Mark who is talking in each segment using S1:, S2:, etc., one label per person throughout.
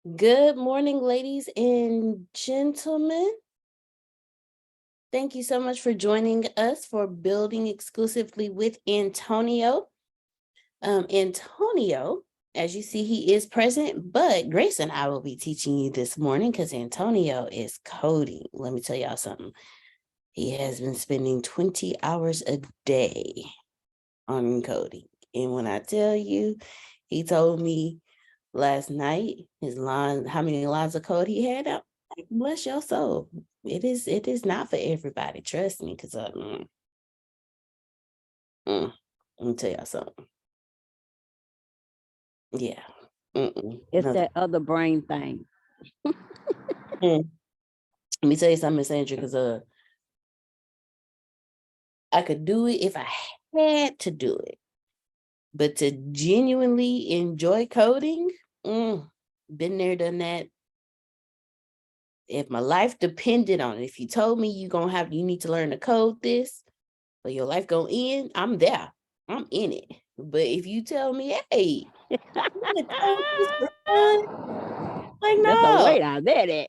S1: Good morning, ladies and gentlemen. Thank you so much for joining us for Building Exclusively with Antonio. Antonio, as you see, he is present, but Grace and I will be teaching you this morning because Antonio is coding. Let me tell y'all something. He has been spending 20 hours a day on coding. And when I tell you, he told me last night how many lines of code he had out. Bless your soul. It is not for everybody. Trust me, because let me tell y'all something. Yeah.
S2: It's that other brain thing.
S1: Let me tell you something, Miss Andrew, because I could do it if I had to do it. But to genuinely enjoy coding, been there, done that. If my life depended on it, if you told me you need to learn to code this, or your life gonna end, I'm there. I'm in it. But if you tell me, hey, I'm gonna code this for fun, like
S2: That's a
S1: no,
S2: wait out there.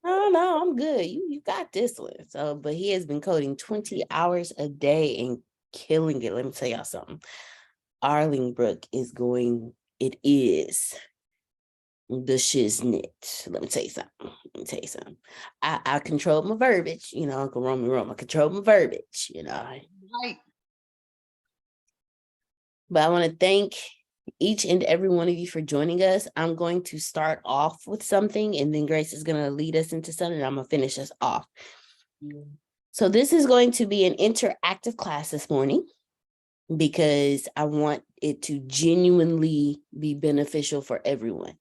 S1: no, I'm good. You got this one. So, but he has been coding 20 hours a day and killing it. Let me tell y'all something. Arlingbrook it is the shiznit. Let me tell you something. I control my verbiage, Uncle Romy. I control my verbiage,
S3: Right.
S1: But I want to thank each and every one of you for joining us. I'm going to start off with something, and then Grace is going to lead us into something, and I'm going to finish us off. So this is going to be an interactive class this morning because I want it to genuinely be beneficial for everyone.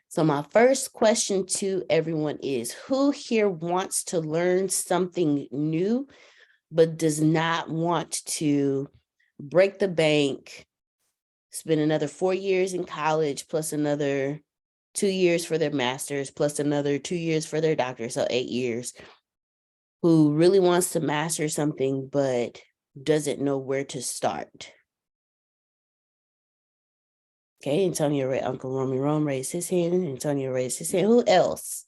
S1: So my first question to everyone is, who here wants to learn something new, but does not want to break the bank, spend another 4 years in college, plus another 2 years for their master's, plus another 2 years for their doctorate, so 8 years, who really wants to master something, but doesn't know where to start? Okay, Antonio, Uncle Romy Rome raised his hand. Antonio raised his hand. Who else?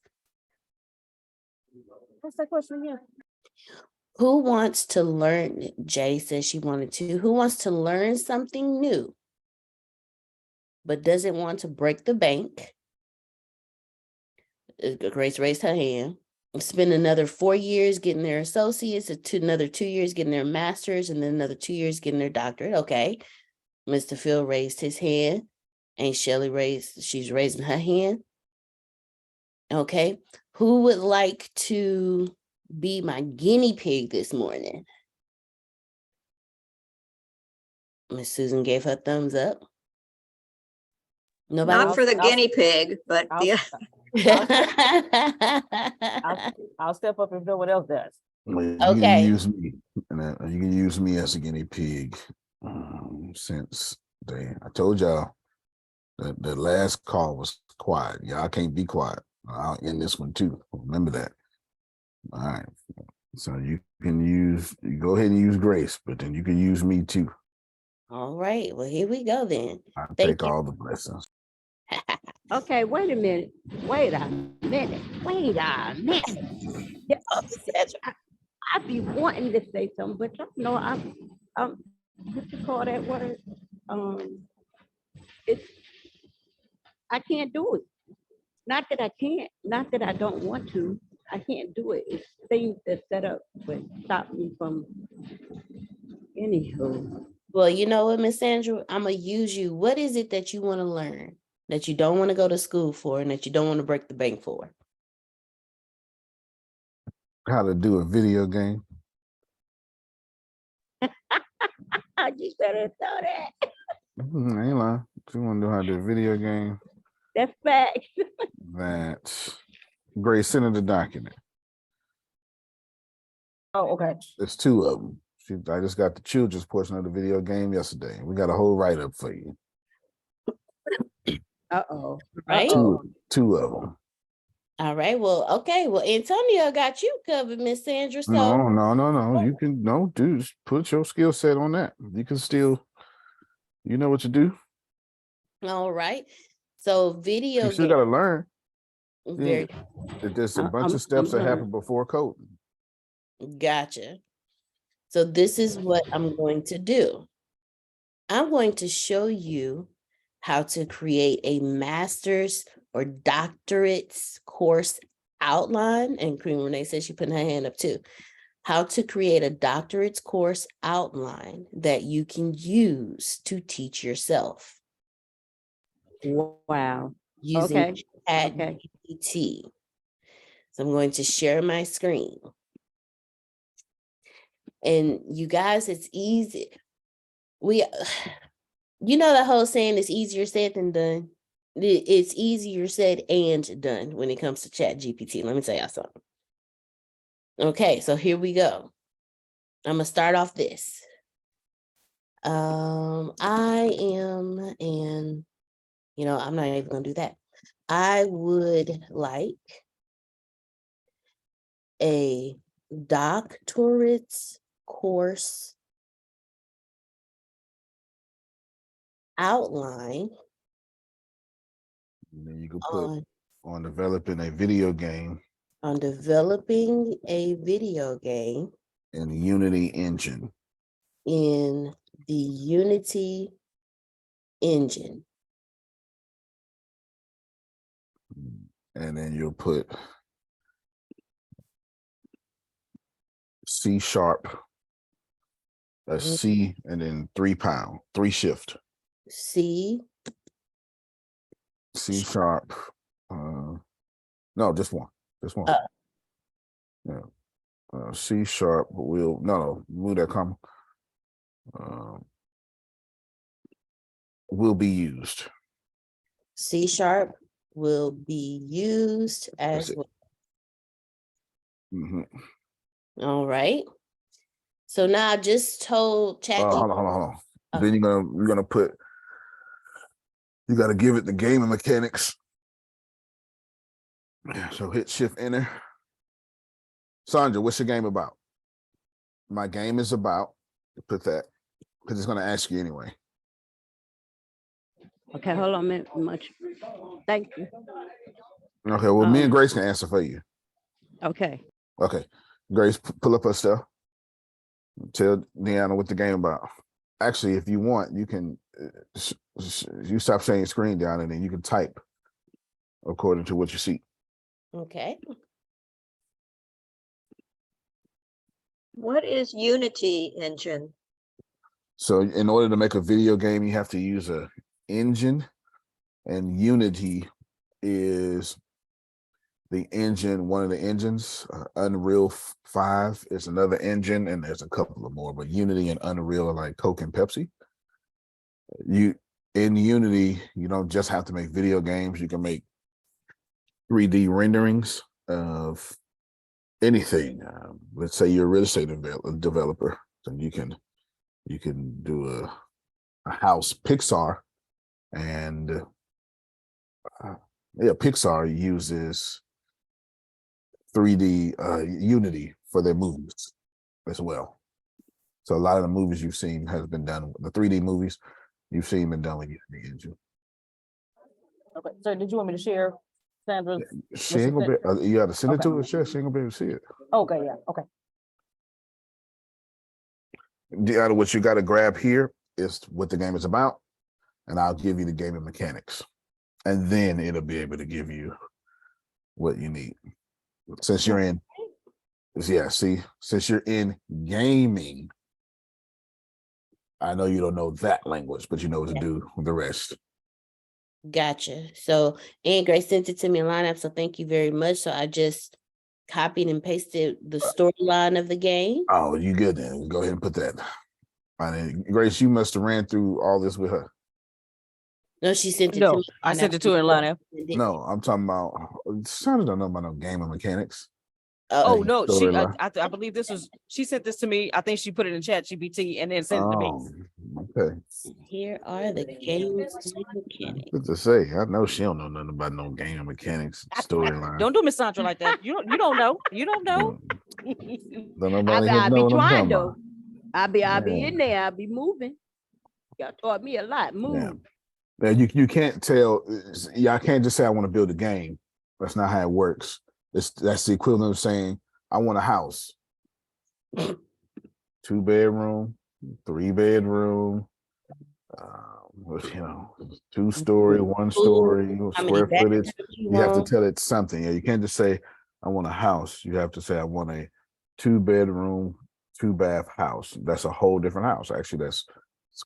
S2: What's that question again?
S1: Who wants to learn? Jay says she wanted to. Who wants to learn something new, but doesn't want to break the bank? Grace raised her hand. Spend another 4 years getting their associates, another 2 years getting their master's, and then another 2 years getting their doctorate. Okay. Mr. Phil raised his hand. And Shelly she's raising her hand. Okay. Who would like to be my guinea pig this morning? Miss Susan gave her thumbs up. Nobody.
S3: Not for the guinea pig, but
S2: I'll step up if no one else does.
S4: You
S1: Okay.
S4: can use me, and you can use me as a guinea pig. Since I told y'all that the last call was quiet. Y'all can't be quiet. I'll end this one too. Remember that. All right. So you go ahead and use Grace, but then you can use me too.
S1: All right. Well, here we go then.
S4: I take all the blessings.
S2: Okay, wait a minute. Yeah, I be wanting to say something, but I'm what you call that word? It's I can't do it. Not that I can't, not that I don't want to. I can't do it. It's things that set up but stop me from anywho.
S1: Well, you know what, Miss Sandra? I'm going to use you. What is it that you want to learn that you don't want to go to school for and that you don't want to break the bank for?
S4: How to do a video game.
S2: You better know that.
S4: I ain't lying. If you want to know how to do a video game,
S2: That's facts.
S4: that Grace, send her the document.
S2: Oh, okay.
S4: There's 2 of them. I just got the children's portion of the video game yesterday. We got a whole write-up for you.
S2: Uh-oh.
S1: Right?
S4: Two of them.
S1: All right. Well, okay. Well, Antonio got you covered, Miss Sandra. So
S4: No. You can just put your skill set on that. You can still, you know what to do.
S1: all right. So video
S4: You still gotta learn.
S1: Very
S4: There's a bunch
S2: I'm
S4: of steps that
S2: learning.
S4: happen before coding.
S1: gotcha. So this is what I'm going to do. I'm going to show you how to create a master's or doctorate's course outline. And Queen Renee says she put her hand up too. How to create a doctorate's course outline that you can use to teach yourself
S2: Wow.
S1: using
S2: Okay. Okay.
S1: ChatGPT. So I'm going to share my screen. And you guys, it's easy. You know the whole saying, it's easier said than done. It's easier said and done when it comes to ChatGPT. Let me tell y'all something. Okay, so here we go. I'm gonna start off this. I am, and I'm not even gonna do that. I would like a doctorate course outline
S4: And then you can put on developing a video game
S1: on developing a video game
S4: in the Unity engine.
S1: in the Unity engine.
S4: And then you'll put C#, a C, and then 3 pound, 3 shift.
S1: C#.
S4: C#. No, just one. Just one. Yeah. C#. Will no, move that comma. Will be used.
S1: C# will be used as well. All right. So now I just told ChatGPT.
S4: Hold on. Then you're gonna put. You got to give it the game and mechanics. Yeah, so hit Shift Enter. Sandra, what's your game about? My game is about. Put that because it's going to ask you anyway.
S2: Okay, hold on a minute. Much. Thank you.
S4: Okay, well, me and Grace can answer for you.
S2: Okay.
S4: Okay, Grace, pull up her stuff. Tell Deanna what the game about. Actually, if you want, you can. You stop sharing your screen down, and then you can type according to what you see.
S1: Okay.
S3: What is Unity engine?
S4: So in order to make a video game, you have to use a engine, and Unity is the engine, one of the engines. Unreal 5 is another engine, and there's a couple of more, but Unity and Unreal are like Coke and Pepsi. In Unity, you don't just have to make video games. You can make 3D renderings of anything. Let's say you're a real estate developer, so you can do a house. Pixar and Pixar uses 3D Unity for their movies as well. So a lot of the movies you've seen has been done. The 3D movies you've seen been done with Unity engine.
S5: Okay, sir, did you want me to share Sandra's?
S4: She ain't gonna be. You got to send it
S5: Okay.
S4: to her. She ain't gonna be able to see it.
S5: Okay, yeah, okay.
S4: What you got to grab here is what the game is about, and I'll give you the game and mechanics, and then it'll be able to give you what you need. Since you're in, since you're in gaming, I know you don't know that language, but you know what to do with the rest.
S1: Gotcha. So, and Grace sent it to me in lineup. So thank you very much. So I just copied and pasted the storyline of the game.
S4: Oh, you good then? Go ahead and put that. Grace, you must have ran through all this with her.
S1: No, she sent it to
S5: No,
S1: me.
S5: I sent it to her in line.
S4: No, I'm talking about. Sandra don't know about no game of mechanics.
S5: Oh no, she
S4: storyline.
S5: I believe this was, she sent this to me. I think she put it in ChatGPT and then sent it to me.
S4: Okay.
S1: Here are the games and mechanics.
S4: What to say? I know she don't know nothing about no game of mechanics storyline.
S5: Don't do Miss Sandra like that. You don't know. You don't know.
S4: Don't nobody
S2: I
S4: know
S2: be
S4: what I'm
S2: trying
S4: talking
S2: though.
S4: about.
S2: I be in there. I be moving. Y'all taught me a lot. Move.
S4: Yeah. Now you can't tell. I can't just say I want to build a game. That's not how it works. That's the equivalent of saying, I want a house. 2-bedroom, 3-bedroom, you know, 2-story, 1-story,
S1: How many
S4: square footage.
S1: bathrooms you
S4: You have to
S1: want?
S4: tell it something. Yeah, you can't just say, I want a house. You have to say, I want a 2-bedroom, 2-bath house. That's a whole different house. Actually, it's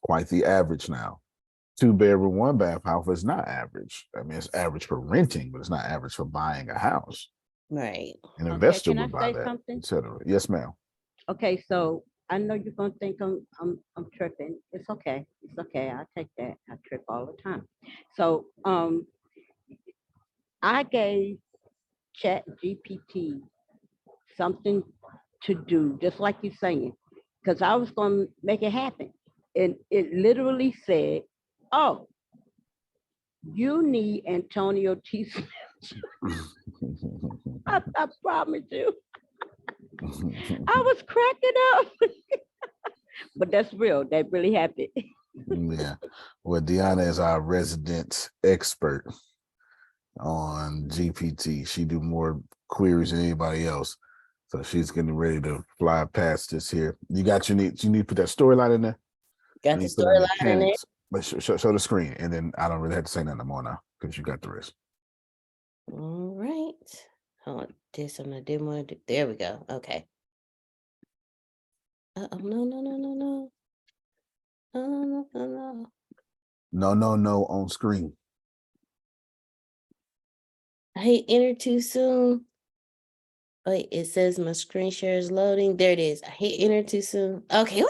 S4: quite the average now. 2-bedroom, 1-bath house is not average. I mean, it's average for renting, but it's not average for buying a house.
S1: Right.
S4: An
S2: Okay,
S4: investor
S2: can I
S4: would buy
S2: say
S4: that,
S2: something?
S4: etc. Yes, ma'am.
S2: Okay, so I know you're gonna think I'm tripping. It's okay. It's okay. I take that. I trip all the time. So I gave Chat GPT something to do, just like you're saying, because I was gonna make it happen. And it literally said, oh, you need Antonio T. Smith. I promise you. I was cracking up. But that's real. That really happened.
S4: Yeah. Well, Deanna is our resident expert on GPT. She do more queries than anybody else. So she's getting ready to fly past this here. You need to put that storyline in there.
S1: Got
S4: And
S1: the
S4: you put in
S1: storyline in there.
S4: mechanics, but show the screen, and then I don't really have to say nothing more now because you got the rest.
S1: All right. Hold on. Did something I didn't want to do. There we go. Okay. Oh, no, no, no, no, no. Oh, no, no, no.
S4: No on screen.
S1: I hate enter too soon. Wait, it says my screen share is loading. There it is. I hit enter too soon. Okay.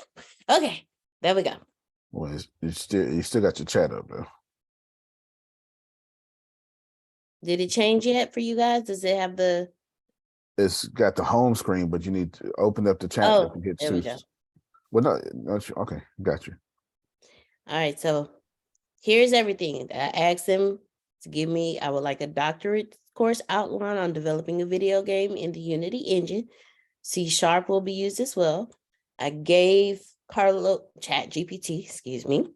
S1: Okay. There we go.
S4: Well, you still got your chat up though.
S1: Did it change yet for you guys? Does it have the
S4: It's got the home screen, but you need to open up the chat if
S1: oh,
S4: you hit
S1: there we
S4: two.
S1: go.
S4: Well, no, okay, got you.
S1: All right, so here's everything. I asked them to give me, I would like a doctorate course outline on developing a video game in the Unity engine. C# will be used as well. I gave ChatGPT, excuse me,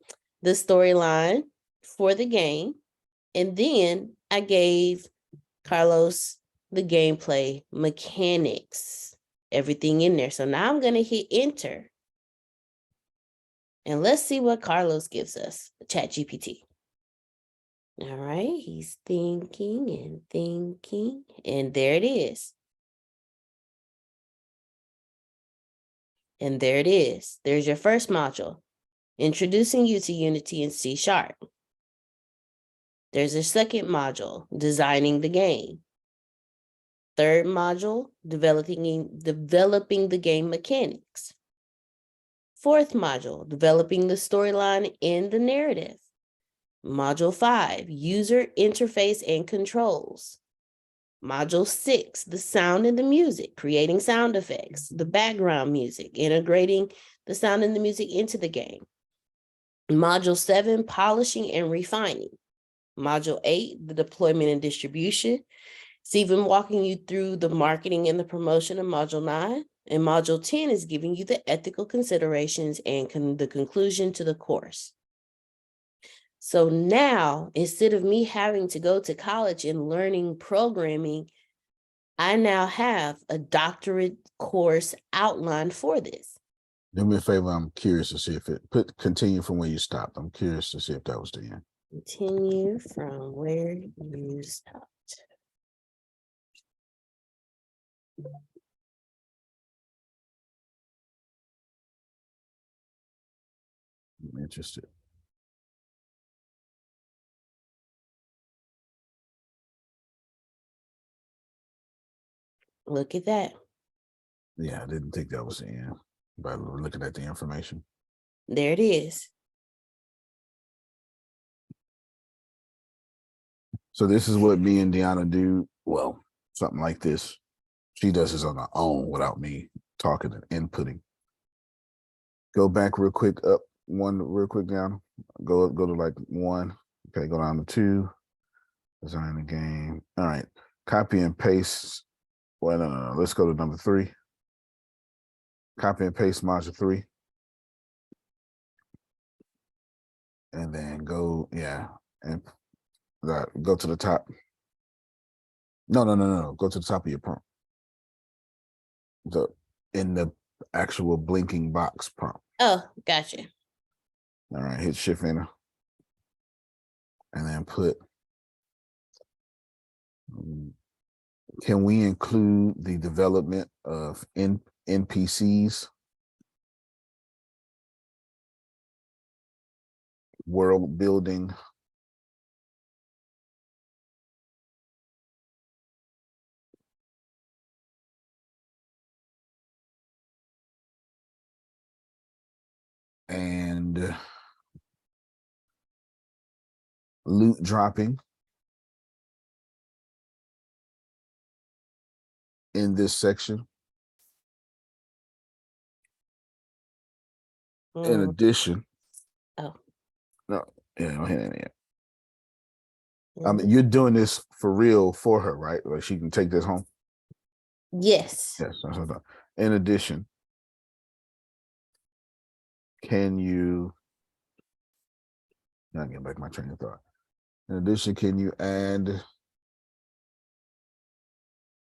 S1: the storyline for the game. And then I gave Carlos the gameplay mechanics, everything in there. So now I'm going to hit enter. And let's see what Carlos gives us, ChatGPT. All right, he's thinking and thinking, and there it is. And there it is. There's your first module, introducing you to Unity and C#. There's a second module, designing the game. Third module, developing the game mechanics. Fourth module, developing the storyline and the narrative. Module 5, user interface and controls. Module 6, the sound and the music, creating sound effects, the background music, integrating the sound and the music into the game. Module 7, polishing and refining. Module 8, the deployment and distribution. It's even walking you through the marketing and the promotion of Module 9. And Module 10 is giving you the ethical considerations and the conclusion to the course. So now, instead of me having to go to college and learning programming, I now have a doctorate course outlined for this.
S4: Do me a favor. I'm curious to see if continue from where you stopped. I'm curious to see if that was the end.
S1: Continue from where you stopped.
S4: I'm interested.
S1: Look at that.
S4: Yeah, I didn't think that was the end by looking at the information.
S1: There it is.
S4: So this is what me and Deanna do. Well, something like this. She does this on her own without me talking and inputting. Go back real quick, up one real quick down. Go to like 1. Okay, go down to 2. Design the game. All right. Copy and paste. Well, no. Let's go to number 3. Copy and paste module 3. And then go, yeah, and go to the top. No. Go to the top of your prompt. In the actual blinking box prompt.
S1: Oh, gotcha.
S4: All right, hit Shift Enter. And then put, can we include the development of NPCs, world building, and loot dropping in this section? In
S1: Mm,
S4: addition,
S1: oh.
S4: no, yeah, don't hit any yet.
S1: Mhm.
S4: You're doing this for real for her, right? Like she can take this home.
S1: Yes.
S4: Yes. That's what I thought. In addition, can you? Now get back my train of thought. In addition, can you add?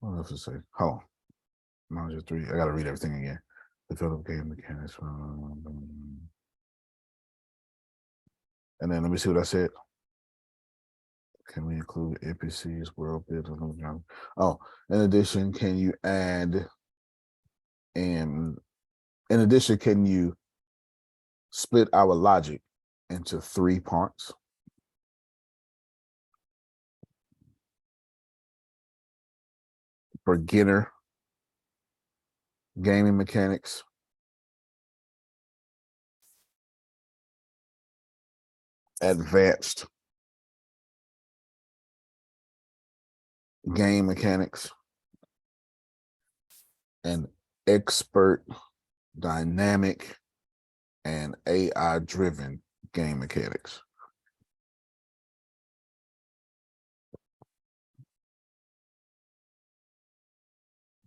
S4: What else to say? Oh, module 3. I got to read everything again. Develop game mechanics. And then let me see what I said. Can we include NPCs, world building? Oh, in addition, can you add? And in addition, can you split our logic into 3 parts? Beginner gaming mechanics, advanced game mechanics, and expert, dynamic, and AI driven game mechanics.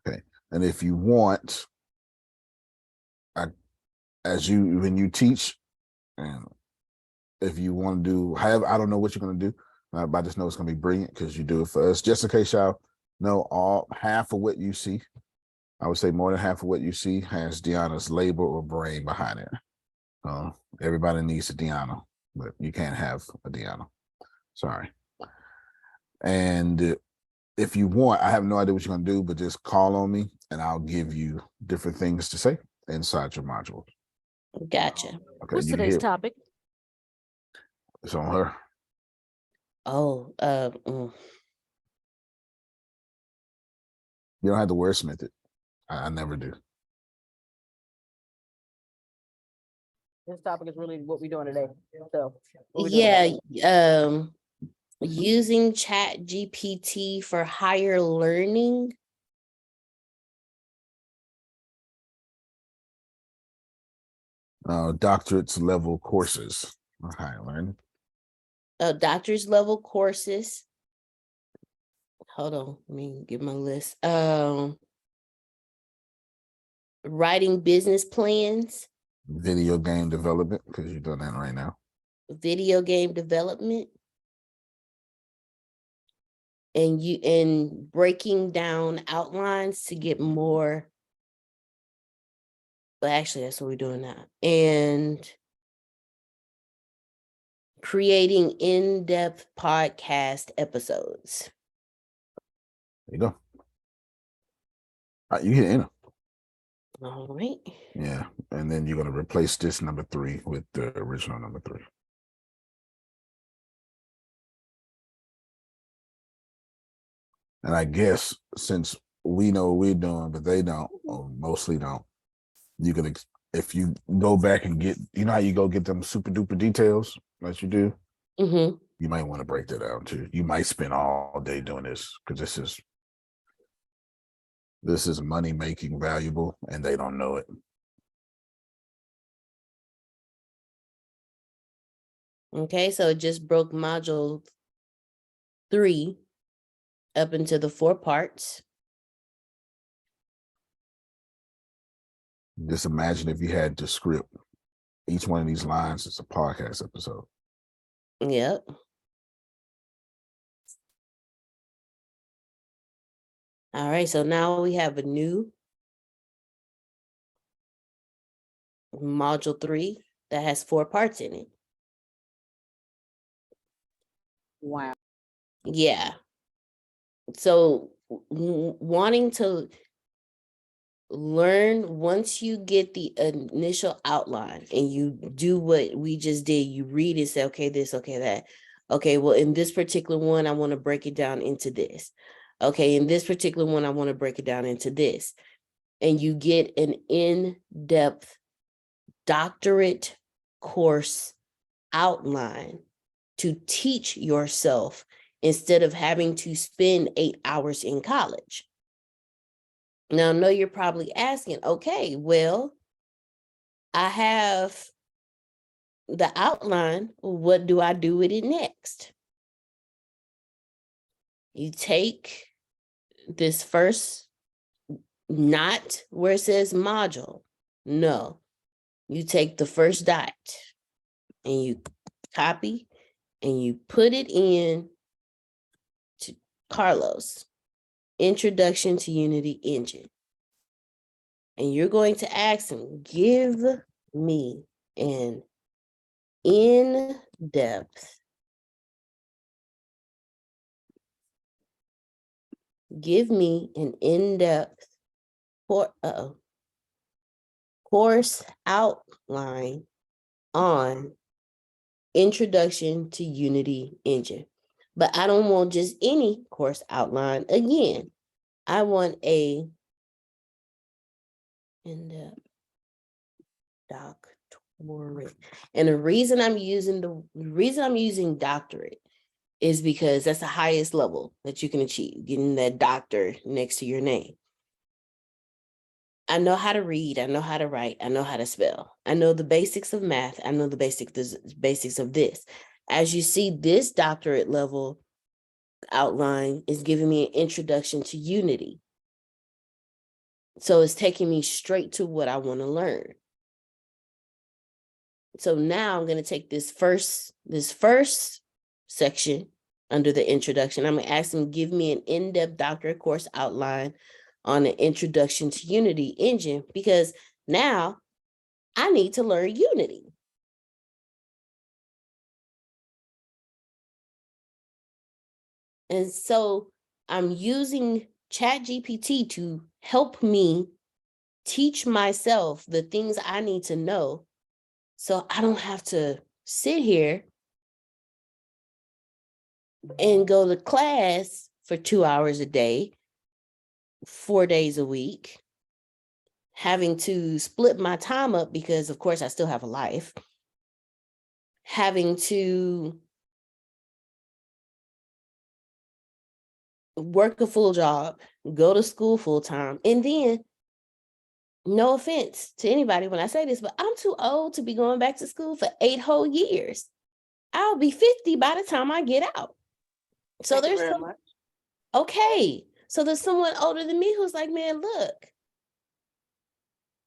S4: Okay. And if you want, when you teach, and if you want to do, however, I don't know what you're going to do, but I just know it's going to be brilliant because you do it for us. Just in case y'all know, half of what you see, I would say more than half of what you see has Deanna's labor or brain behind it. Everybody needs a Deanna, but you can't have a Deanna. Sorry. And if you want, I have no idea what you're going to do, but just call on me and I'll give you different things to say inside your module.
S1: Gotcha.
S4: Okay.
S5: What's
S4: You can
S5: today's
S4: hear
S5: topic?
S4: it's on her.
S1: Oh,
S4: You don't have to wordsmith it. I never do.
S5: This topic is really what we're doing today. So. what we doing today?
S1: yeah. Using ChatGPT for higher learning.
S4: Doctorate's level courses. Okay, learn.
S1: Doctor's level courses. Hold on, let me get my list. Writing business plans,
S4: Video game development, because you're doing that right now.
S1: video game development, and breaking down outlines to get more. But actually, that's what we're doing now. And creating in-depth podcast episodes.
S4: There you go. You hit enter.
S1: All right.
S4: Yeah. And then you're going to replace this number 3 with the original number 3. And I guess since we know what we're doing, but they don't, or mostly don't, you can, if you go back and get, you know how you go get them super duper details like you do?
S1: Mm-hmm.
S4: You might want to break that down too. You might spend all day doing this because this is money making valuable and they don't know it.
S1: Okay, so it just broke module 3 up into the 4 parts.
S4: Just imagine if you had to script each one of these lines is a podcast episode.
S1: Yep. All right, so now we have a new module 3 that has 4 parts in it.
S2: Wow.
S1: Yeah. So wanting to learn, once you get the initial outline and you do what we just did, you read it, say, okay, this, okay, that. Okay, well, in this particular one, I want to break it down into this. Okay, in this particular one, I want to break it down into this. And you get an in-depth doctorate course outline to teach yourself instead of having to spend 8 hours in college. Now, I know you're probably asking, okay, well, I have the outline. What do I do with it next? You take this first, not where it says module. No, you take the first dot and you copy and you put it in to Carlos, Introduction to Unity Engine. And you're going to ask him, give me an in-depth, course outline on Introduction to Unity Engine. But I don't want just any course outline. Again, I want a in-depth doctorate. And the reason I'm using doctorate is because that's the highest level that you can achieve, getting that doctor next to your name. I know how to read, I know how to write, I know how to spell. I know the basics of math, I know the basics of this. As you see, this doctorate level outline is giving me an introduction to Unity. So it's taking me straight to what I want to learn. So now I'm going to take this first section under the introduction. I'm going to ask them, give me an in-depth doctorate course outline on the Introduction to Unity Engine, because now I need to learn Unity. And so I'm using ChatGPT to help me teach myself the things I need to know, so I don't have to sit here and go to class for 2 hours a day, 4 days a week, having to split my time up because, of course, I still have a life, having to work a full job, go to school full time, and then, no offense to anybody when I say this, but I'm too old to be going back to school for 8 whole years. I'll be 50 by the time I get out. So there's some, okay. So there's someone older than me who's like, man, look,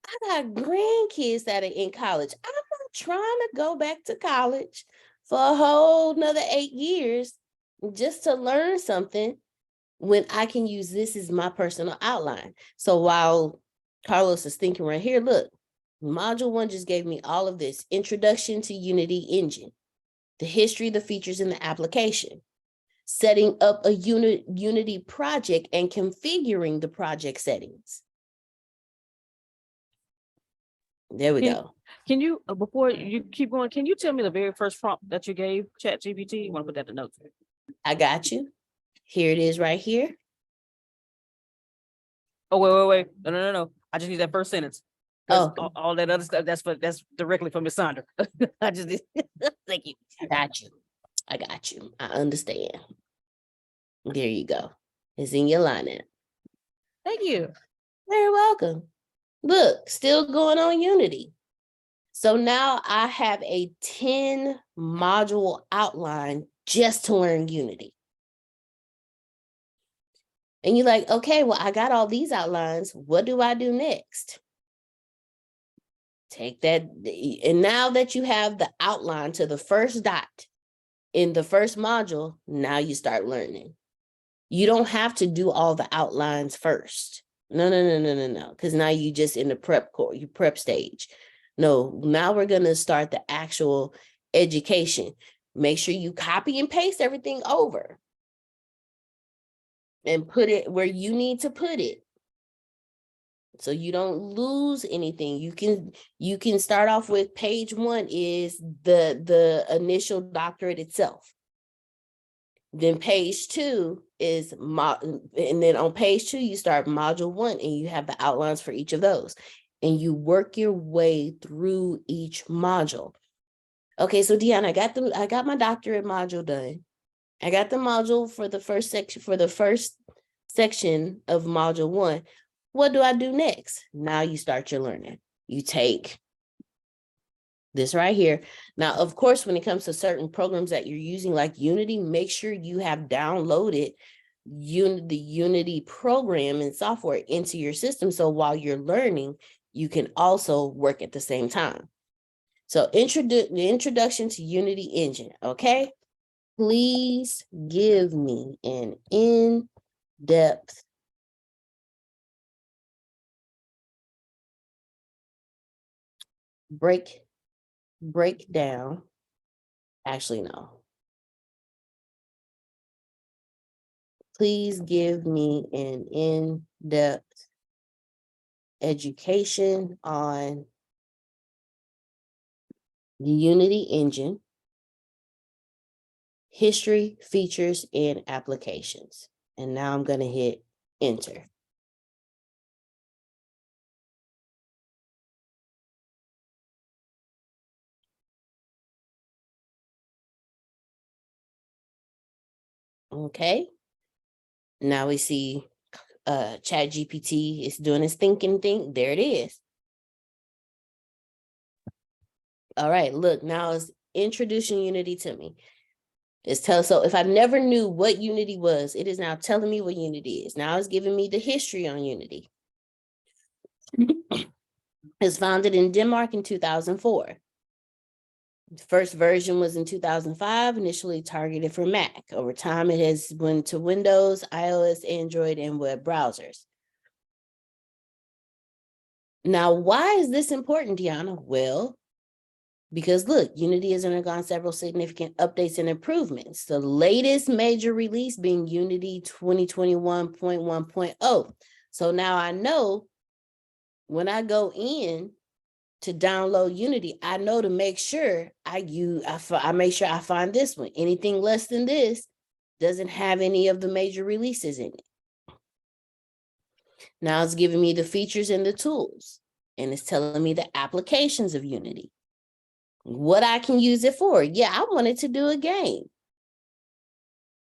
S1: I got grandkids that are in college. I'm not trying to go back to college for a whole nother 8 years just to learn something when I can use this as my personal outline. So while Carlos is thinking right here, look, module 1 just gave me all of this: Introduction to Unity Engine, the history, the features, and the application, setting up a Unity project and configuring the project settings. There we go.
S5: Can you, before you keep going, can you tell me the very first prompt that you gave ChatGPT? You want to put that in the notes?
S1: I got you. Here it is right here.
S5: Oh, wait. No. I just need that first sentence.
S1: Oh.
S5: All that other stuff, that's directly from Miss Sandra. I just need, thank you.
S1: I got you. I understand. There you go. It's in your lineup.
S5: Thank you.
S1: Very welcome. Look, still going on Unity. So now I have a 10 module outline just to learn Unity. And you're like, okay, well, I got all these outlines. What do I do next? Take that. And now that you have the outline to the first dot in the first module, now you start learning. You don't have to do all the outlines first. No. Because now you just in the prep stage. No, now we're going to start the actual education. Make sure you copy and paste everything over and put it where you need to put it, so you don't lose anything. You can start off with page 1 is the initial doctorate itself. Then page 2 is and then on page 2 you start module 1 and you have the outlines for each of those, and you work your way through each module. Okay, so Deanna, I got my doctorate module done. I got the module for the first section of module 1. What do I do next? Now you start your learning. You take this right here. Now, of course, when it comes to certain programs that you're using like Unity, make sure you have downloaded the Unity program and software into your system. So while you're learning, you can also work at the same time. So the introduction to Unity Engine, okay? Please give me an in-depth breakdown. Actually, no. Please give me an in-depth education on the Unity Engine, history, features, and applications. And now I'm going to hit enter. Okay. Now we see ChatGPT is doing its thinking thing. There it is. All right, look, now it's introducing Unity to me. So if I never knew what Unity was, it is now telling me what Unity is. Now it's giving me the history on Unity. It's founded in Denmark in 2004. The first version was in 2005, initially targeted for Mac. Over time, it has went to Windows, iOS, Android, and web browsers. Now, why is this important, Deanna? Well, because look, Unity has undergone several significant updates and improvements. The latest major release being Unity 2021.1.0. So now I know when I go in to download Unity, I know to make sure I make sure I find this one. Anything less than this doesn't have any of the major releases in it. Now it's giving me the features and the tools, and it's telling me the applications of Unity. What I can use it for. Yeah, I wanted to do a game,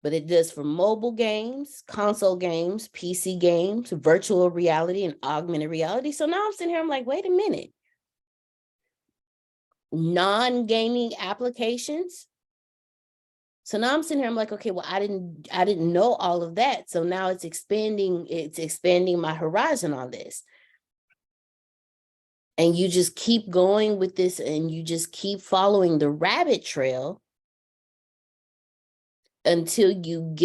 S1: but it does for mobile games, console games, PC games, virtual reality, and augmented reality. So now I'm sitting here, I'm like, wait a minute. Non-gaming applications. So now I'm sitting here, I'm like, okay, well, I didn't know all of that. So now it's expanding my horizon on this. And you just keep going with this and you just keep following the rabbit trail until you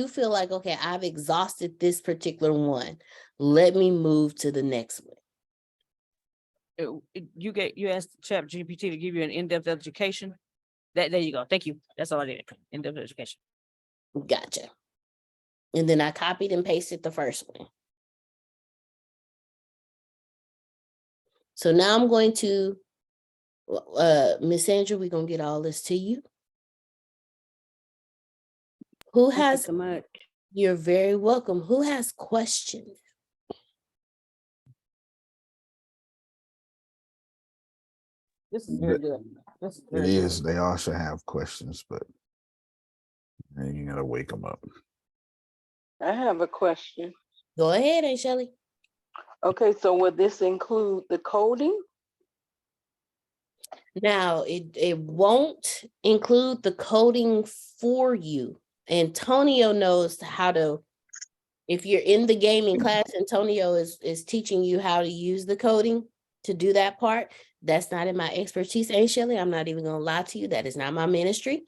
S1: feel like, okay, I've exhausted this particular one. Let me move to the next one.
S5: You asked ChatGPT to give you an in-depth education. There you go. Thank you. That's all I did. In-depth education.
S1: Gotcha. And then I copied and pasted the first one. So now I'm going to, Miss Sandra, we're going to get all this to you. Who
S2: Thank you
S1: has,
S2: so much.
S1: you're very welcome. Who has questions?
S5: This is very good. This is
S4: It
S5: very
S4: is.
S5: good.
S4: They all should have questions, but you gotta wake them up.
S6: I have a question.
S1: Go ahead, Aunt Shelley.
S6: Okay, so would this include the coding?
S1: Now, it won't include the coding for you. Antonio knows how to, if you're in the gaming class, Antonio is teaching you how to use the coding to do that part. That's not in my expertise, Aunt Shelley. I'm not even gonna lie to you. That is not my ministry.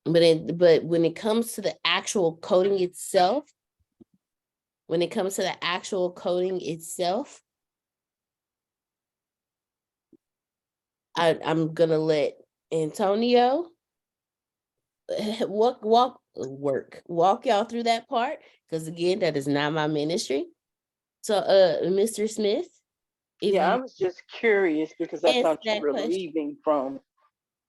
S1: but when it comes to the actual coding itself, I'm gonna let Antonio walk y'all through that part, because again, that is not my ministry. So Mr. Smith, if
S6: Yeah, I
S1: you
S6: was just curious because I
S1: answer
S6: thought you
S1: that
S6: were
S1: question.
S6: leaving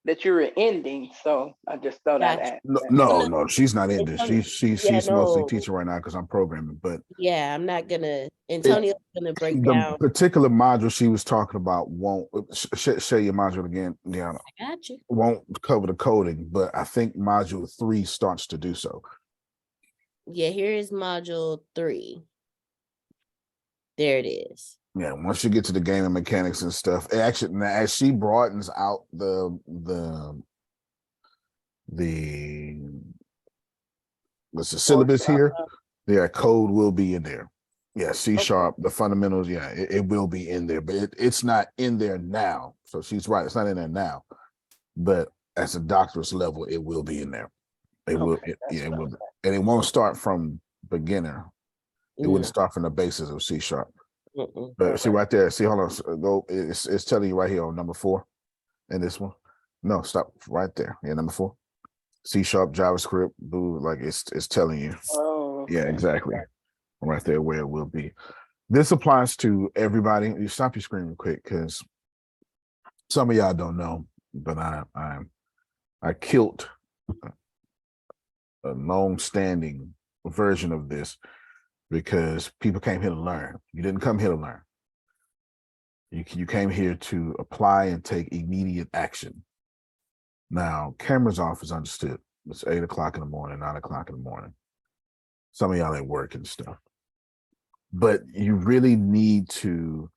S6: that you were ending, so I just thought I'd
S1: Gotcha.
S6: ask
S4: No,
S6: that.
S4: no,
S1: no,
S4: no, she's not in this.
S1: Antonio,
S4: She's
S1: yeah,
S4: mostly
S1: no,
S4: teaching right now because I'm programming. But
S1: yeah, I'm not gonna,
S4: it,
S1: Antonio's gonna break
S4: the
S1: down.
S4: particular module she was talking about won't share your module again, Deanna.
S1: I got you.
S4: Won't cover the coding, but I think module 3 starts to do so.
S1: Yeah, here is module 3. There it is.
S4: Yeah, once you get to the game and mechanics and stuff, actually, now, as she broadens out what's the syllabus here? Yeah, code will be in there. Yeah, C sharp, the fundamentals. Yeah, it will be in there, but it's not in there now. So she's right; it's not in there now. But as a doctorate level, it will be in there. It will. It will, and it won't start from beginner. It wouldn't
S1: No,
S4: start from the basis of C sharp.
S1: mm-mm.
S4: But see right there. See, hold on. Go. It's telling you right here on number 4, in this one. No, stop right there. Yeah, number 4. C sharp, JavaScript, boo. Like it's telling you.
S6: Oh,
S4: Yeah,
S6: okay.
S4: exactly. Right there where it will be. This applies to everybody. You stop your screen real quick because some of y'all don't know, but I killed a long-standing version of this because people came here to learn. You didn't come here to learn. You came here to apply and take immediate action. Now, cameras off is understood. It's 8 o'clock in the morning, 9 o'clock in the morning. Some of y'all at work and stuff. But you really need to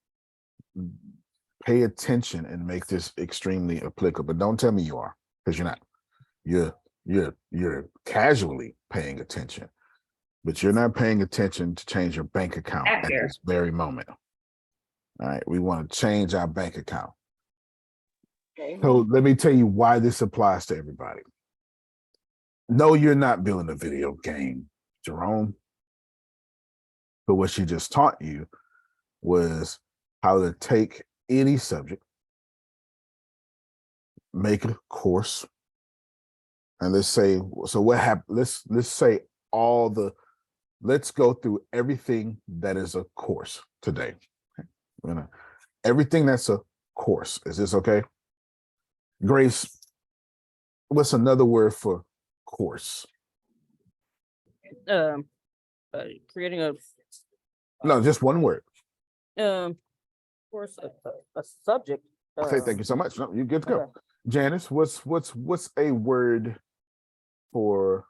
S4: pay attention and make this extremely applicable. But don't tell me you are, because you're not. You're casually paying attention, but you're not paying attention to change your bank account at this very moment. All right, we want to change our bank account.
S6: Okay.
S4: So let me tell you why this applies to everybody. No, you're not building a video game, Jerome. But what she just taught you was how to take any subject, make a course, and let's say, so what happened? Let's say let's go through everything that is a course today. Everything that's a course. Is this okay? Grace, what's another word for course?
S5: Creating a
S4: No, just one word.
S5: course, a subject.
S4: Okay, thank you so much. No, you're good to go.
S5: Okay.
S4: Janice, what's a word for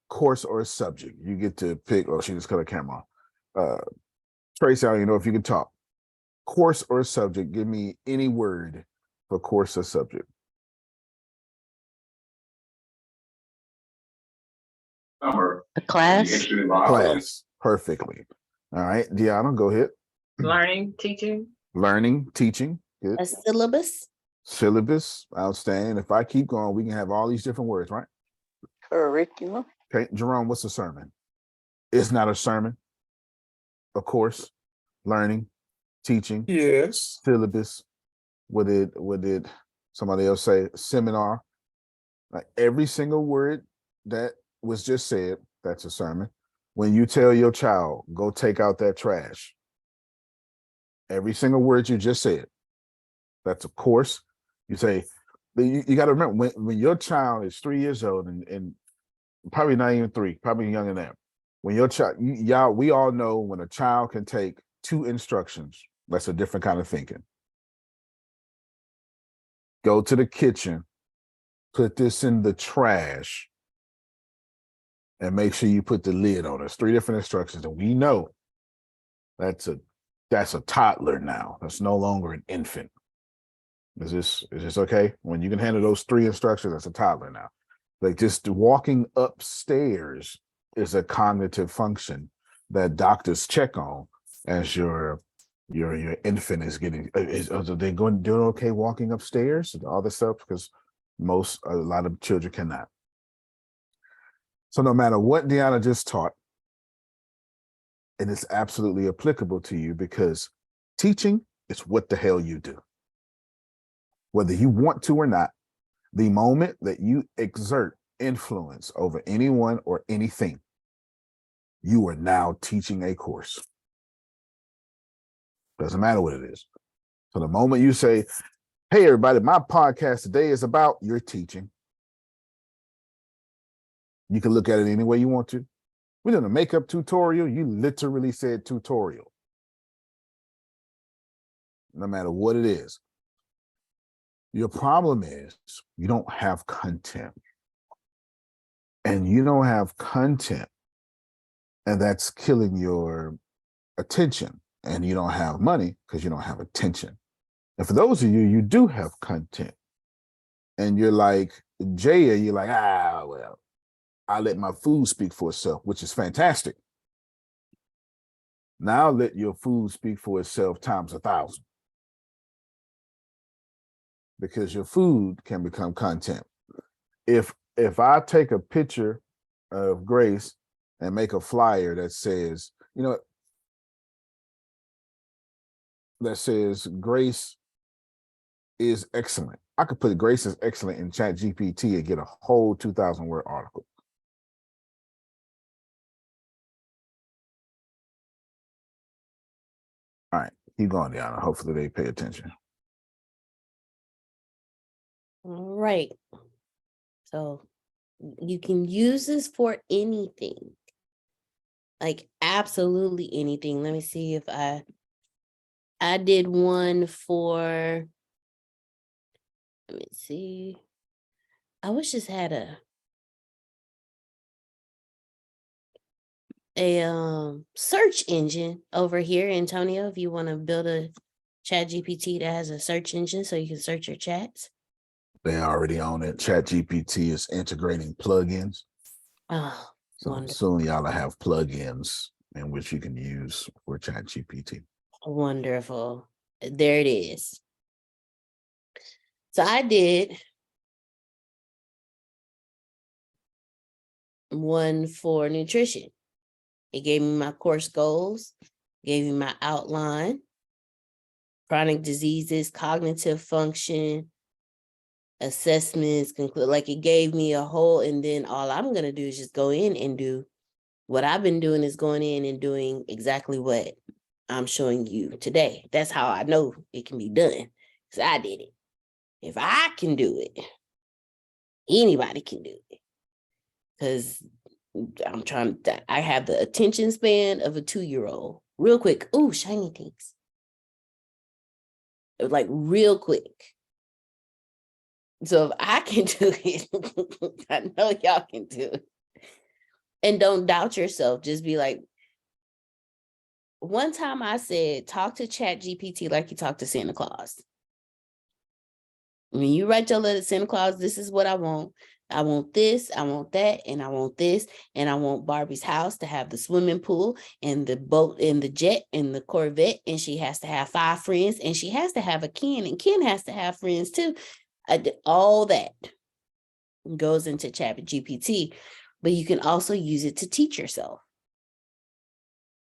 S4: course or subject? You get to pick. Oh, she just cut her camera off. Tracy, I don't even know if you can talk. Course or subject? Give me any word for course or subject.
S7: A class.
S4: Class. Perfectly. All right, Deanna, go ahead.
S7: Learning, teaching.
S4: Learning, teaching. Good.
S1: A syllabus.
S4: Syllabus. Outstanding. If I keep going, we can have all these different words, right?
S6: Curriculum.
S4: Okay, Jerome, what's a sermon? It's not a sermon. Of course, learning, teaching. Yes. Syllabus. What did somebody else say? Seminar. Like every single word that was just said, that's a sermon. When you tell your child, go take out that trash, every single word you just said, that's a course. You say, you got to remember when your child is 3 years old and probably not even 3, probably younger than that. When your child, we all know when a child can take 2 instructions, that's a different kind of thinking. Go to the kitchen, put this in the trash, and make sure you put the lid on. There's 3 different instructions, and we know that's a toddler now. That's no longer an infant. Is this okay? When you can handle those 3 instructions, that's a toddler now. Like just walking upstairs is a cognitive function that doctors check on as your infant is getting. Are they doing okay walking upstairs and all this stuff? Because A lot of children cannot. So no matter what Deanna just taught, and it's absolutely applicable to you because teaching is what the hell you do. Whether you want to or not, the moment that you exert influence over anyone or anything, you are now teaching a course. Doesn't matter what it is. So the moment you say, hey, everybody, my podcast today is about your teaching. You can look at it any way you want to. We're doing a makeup tutorial. You literally said tutorial. No matter what it is. Your problem is you don't have content. And you don't have content. And that's killing your attention. And you don't have money because you don't have attention. And for those of you, you do have content. And you're like, Jaya, you're like, well, I let my food speak for itself, which is fantastic. Now let your food speak for itself times 1,000. Because your food can become content. If I take a picture of Grace and make a flyer that says, that says Grace is excellent. I could put Grace is excellent in ChatGPT and get a whole 2,000 word article. All right, keep going, Deanna. Hopefully they pay attention.
S1: All right. So you can use this for anything. Like absolutely anything. Let me see if I did one for, let me see. I wish this had a search engine over here, Antonio, if you want to build a ChatGPT that has a search engine so you can search your chats.
S4: They already own it. ChatGPT is integrating plugins.
S1: Oh,
S4: So
S1: wonderful.
S4: soon y'all will have plugins in which you can use for ChatGPT.
S1: Wonderful. There it is. So I did one for nutrition. It gave me my course goals, gave me my outline, chronic diseases, cognitive function, assessments, like it gave me a whole, and then all I'm going to do is just go in and do what I've been doing is going in and doing exactly what I'm showing you today. That's how I know it can be done because I did it. If I can do it, anybody can do it because I have the attention span of a 2-year-old. Real quick. Ooh, shiny things. Like real quick. So if I can do it, I know y'all can do it. And don't doubt yourself. Just be like, one time I said, talk to ChatGPT like you talk to Santa Claus. When you write your letter to Santa Claus, this is what I want. I want this, I want that, and I want this, and I want Barbie's house to have the swimming pool and the boat and the jet and the Corvette, and she has to have 5 friends, and she has to have a Ken, and Ken has to have friends too. All that goes into ChatGPT, but you can also use it to teach yourself.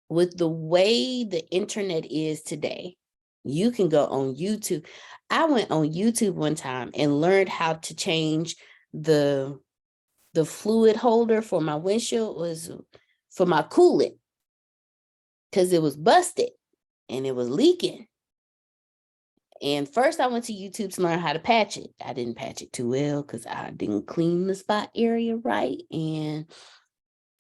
S1: With the way the internet is today, you can go on YouTube. I went on YouTube one time and learned how to change the fluid holder for my windshield was for my coolant because it was busted and it was leaking. And first I went to YouTube to learn how to patch it. I didn't patch it too well because I didn't clean the spot area right. And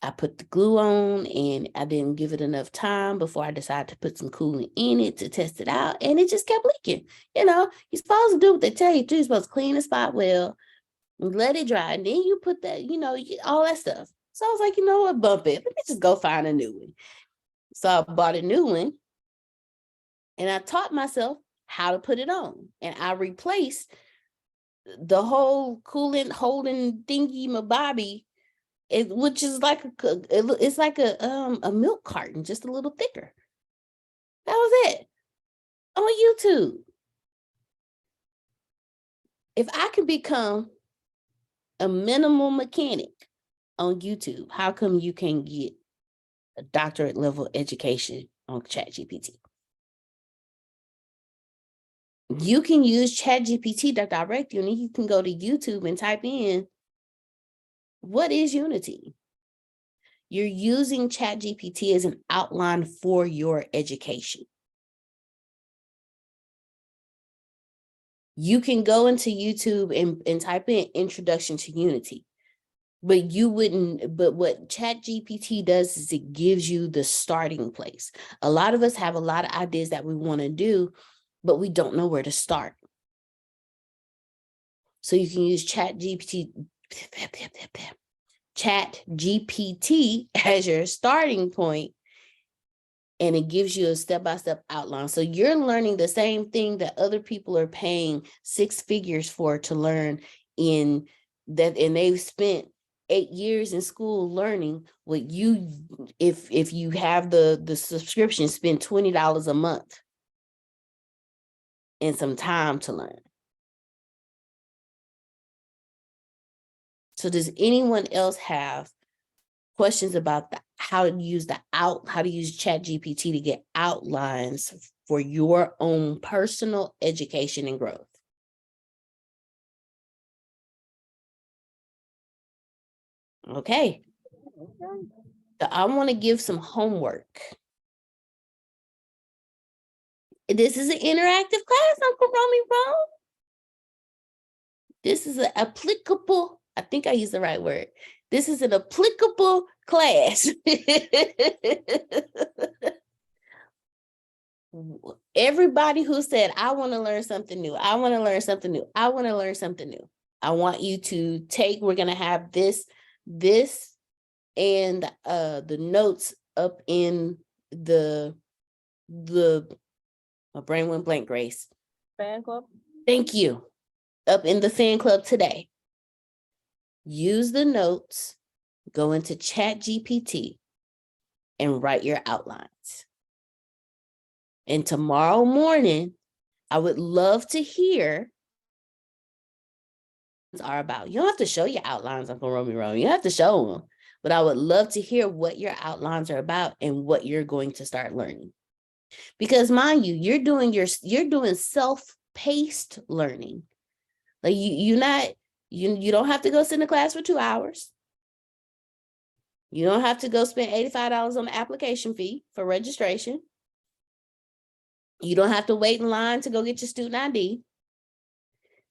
S1: I put the glue on and I didn't give it enough time before I decided to put some coolant in it to test it out. And it just kept leaking. You're supposed to do what they tell you to do. You're supposed to clean the spot well, let it dry. And then you put that, all that stuff. So I was like, you know what, bump it. Let me just go find a new one. So I bought a new one and I taught myself how to put it on. And I replaced the whole coolant holding thingy mabobby, which is like it's like a milk carton, just a little thicker. That was it on YouTube. If I can become a minimal mechanic on YouTube, how come you can get a doctorate level education on ChatGPT? You can use ChatGPT to direct you, and you can go to YouTube and type in, what is Unity? You're using ChatGPT as an outline for your education. You can go into YouTube and type in introduction to Unity, but what ChatGPT does is it gives you the starting place. A lot of us have a lot of ideas that we want to do, but we don't know where to start. So you can use ChatGPT as your starting point, and it gives you a step-by-step outline. So you're learning the same thing that other people are paying 6 figures for to learn in that, and they've spent 8 years in school learning what you, if you have the subscription, spend $20 a month and some time to learn. So does anyone else have questions about how to use ChatGPT to get outlines for your own personal education and growth? Okay. So I want to give some homework. This is an interactive class, Uncle Romy Bro. This is an applicable, I think I used the right word. This is an applicable class. Everybody who said, I want to learn something new, I want to learn something new, I want to learn something new, I want you to take, we're going to have this and the notes up in my brain went blank, Grace.
S5: Fan club?
S1: Thank you. Up in the fan club today. Use the notes, go into ChatGPT and write your outlines. And tomorrow morning, I would love to hear what are about. You don't have to show your outlines, Uncle Romy Rome. You have to show them. But I would love to hear what your outlines are about and what you're going to start learning. Because mind you, you're doing self-paced learning. Like you don't have to go sit in the class for 2 hours. You don't have to go spend $85 on the application fee for registration. You don't have to wait in line to go get your student ID.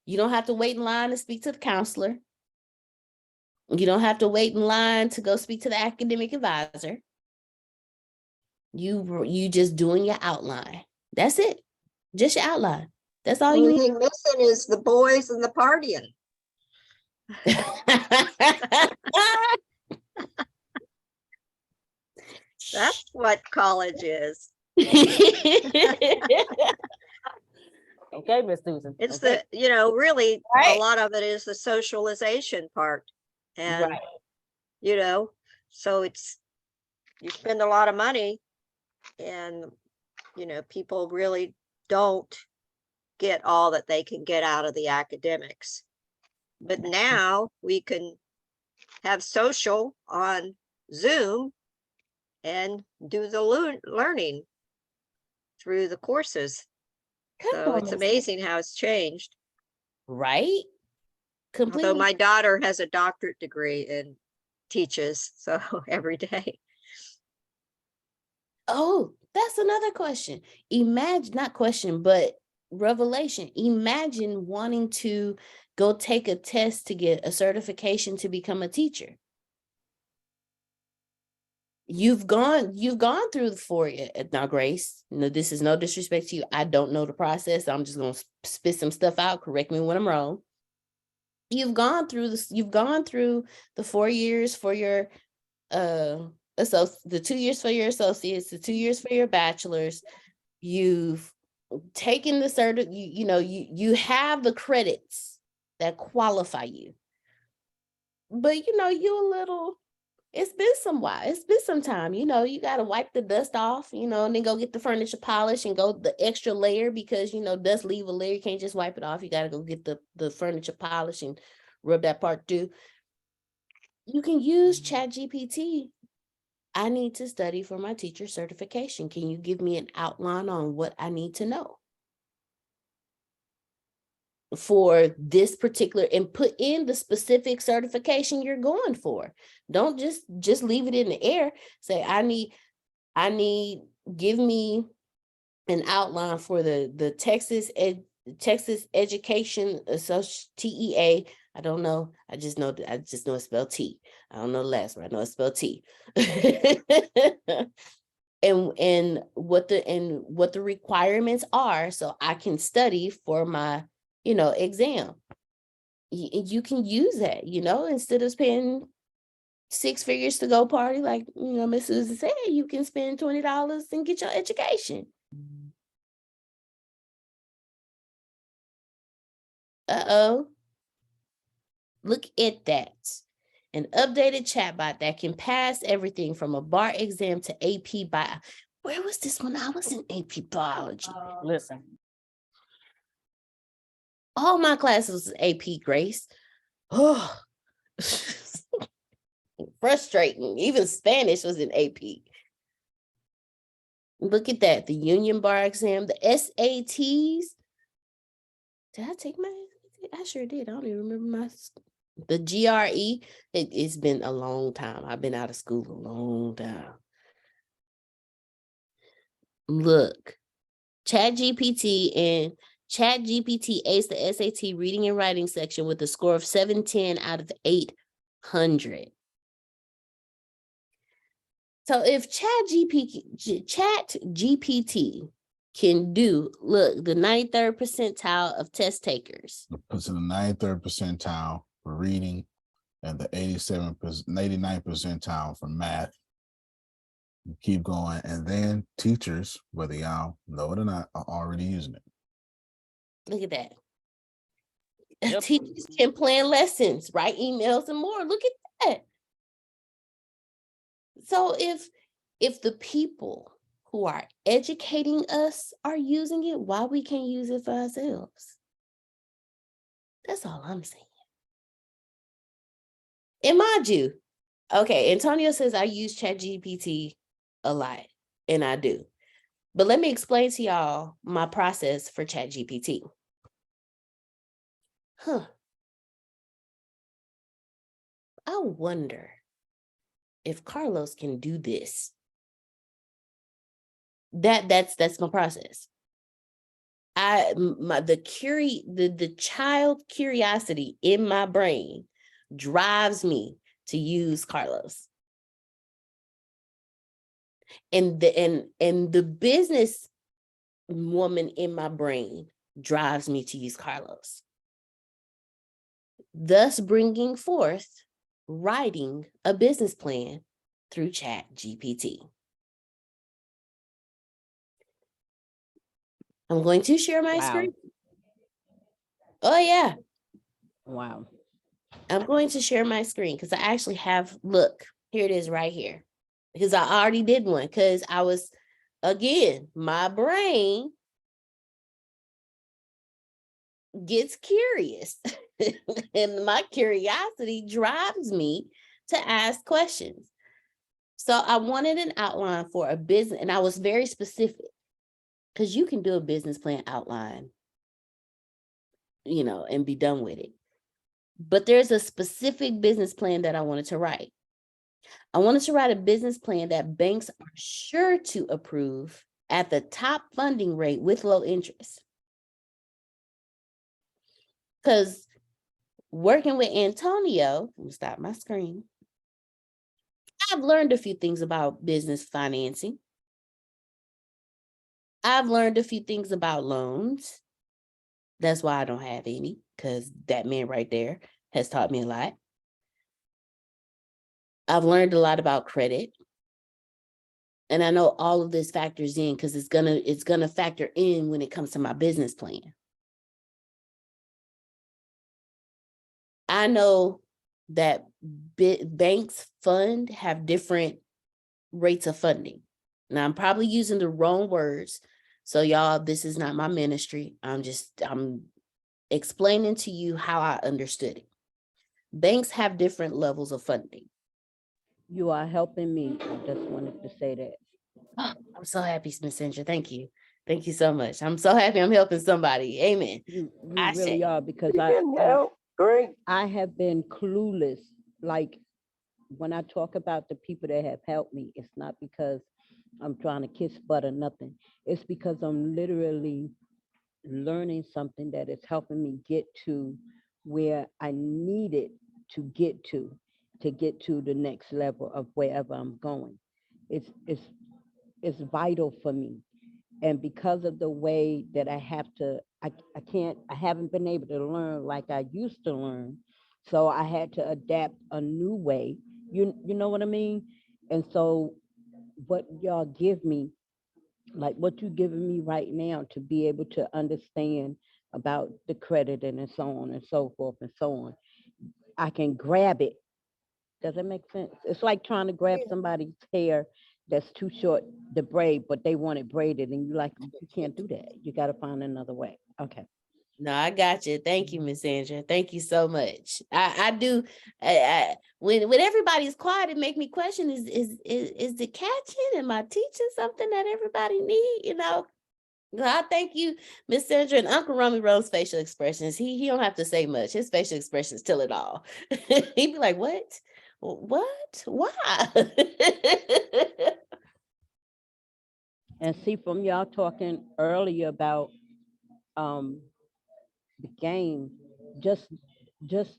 S1: You don't have to wait in line to speak to the counselor. You don't have to wait in line to go speak to the academic advisor. You just doing your outline. That's it. Just your outline. That's all you
S3: Only
S1: need.
S3: thing missing is the boys and the partying. That's what college is.
S5: Okay, Miss Susan.
S3: It's
S5: okay.
S3: really
S1: Right.
S3: a lot of it is the socialization part. And,
S1: Right.
S3: So you spend a lot of money and, people really don't get all that they can get out of the academics. But now we can have social on Zoom and do the learning through the courses. So it's amazing how it's changed.
S1: Right? Completely.
S3: Although my daughter has a doctorate degree and teaches so every day.
S1: Oh, that's another question. Imagine, not question, but revelation. Imagine wanting to go take a test to get a certification to become a teacher. You've gone through the 4 years. Now, Grace, no, this is no disrespect to you. I don't know the process. I'm just going to spit some stuff out. Correct me when I'm wrong. You've gone through this. You've gone through the 4 years for your the 2 years for your associates, the 2 years for your bachelor's. You've taken the you have the credits that qualify you. But it's been some while. It's been some time. You got to wipe the dust off, and then go get the furniture polish and go the extra layer because, dust leave a layer. You can't just wipe it off. You got to go get the furniture polish and rub that part too. You can use ChatGPT. I need to study for my teacher certification. Can you give me an outline on what I need to know for this particular, and put in the specific certification you're going for? Don't just leave it in the air. Say, I need, give me an outline for the Texas Education Association, TEA. I don't know. I just know it's spelled T. I don't know the last one. I know it's spelled T. and what the requirements are, so I can study for my, exam. You can use that, instead of spending 6 figures to go party, like, Miss Susan said, you can spend $20 and get your education. Uh-oh. Look at that. An updated chatbot that can pass everything from a bar exam to AP Bio. Where was this when I was in AP Biology?
S5: Listen,
S1: All my classes was AP, Grace. Oh, frustrating. Even Spanish was in AP. Look at that. The Union Bar exam, the SATs. Did I take my? I sure did. I don't even remember the GRE. It's been a long time. I've been out of school a long time. Look, ChatGPT aced the SAT reading and writing section with a score of 710 out of 800. So if ChatGPT can do, look, the 93rd percentile of test takers.
S4: Puts in the 93rd percentile for reading and the 89th percentile for math. You keep going, and then teachers, whether y'all know it or not, are already using it.
S1: Look at that.
S5: Yep.
S1: Teachers can plan lessons, write emails, and more. Look at that. So if the people who are educating us are using it, why we can't use it for ourselves? That's all I'm saying. And mind you, okay, Antonio says I use ChatGPT a lot, and I do. But let me explain to y'all my process for ChatGPT. I wonder if Carlos can do this. That's my process. The child curiosity in my brain drives me to use Carlos. And the business woman in my brain drives me to use Carlos. Thus bringing forth writing a business plan through ChatGPT. I'm going to share my screen. Oh yeah.
S2: Wow.
S1: I'm going to share my screen because I actually have, look, here it is right here. Because I already did one because I was, again, my brain gets curious and my curiosity drives me to ask questions. So I wanted an outline for a business, and I was very specific because you can do a business plan outline, and be done with it. But there's a specific business plan that I wanted to write. I wanted to write a business plan that banks are sure to approve at the top funding rate with low interest. Because working with Antonio, let me stop my screen. I've learned a few things about business financing. I've learned a few things about loans. That's why I don't have any, because that man right there has taught me a lot. I've learned a lot about credit. And I know all of this factors in because it's gonna factor in when it comes to my business plan. I know that banks have different rates of funding. Now I'm probably using the wrong words. So y'all, this is not my ministry. I'm explaining to you how I understood it. banks have different levels of funding.
S2: You are helping me. I just wanted to say that.
S1: I'm so happy, Ms. Sandra. Thank you. Thank you so much. I'm so happy I'm helping somebody. Amen.
S2: You
S1: I
S2: really
S1: say.
S2: are, because
S6: You can help. Great.
S2: I have been clueless. Like, when I talk about the people that have helped me, it's not because I'm trying to kiss butt or nothing. It's because I'm literally learning something that is helping me get to where I needed to get to the next level of wherever I'm going. It's vital for me. And because of the way that I have to, I haven't been able to learn like I used to learn. So I had to adapt a new way. You know what I mean? And so what y'all give me, like what you giving me right now, to be able to understand about the credit and so on and so forth and so on, I can grab it. Does that make sense? It's like trying to grab somebody's hair that's too short to braid, but they want it braided, and you like, you can't do that. You got to find another way. Okay.
S1: No, I got you. Thank you, Miss Sandra. Thank you so much. I do. When everybody's quiet, it make me question: is it catching? Am I teaching something that everybody need? You know. I thank you, Miss Sandra, and Uncle Rummy Rose facial expressions. He don't have to say much. His facial expressions tell it all. He'd be like, "What? What? Why?"
S2: And see, from y'all talking earlier about the game, just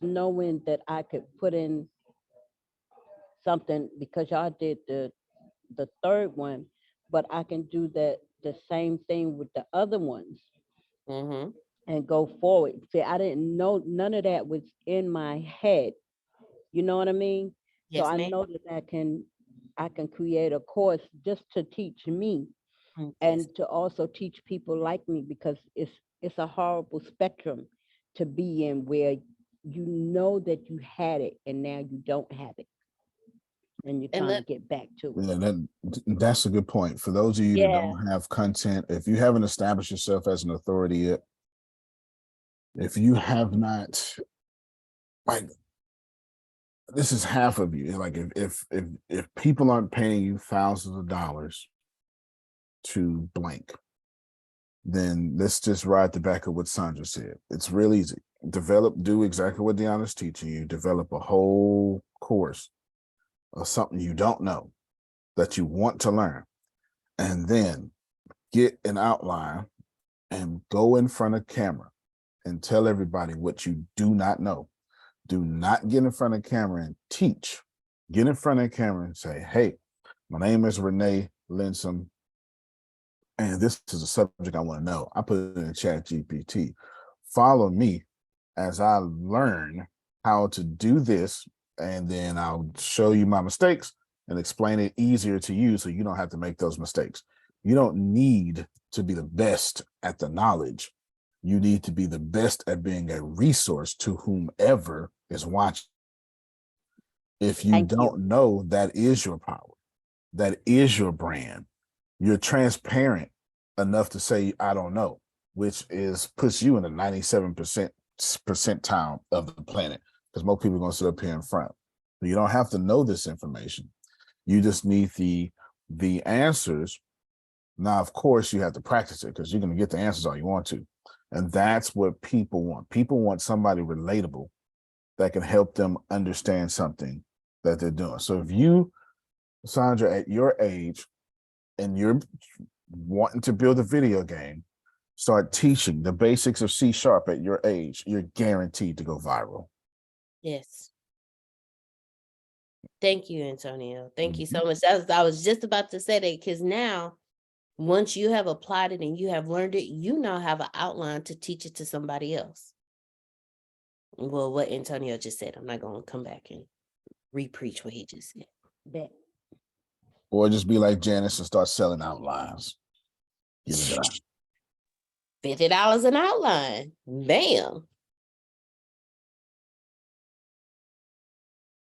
S2: knowing that I could put in something, because y'all did the third one, but I can do the same thing with the other ones
S1: Mm-hmm.
S2: and go forward. See, I didn't know, none of that was in my head. You know what I mean? So
S1: Yes,
S2: I
S1: ma'am.
S2: know that I can create a course just to teach me,
S1: Yes.
S2: and to also teach people like me, because it's a horrible spectrum to be in, where you know that you had it and now you don't have it, and you're
S1: And
S2: trying to get back to it.
S4: Yeah, that's a good point. For those of you that
S1: Yeah.
S4: don't have content, if you haven't established yourself as an authority yet, if you have not, like, this is half of you. Like, if people aren't paying you thousands of dollars to blank, then let's just ride the back of what Sandra said. It's real easy. Do exactly what Deanna's teaching you. Develop a whole course of something you don't know that you want to learn, and then get an outline and go in front of camera and tell everybody what you do not know. Do not get in front of camera and teach. Get in front of camera and say, "Hey, my name is Renee Linsom, and this is a subject I want to know. I put it in ChatGPT. Follow me as I learn how to do this, and then I'll show you my mistakes and explain it easier to you so you don't have to make those mistakes." You don't need to be the best at the knowledge. You need to be the best at being a resource to whomever is watching. If you
S2: Thank you.
S4: don't know, that is your power. That is your brand. You're transparent enough to say, "I don't know," which puts you in the 97% percentile of the planet, because most people are going to sit up here in front. You don't have to know this information. You just need the answers. Now, of course, you have to practice it, because you're going to get the answers all you want to. And that's what people want. People want somebody relatable that can help them understand something that they're doing. So if you, Sandra, at your age, and you're wanting to build a video game, start teaching the basics of C# at your age, you're guaranteed to go viral.
S1: Yes. Thank you, Antonio. Thank you so much. I was just about to say that, because now, once you have applied it and you have learned it, you now have an outline to teach it to somebody else. Well, what Antonio just said, I'm not going to come back and re-preach what he just said.
S2: Bet.
S4: Or just be like Janice and start selling outlines. Get it done.
S1: $50 an outline. Bam.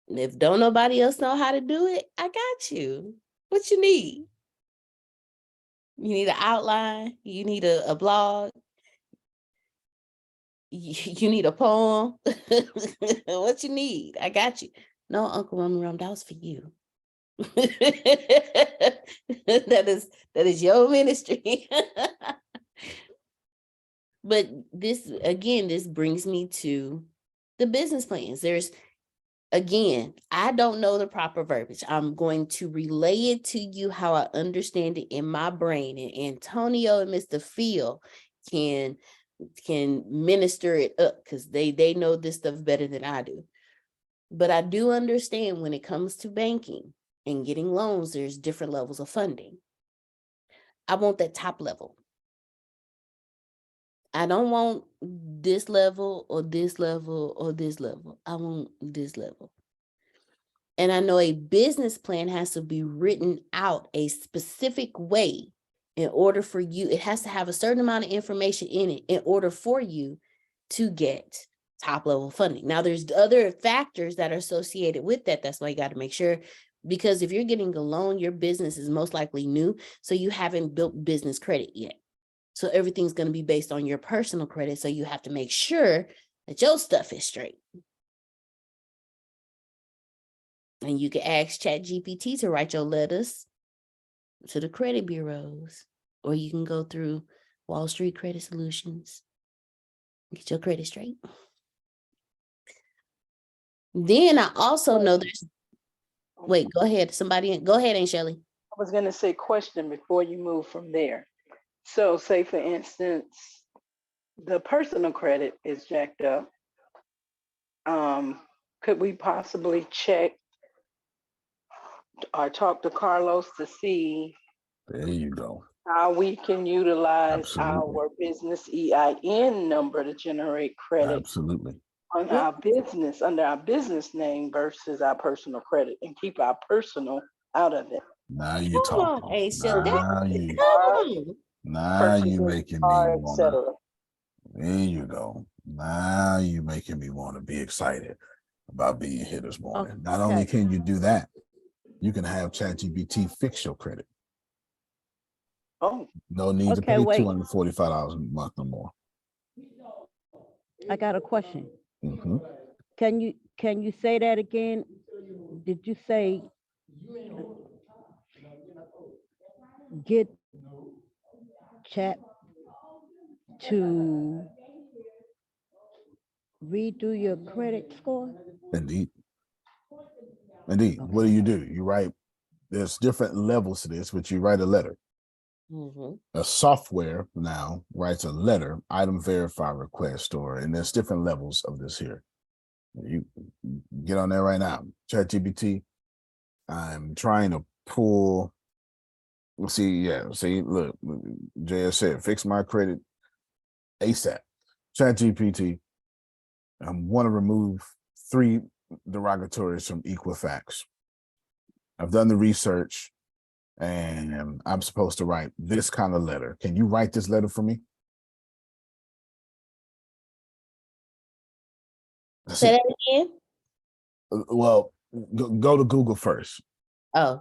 S1: And if don't nobody else know how to do it, I got you. What you need? You need an outline. You need a blog. You need a poem? What you need? I got you. No, Uncle Rum, that was for you. That is your ministry. But this, again, this brings me to the business plans. Again, I don't know the proper verbiage. I'm going to relay it to you how I understand it in my brain, and Antonio and Mr. Phil can minister it up because they know this stuff better than I do. But I do understand when it comes to banking and getting loans, there's different levels of funding. I want that top level. I don't want this level or this level or this level. I want this level. And I know a business plan has to be written out a specific way in order for you. It has to have a certain amount of information in it in order for you to get top level funding. Now, there's other factors that are associated with that. That's why you got to make sure, because if you're getting a loan, your business is most likely new. So you haven't built business credit yet. So everything's going to be based on your personal credit. So you have to make sure that your stuff is straight. And you can ask ChatGPT to write your letters to the credit bureaus, or you can go through Wall Street Credit Solutions, get your credit straight. Then I also know there's, wait, go ahead. Go ahead, Aunt Shelley.
S6: I was gonna say question before you move from there. So say for instance, the personal credit is jacked up. Could we possibly check or talk to Carlos to see
S4: There you go.
S6: how we can utilize
S4: Absolutely.
S6: our business EIN number to generate credit
S4: Absolutely.
S6: on our business, under our business name versus our personal credit, and keep our personal out of it?
S4: Now you're
S1: Come on,
S4: talking.
S1: Aunt Shelley.
S4: Now you
S6: Purchases,
S4: making me
S6: car,
S4: wanna.
S6: etc.
S4: There you go. Now you making me want to be excited about being here this morning. Not only
S2: Okay.
S4: can you do that, you can have ChatGPT fix your credit.
S6: Oh,
S4: No need to
S2: Okay,
S4: pay
S2: wait.
S4: $245 a month no more.
S2: I got a question.
S4: Mhm.
S2: Can you say that again? Did you say get chat to redo your credit score?
S4: Indeed. Indeed. What do? You write, there's different levels to this, but you write a letter.
S1: Mhm.
S4: A software now writes a letter, item verify request, and there's different levels of this here. You get on there right now. ChatGPT. I'm trying to pull. See, look, JS said, fix my credit ASAP. ChatGPT. I want to remove 3 derogatories from Equifax. I've done the research, and I'm supposed to write this kind of letter. Can you write this letter for me?
S1: Say that again.
S4: Well, go to Google first.
S1: Oh.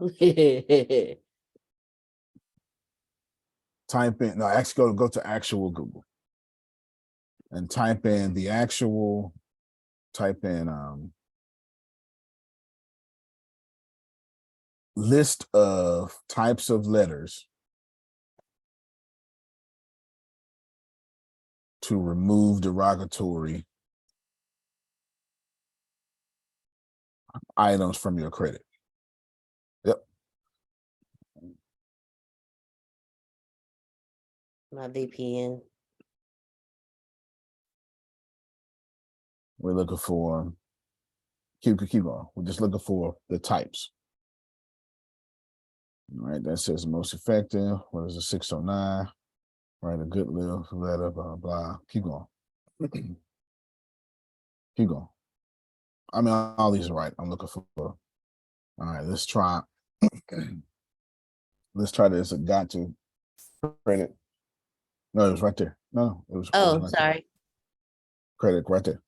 S4: Type in, no, actually go to actual Google and type in list of types of letters to remove derogatory items from your credit. Yep.
S1: My VPN.
S4: We're looking for, keep going. We're just looking for the types. All right, that says most effective. What is it, 609? Write a good little letter, blah, blah. Keep going. Keep going. I mean, all these are right. I'm looking for. All right, let's try. Let's try this. It got to credit. No, it was right there. No, it was.
S1: Oh,
S4: right
S1: sorry.
S4: there. Credit right there.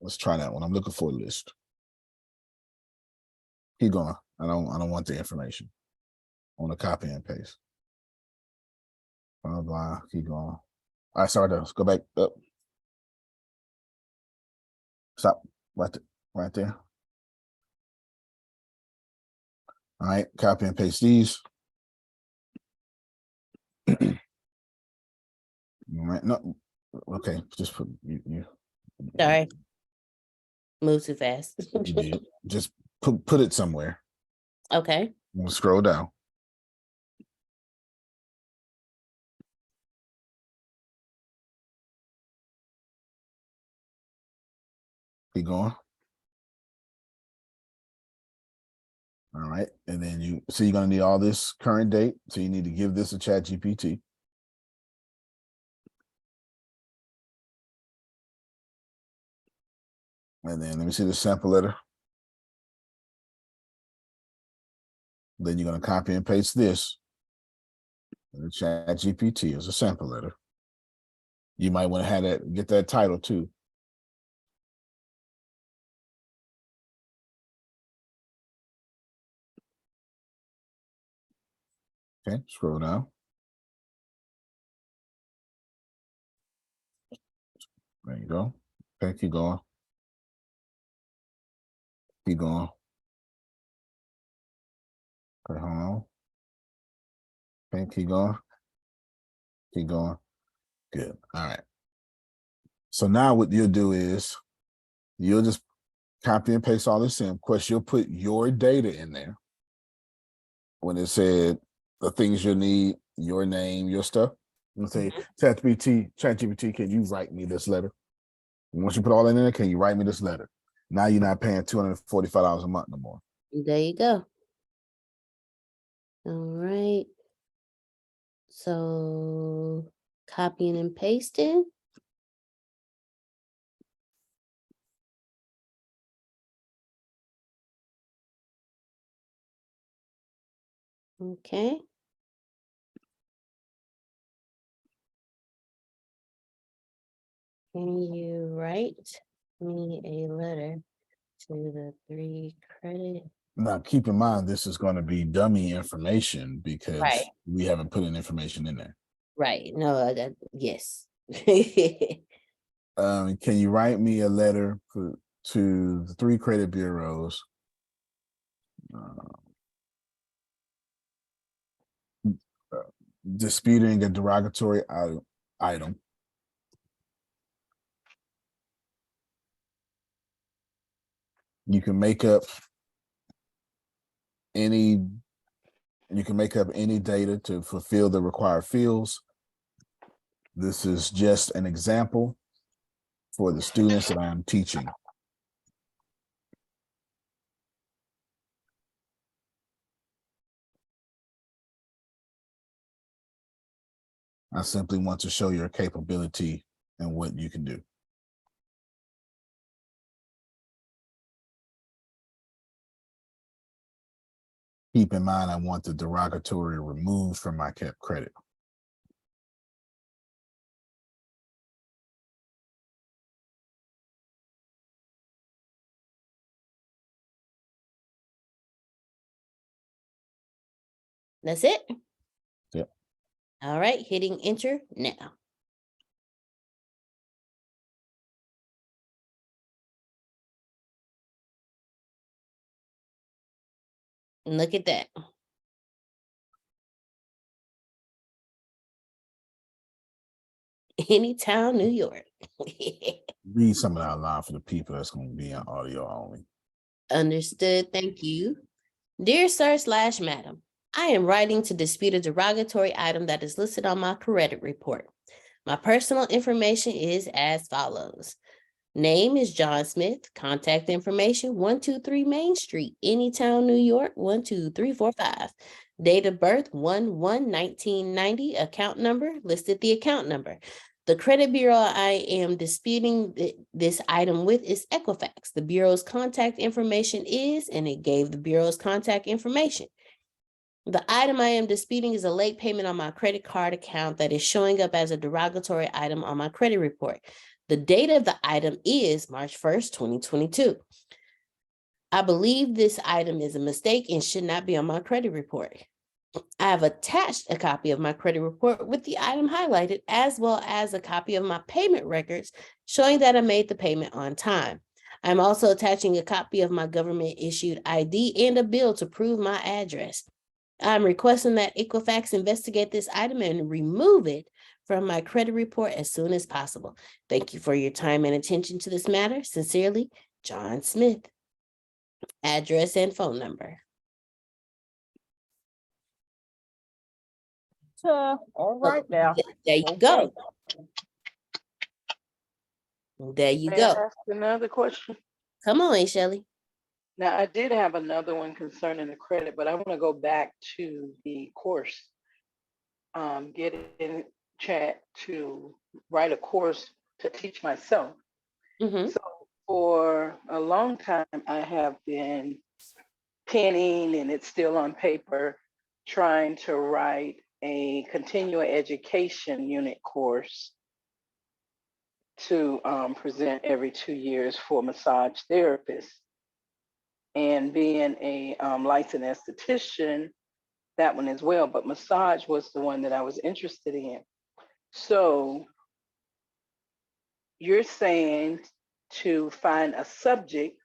S4: Let's try that one. I'm looking for a list. Keep going. I don't want the information. I want to copy and paste. Blah blah. Keep going. All right, sorry, let's go back up. Stop right there. All right, copy and paste these. All right, no, okay, just put you
S1: Sorry. Move too fast.
S4: you did. Just put it somewhere.
S1: Okay.
S4: We'll scroll down. Keep going. All right, and then you're gonna need all this current date. So you need to give this a ChatGPT. And then let me see the sample letter. Then you're gonna copy and paste this. The ChatGPT as a sample letter. You might want to have that, get that title too. Okay, scroll down. There you go. Okay, keep going. Keep going. Okay, hold on. Okay, keep going. Keep going. Good. All right. So now what you'll do is you'll just copy and paste all this in. Of course, you'll put your data in there. When it said the things you'll need, your name, your stuff. You'll say, ChatGPT, can you write me this letter? And once you put all that in there, can you write me this letter? Now you're not paying $245 a month no more.
S1: There you go. All right. So copying and pasting. Okay. Can you write me a letter to the 3 credit?
S4: Now, keep in mind, this is going to be dummy information because
S1: Right.
S4: we haven't put in information in there.
S1: Right. No, yes.
S4: Can you write me a letter to the 3 credit bureaus? Disputing a derogatory item. You can make up any data to fulfill the required fields. This is just an example for the students that I am teaching. I simply want to show your capability and what you can do. Keep in mind, I want the derogatory removed from my credit.
S1: That's it.
S4: Yep.
S1: All right, hitting enter now. Look at that. Anytown, New York.
S4: Read some of that out loud for the people that's going to be on audio only.
S1: Understood. Thank you. Dear Sir / Madam, I am writing to dispute a derogatory item that is listed on my credit report. My personal information is as follows. Name is John Smith. Contact information 123 Main Street, Anytown, New York 12345. Date of birth 1/1/1990. Account number listed the account number. The credit bureau I am disputing this item with is Equifax. The bureau's contact information is, and it gave the bureau's contact information. The item I am disputing is a late payment on my credit card account that is showing up as a derogatory item on my credit report. The date of the item is March 1st, 2022. I believe this item is a mistake and should not be on my credit report. I have attached a copy of my credit report with the item highlighted, as well as a copy of my payment records showing that I made the payment on time. I'm also attaching a copy of my government issued ID and a bill to prove my address. I'm requesting that Equifax investigate this item and remove it from my credit report as soon as possible. Thank you for your time and attention to this matter. Sincerely, John Smith. Address and phone number.
S5: All right now.
S1: There you go. There you
S6: May I
S1: go.
S6: ask another question?
S1: Come on, Shelley.
S6: Now, I did have another one concerning the credit, but I want to go back to the course. Get in chat to write a course to teach myself.
S1: Mhm.
S6: So for a long time, I have been penning, and it's still on paper, trying to write a continuing education unit course to present every 2 years for massage therapists. And being a licensed esthetician, that one as well, but massage was the one that I was interested in. So you're saying to find a subject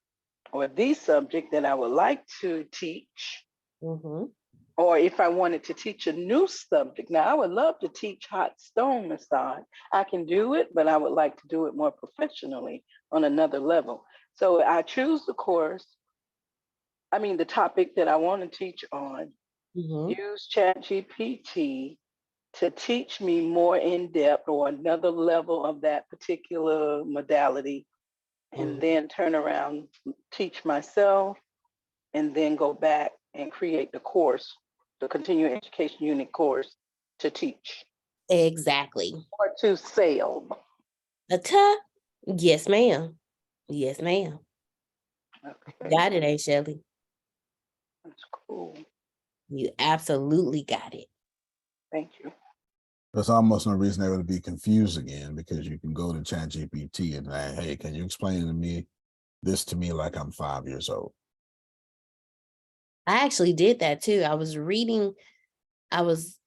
S6: or the subject that I would like to teach,
S1: Mhm.
S6: or if I wanted to teach a new subject. Now, I would love to teach hot stone massage. I can do it, but I would like to do it more professionally on another level. So I choose the course, the topic that I want to teach on,
S1: Mhm.
S6: use ChatGPT to teach me more in depth or another level of that particular modality, and then turn around, teach myself, and then go back and create the course, the continuing education unit course to teach
S1: Exactly.
S6: or to sell.
S1: Yes, ma'am. Yes, ma'am.
S6: Okay,
S1: Got it, Shelley.
S6: that's cool.
S1: You absolutely got it.
S6: Thank you.
S4: There's almost no reason they would be confused again, because you can go to ChatGPT and say, hey, can you explain this to me like I'm 5 years old?
S1: I actually did that too. I was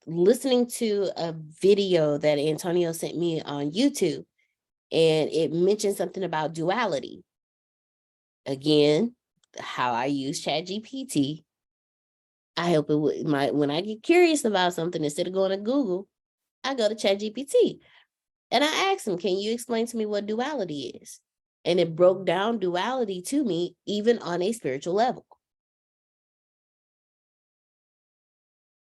S1: listening to a video that Antonio sent me on YouTube, and it mentioned something about duality. Again, how I use ChatGPT. I hope it would when I get curious about something, instead of going to Google, I go to ChatGPT and I asked him, can you explain to me what duality is? And it broke down duality to me, even on a spiritual level.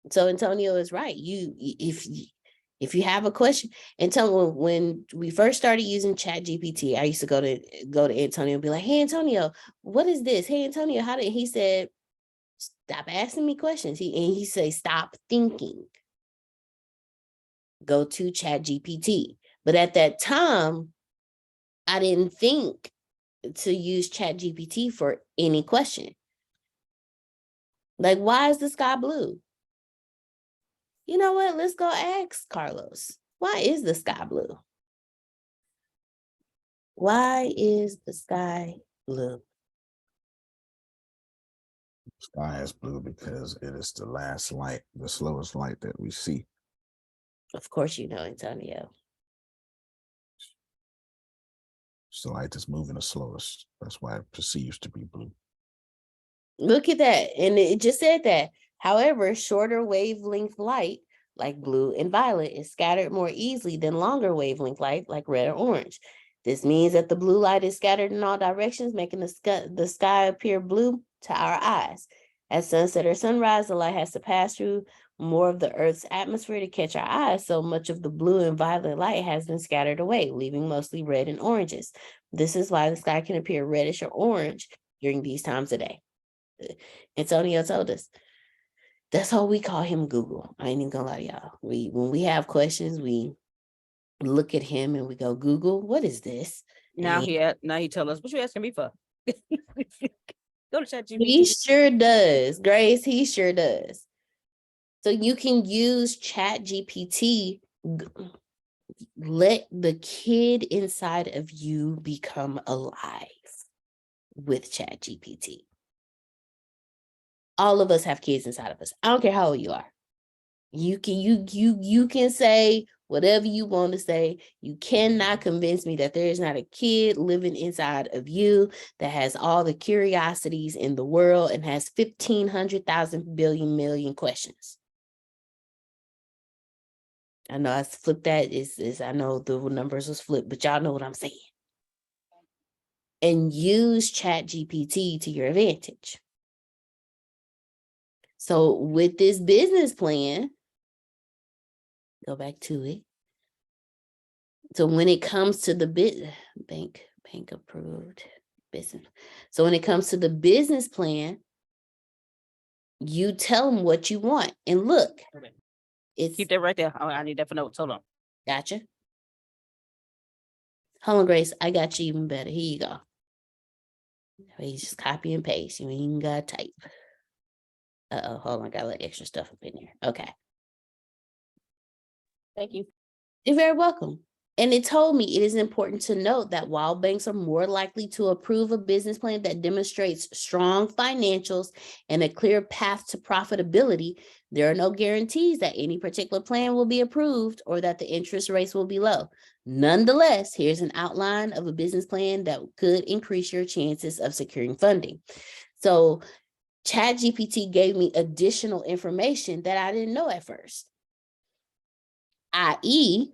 S1: So Antonio is right. If you have a question, Antonio, when we first started using ChatGPT, I used to go to Antonio and be like, hey Antonio, what is this? Hey Antonio, he said, stop asking me questions. He say, stop thinking. Go to ChatGPT. But at that time, I didn't think to use ChatGPT for any question. Like, why is the sky blue? You know what? Let's go ask Carlos. Why is the sky blue? Why is the sky blue?
S4: Sky is blue because it is the last light, the slowest light that we see.
S1: Of course, you know, Antonio.
S4: It's the light that's moving the slowest. That's why it perceives to be blue.
S1: Look at that. And it just said that. However, shorter wavelength light, like blue and violet, is scattered more easily than longer wavelength light, like red or orange. This means that the blue light is scattered in all directions, making the sky appear blue to our eyes. At sunset or sunrise, the light has to pass through more of the Earth's atmosphere to catch our eyes, so much of the blue and violet light has been scattered away, leaving mostly red and oranges. This is why the sky can appear reddish or orange during these times of day. Antonio told us. That's how we call him Google. I ain't even gonna lie to y'all. When we have questions, we look at him and we go, Google, what is this?
S5: Now
S1: And
S5: he tell us, what you asking me for? Go to
S1: he
S5: ChatGPT.
S1: sure does, Grace. He sure does. So you can use ChatGPT. Let the kid inside of you become alive with ChatGPT. All of us have kids inside of us. I don't care how old you are. You can say whatever you want to say. You cannot convince me that there is not a kid living inside of you that has all the curiosities in the world and has 1,500,000 billion million questions. I know I flipped that. Is I know the numbers was flipped, but y'all know what I'm saying. And use ChatGPT to your advantage. So with this business plan, go back to it. So when it comes to the bank approved business. So when it comes to the business plan, you tell them what you want. And look, it's
S5: Keep that right there. I need that for notes. Hold on.
S1: gotcha. Hold on, Grace. I got you even better. Here you go. You just copy and paste. You ain't even gotta type. Uh-oh, hold on. Got a little extra stuff up in here. Okay.
S5: Thank you.
S1: You're very welcome. And it told me it is important to note that while banks are more likely to approve a business plan that demonstrates strong financials and a clear path to profitability, there are no guarantees that any particular plan will be approved or that the interest rates will be low. Nonetheless, here's an outline of a business plan that could increase your chances of securing funding. So ChatGPT gave me additional information that I didn't know at first, i.e.,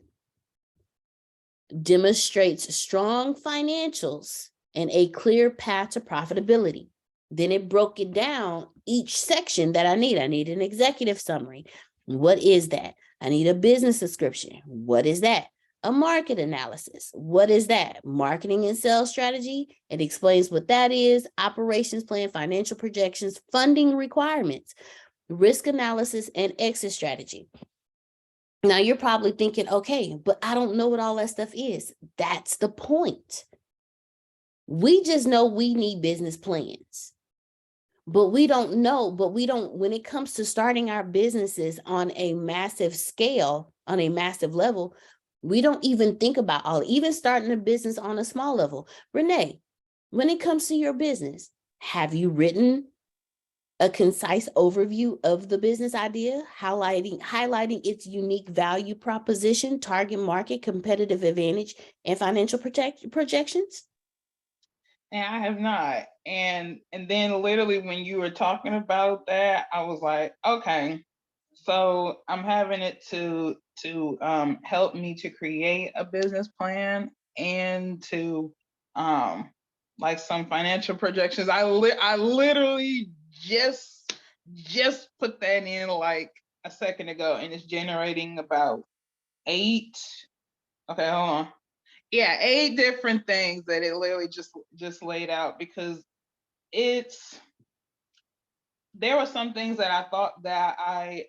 S1: demonstrates strong financials and a clear path to profitability. Then it broke it down, each section that I need. I need an executive summary. What is that? I need a business description. What is that? A market analysis. What is that? Marketing and sales strategy. It explains what that is, operations plan, financial projections, funding requirements, risk analysis, and exit strategy. Now you're probably thinking, okay, but I don't know what all that stuff is. That's the point. We just know we need business plans, but we don't know, when it comes to starting our businesses on a massive scale, on a massive level, we don't even think about even starting a business on a small level. Renee, when it comes to your business, have you written a concise overview of the business idea, highlighting its unique value proposition, target market, competitive advantage, and financial projections?
S8: And I have not. And then literally when you were talking about that, I was like, okay, so I'm having it to help me to create a business plan and to like some financial projections. I literally just put that in like a second ago, and it's generating about 8. Okay, hold on. Yeah, 8 different things that it literally just laid out, because there were some things that I thought that I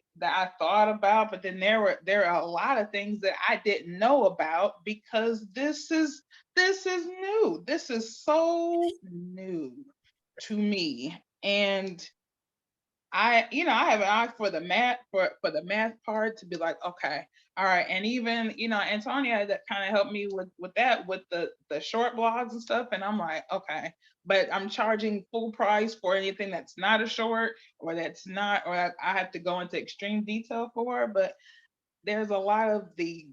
S8: thought about, but then there are a lot of things that I didn't know about, because this is new. This is so new to me. And I have an eye for the math, for the math part, to be like, okay, all right. And even, Antonia, that kind of helped me with that, with the short blogs and stuff. And I'm like, okay, but I'm charging full price for anything that's not a short, or that's not, or I have to go into extreme detail for. But there's a lot of the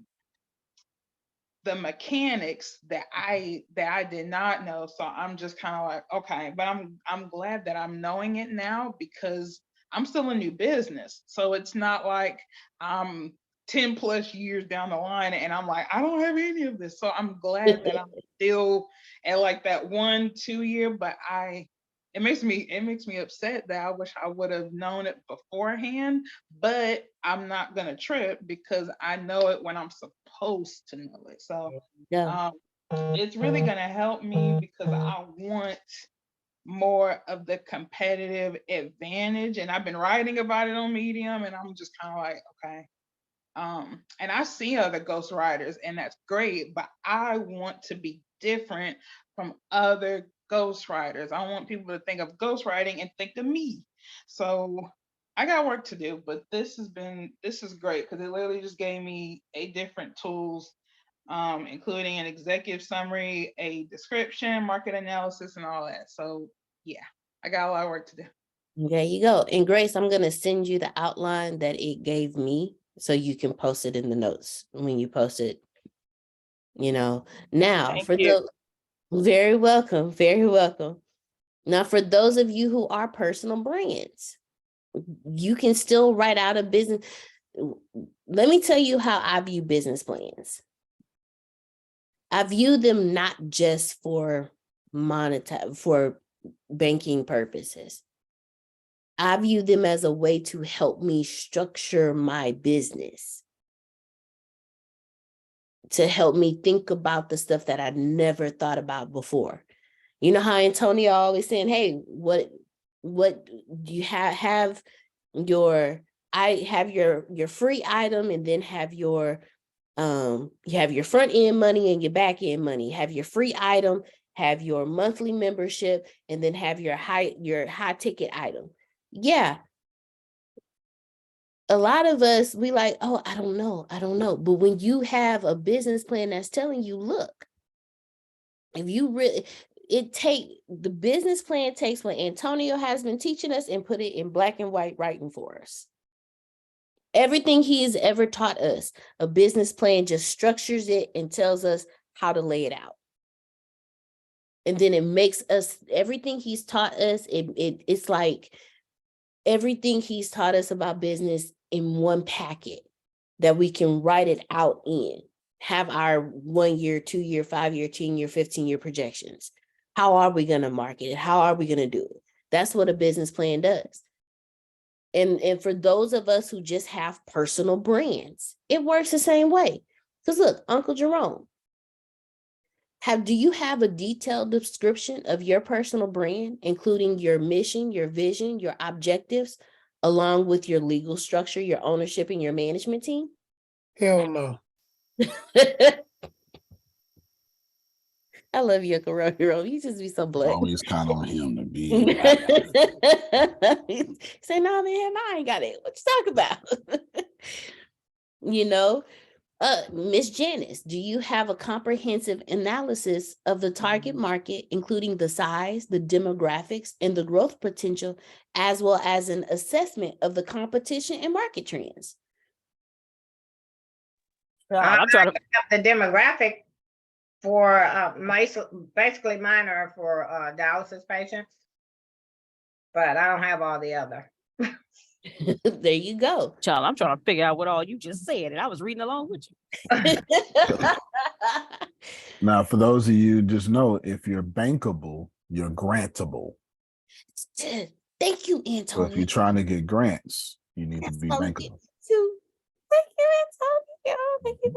S8: mechanics that I did not know. So I'm just kind of like, okay, but I'm glad that I'm knowing it now, because I'm still a new business. So it's not like I'm 10 plus years down the line and I'm like, I don't have any of this. So I'm glad that I'm still at like that 1-2 year, but it makes me upset that I wish I would have known it beforehand, but I'm not going to trip, because I know it when I'm supposed to know it. So it's really going to help me, because I want more of the competitive advantage. And I've been writing about it on Medium, and I'm just kind of like, okay. And I see other ghostwriters, and that's great, but I want to be different from other ghostwriters. I want people to think of ghostwriting and think of me. So I got work to do, but this is great, because it literally just gave me 8 different tools, including an executive summary, a description, market analysis, and all that. So yeah, I got a lot of work to do.
S1: There you go. And Grace, I'm gonna send you the outline that it gave me so you can post it in the notes when you post it. Now
S7: Thank
S1: for
S7: you.
S1: the very welcome, very welcome. Now, for those of you who are personal brands, you can still write out a business. Let me tell you how I view business plans. I view them not just for for banking purposes. I view them as a way to help me structure my business, to help me think about the stuff that I never thought about before. You know how Antonio always saying, hey, what do you have your free item, and then have your you have your front end money and your back end money. Have your free item, have your monthly membership, and then have your high ticket item. Yeah. A lot of us, we like, oh, I don't know. But when you have a business plan that's telling you, look, if you really, the business plan takes what Antonio has been teaching us and put it in black and white writing for us. Everything he has ever taught us, a business plan just structures it and tells us how to lay it out. And then it makes us, everything he's taught us, it's like everything he's taught us about business in one packet that we can write it out in, have our 1 year, 2 year, 5 year, 10 year, 15 year projections. How are we going to market it? How are we going to do it? That's what a business plan does. And for those of us who just have personal brands, it works the same way. Because look, Uncle Jerome, do you have a detailed description of your personal brand, including your mission, your vision, your objectives, along with your legal structure, your ownership, and your management team?
S9: Hell no.
S1: I love you, Uncle Jerome. You just be so
S4: It's
S1: black.
S4: always kind of on him to be.
S1: Say, no, man, I ain't got it. What you talking about? Miss Janice, do you have a comprehensive analysis of the target market, including the size, the demographics, and the growth potential, as well as an assessment of the competition and market trends?
S5: I'm trying to.
S10: The demographic for basically mine are for dialysis patients, but I don't have all the other.
S1: There you go.
S5: Child, I'm trying to figure out what all you just said, and I was reading along with you.
S4: Now, for those of you, just know if you're bankable, you're grantable.
S1: Thank you, Antonio.
S4: So if you're trying to get grants, you need to be bankable.
S1: Thank you, Antonio. Thank you.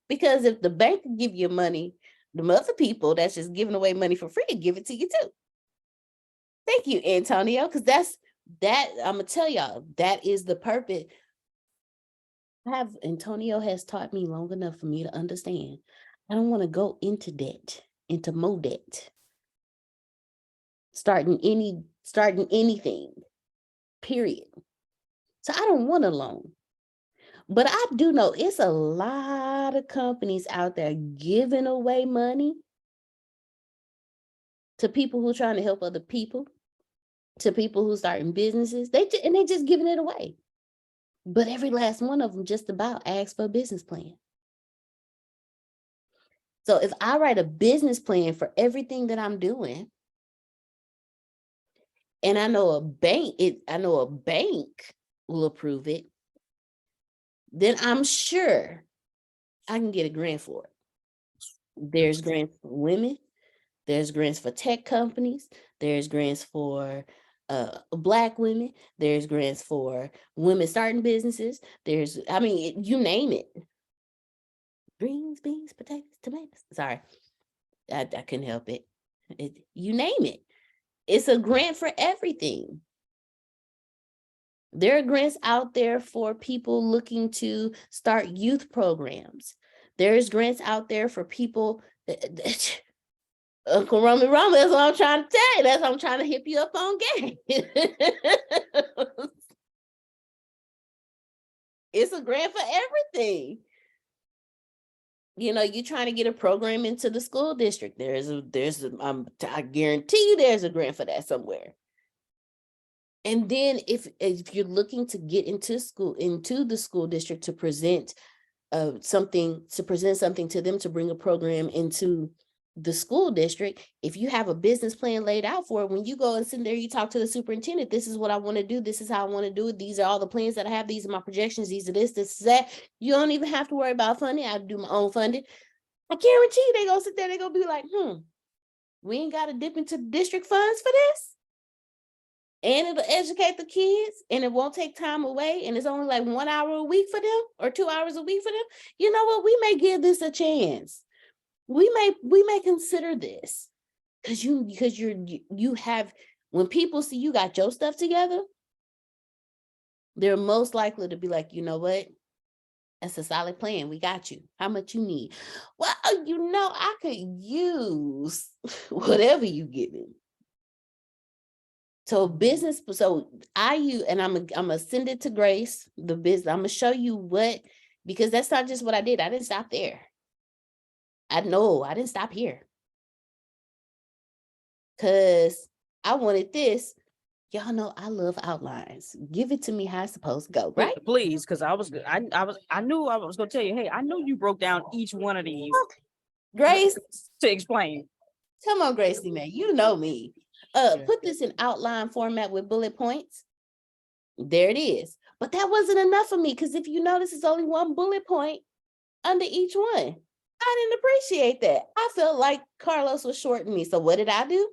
S1: Because if the bank can give you money, the other people that's just giving away money for free give it to you too. Thank you, Antonio, because I'm gonna tell y'all, that is the purpose. Antonio has taught me long enough for me to understand. I don't want to go into debt, into more debt. Starting anything, period. So I don't want a loan. But I do know it's a lot of companies out there giving away money to people who are trying to help other people, to people who are starting businesses. They just giving it away. But every last one of them just about asks for a business plan. So if I write a business plan for everything that I'm doing, and I know a bank will approve it, then I'm sure I can get a grant for it. There's grants for women. There's grants for tech companies. There's grants for Black women. There's grants for women starting businesses. You name it. Greens, beans, potatoes, tomatoes. Sorry, I couldn't help it. You name it. It's a grant for everything. There are grants out there for people looking to start youth programs. There's grants out there for people. Uncle Rama, that's what I'm trying to tell you. That's what I'm trying to hip you up on game. It's a grant for everything. You're trying to get a program into the school district. I guarantee you there's a grant for that somewhere. And then if you're looking to get into the school district to present something to them, to bring a program into the school district, if you have a business plan laid out for it, when you go and sit there, you talk to the superintendent, this is what I want to do, this is how I want to do it, these are all the plans that I have, these are my projections, these are this is that. You don't even have to worry about funding. I do my own funding. I guarantee you they gonna sit there, they gonna be like, we ain't got to dip into district funds for this. And it'll educate the kids, and it won't take time away, and it's only like 1 hour a week for them or 2 hours a week for them. You know what? We may give this a chance. We may consider this, because you have, when people see you got your stuff together, they're most likely to be like, you know what? That's a solid plan. We got you. How much you need? Well, I could use whatever you give me. So I'm gonna send it to Grace, the business. I'm gonna show you because that's not just what I did. I didn't stop there. I didn't stop here. Cause I wanted this. Y'all know I love outlines. Give it to me how it's supposed to go, right?
S5: Please, because I knew I was gonna tell you, hey, I know you broke down each one of these.
S1: Grace,
S5: to explain.
S1: come on, Gracie, man. You know me. Put this in outline format with bullet points. There it is. But that wasn't enough for me, because if you notice, it's only one bullet point under each one. I didn't appreciate that. I felt like Carlos was shorting me. So what did I do?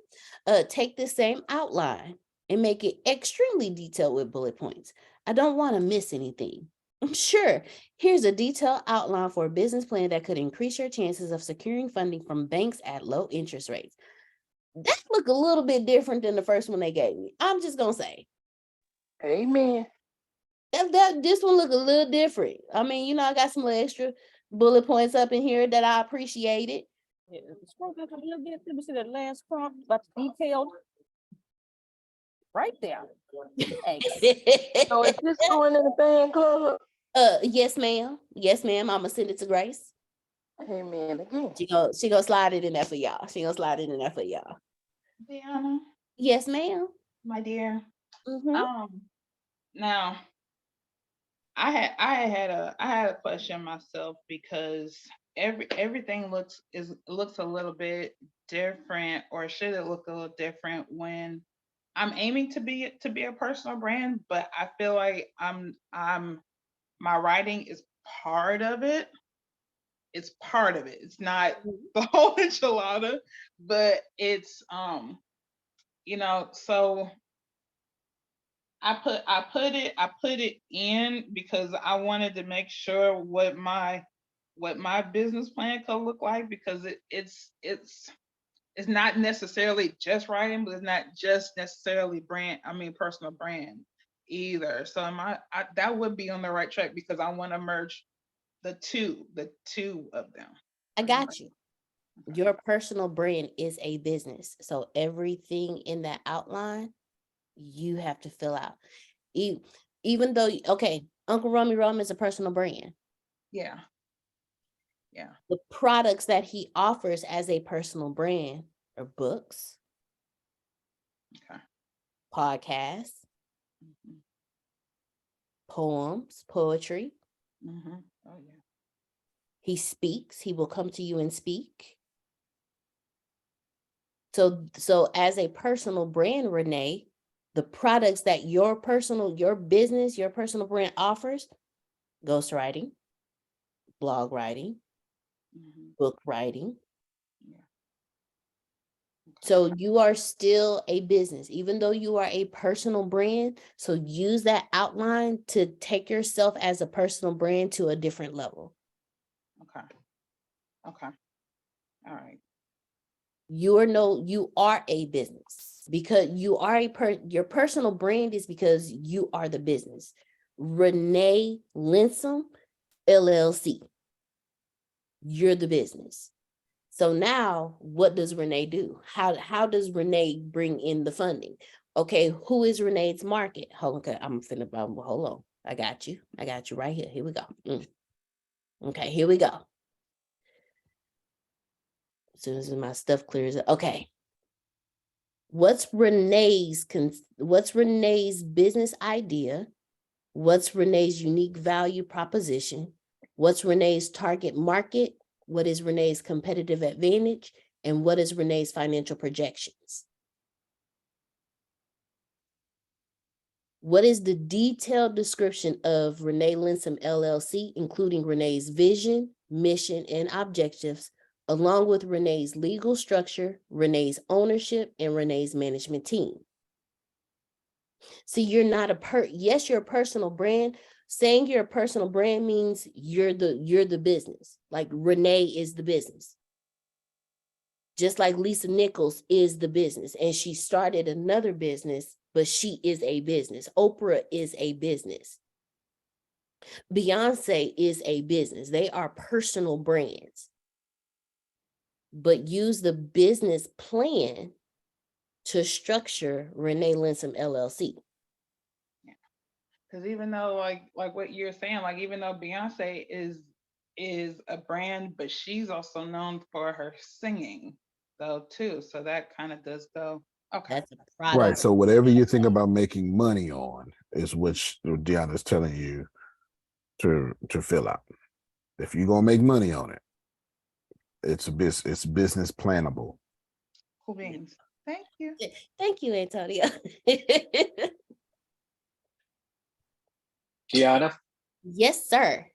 S1: Take the same outline and make it extremely detailed with bullet points. I don't want to miss anything. Sure, here's a detailed outline for a business plan that could increase your chances of securing funding from banks at low interest rates. That look a little bit different than the first one they gave me. I'm just gonna say.
S6: Amen.
S1: This one look a little different. I mean, I got some little extra bullet points up in here that I appreciated.
S5: Yeah, scroll back a little bit. Let me see that last prompt, but detailed. Right there.
S6: So is this going in the fan club?
S1: Yes, ma'am. Yes, ma'am. I'm gonna send it to Grace.
S6: Amen again.
S1: She gonna slide it in there for y'all.
S8: Deanna,
S1: Yes, ma'am.
S8: my dear.
S1: Mhm.
S8: Now I had a question myself, because everything looks a little bit different, or should it look a little different when I'm aiming to be a personal brand, but I feel like my writing is part of it. It's part of it. It's not the whole enchilada, but it's so I put it in because I wanted to make sure what my business plan could look like, because it's not necessarily just writing, but it's not just necessarily personal brand either. So that would be on the right track, because I want to merge the two of them.
S1: I got you. Your personal brand is a business. So everything in that outline, you have to fill out. Even though, okay, Uncle Rummy Rum is a personal brand.
S8: Yeah.
S1: The products that he offers as a personal brand are books,
S8: Okay.
S1: podcasts,
S8: Mhm.
S1: poems, poetry.
S8: Mhm. Oh yeah.
S1: He speaks. He will come to you and speak. So as a personal brand, Renee, the products that your business, your personal brand offers: ghostwriting, blog writing,
S8: Mhm.
S1: book writing.
S8: Yeah. Okay.
S1: So you are still a business, even though you are a personal brand. So use that outline to take yourself as a personal brand to a different level.
S8: Okay. All right.
S1: You are a business, because you are your personal brand is because you are the business. Renee Linsom, LLC. You're the business. So now what does Renee do? How does Renee bring in the funding? Okay, who is Renee's market? Hold on, hold on. I got you right here. Here we go. Okay, here we go. As soon as my stuff clears up. Okay. What's Renee's business idea? What's Renee's unique value proposition? What's Renee's target market? What is Renee's competitive advantage? And what is Renee's financial projections? What is the detailed description of Renee Linsom LLC, including Renee's vision, mission, and objectives, along with Renee's legal structure, Renee's ownership, and Renee's management team? See, you're not yes, you're a personal brand. Saying you're a personal brand means you're the business. Like Renee is the business. Just like Lisa Nichols is the business, and she started another business, but she is a business. Oprah is a business. Beyonce is a business. They are personal brands. But use the business plan to structure Renee Linsom LLC.
S8: Because even though like what you're saying, like even though Beyonce is a brand, but she's also known for her singing though too. So that kind of does go, okay.
S1: That's a product.
S4: Right. So whatever you think about making money on is what Deanna's telling you to fill out. If you're gonna make money on it, it's business plannable.
S8: Cool beans. Thank you.
S1: Thank you, Antonio.
S9: Gianna,
S1: Yes, sir.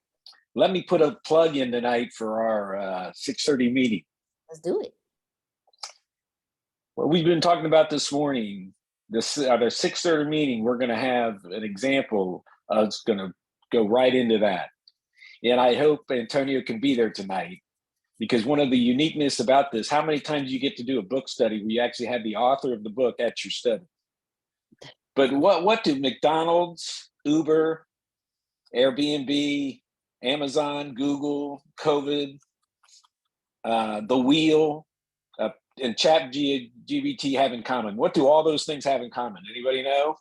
S9: let me put a plug in tonight for our 6:30 meeting.
S1: Let's do it.
S9: What we've been talking about this morning, the 6:30 meeting, we're going to have an example. It's going to go right into that. And I hope Antonio can be there tonight, because one of the uniqueness about this, how many times you get to do a book study where you actually have the author of the book at your study? But what do McDonald's, Uber, Airbnb, Amazon, Google, COVID, the wheel, and ChatGPT have in common? What do all those things have in common? Anybody know?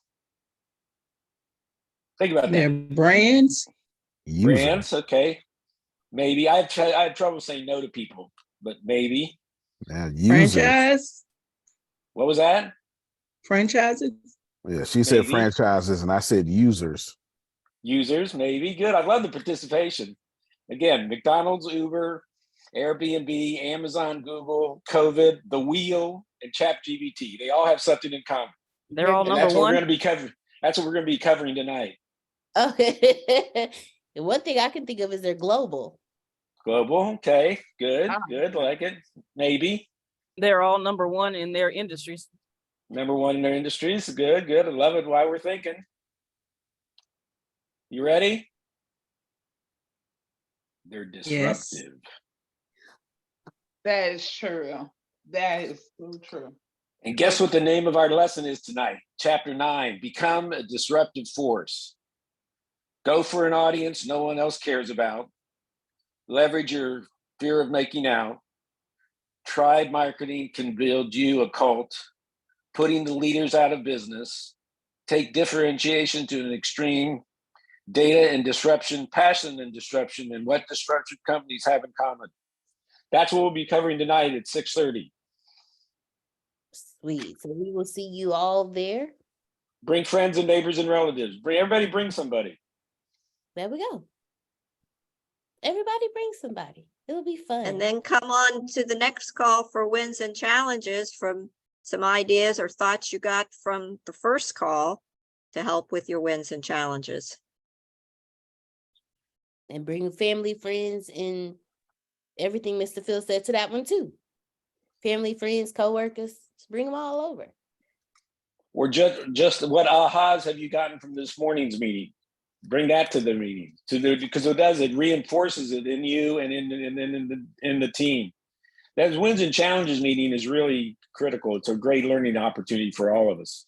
S9: Think about
S11: They're
S9: that.
S11: brands.
S9: Brands, okay. Maybe I had trouble saying no to people, but maybe.
S11: Franchise.
S9: What was that?
S11: Franchises.
S4: Yeah, she said
S9: Maybe.
S4: franchises, and I said users.
S9: Users, maybe. Good. I love the participation. Again, McDonald's, Uber, Airbnb, Amazon, Google, COVID, the wheel, and ChatGPT. They all have something in common.
S5: They're all
S9: And
S5: number
S9: that's what we're
S5: one.
S9: going to be covering. That's what we're going to be covering tonight.
S1: Okay. The one thing I can think of is they're global.
S9: Global. Okay. Good. Good. Like it. Maybe.
S5: They're all number one in their industries.
S9: Number one in their industries. Good. Good. I love it. Why we're thinking. You ready? They're disruptive.
S11: Yes.
S8: That is true. That is so true.
S9: And guess what the name of our lesson is tonight? Chapter 9, Become a Disruptive Force. Go for an audience no one else cares about. Leverage your fear of making out. Tried marketing can build you a cult. Putting the leaders out of business. Take differentiation to an extreme. Data and disruption, passion and disruption, and what disruption companies have in common. That's what we'll be covering tonight at 6:30.
S1: Sweet. So we will see you all there.
S9: Bring friends and neighbors and relatives. Bring somebody.
S1: There we go. Everybody bring somebody. It'll be fun.
S3: And then come on to the next call for wins and challenges from some ideas or thoughts you got from the first call to help with your wins and challenges.
S1: And bring family, friends, and everything Mr. Phil said to that one too. Family, friends, coworkers, just bring them all over.
S9: Or just what ahas have you gotten from this morning's meeting? Bring that to the meeting, because it reinforces it in you and in the team. That wins and challenges meeting is really critical. It's a great learning opportunity for all of us.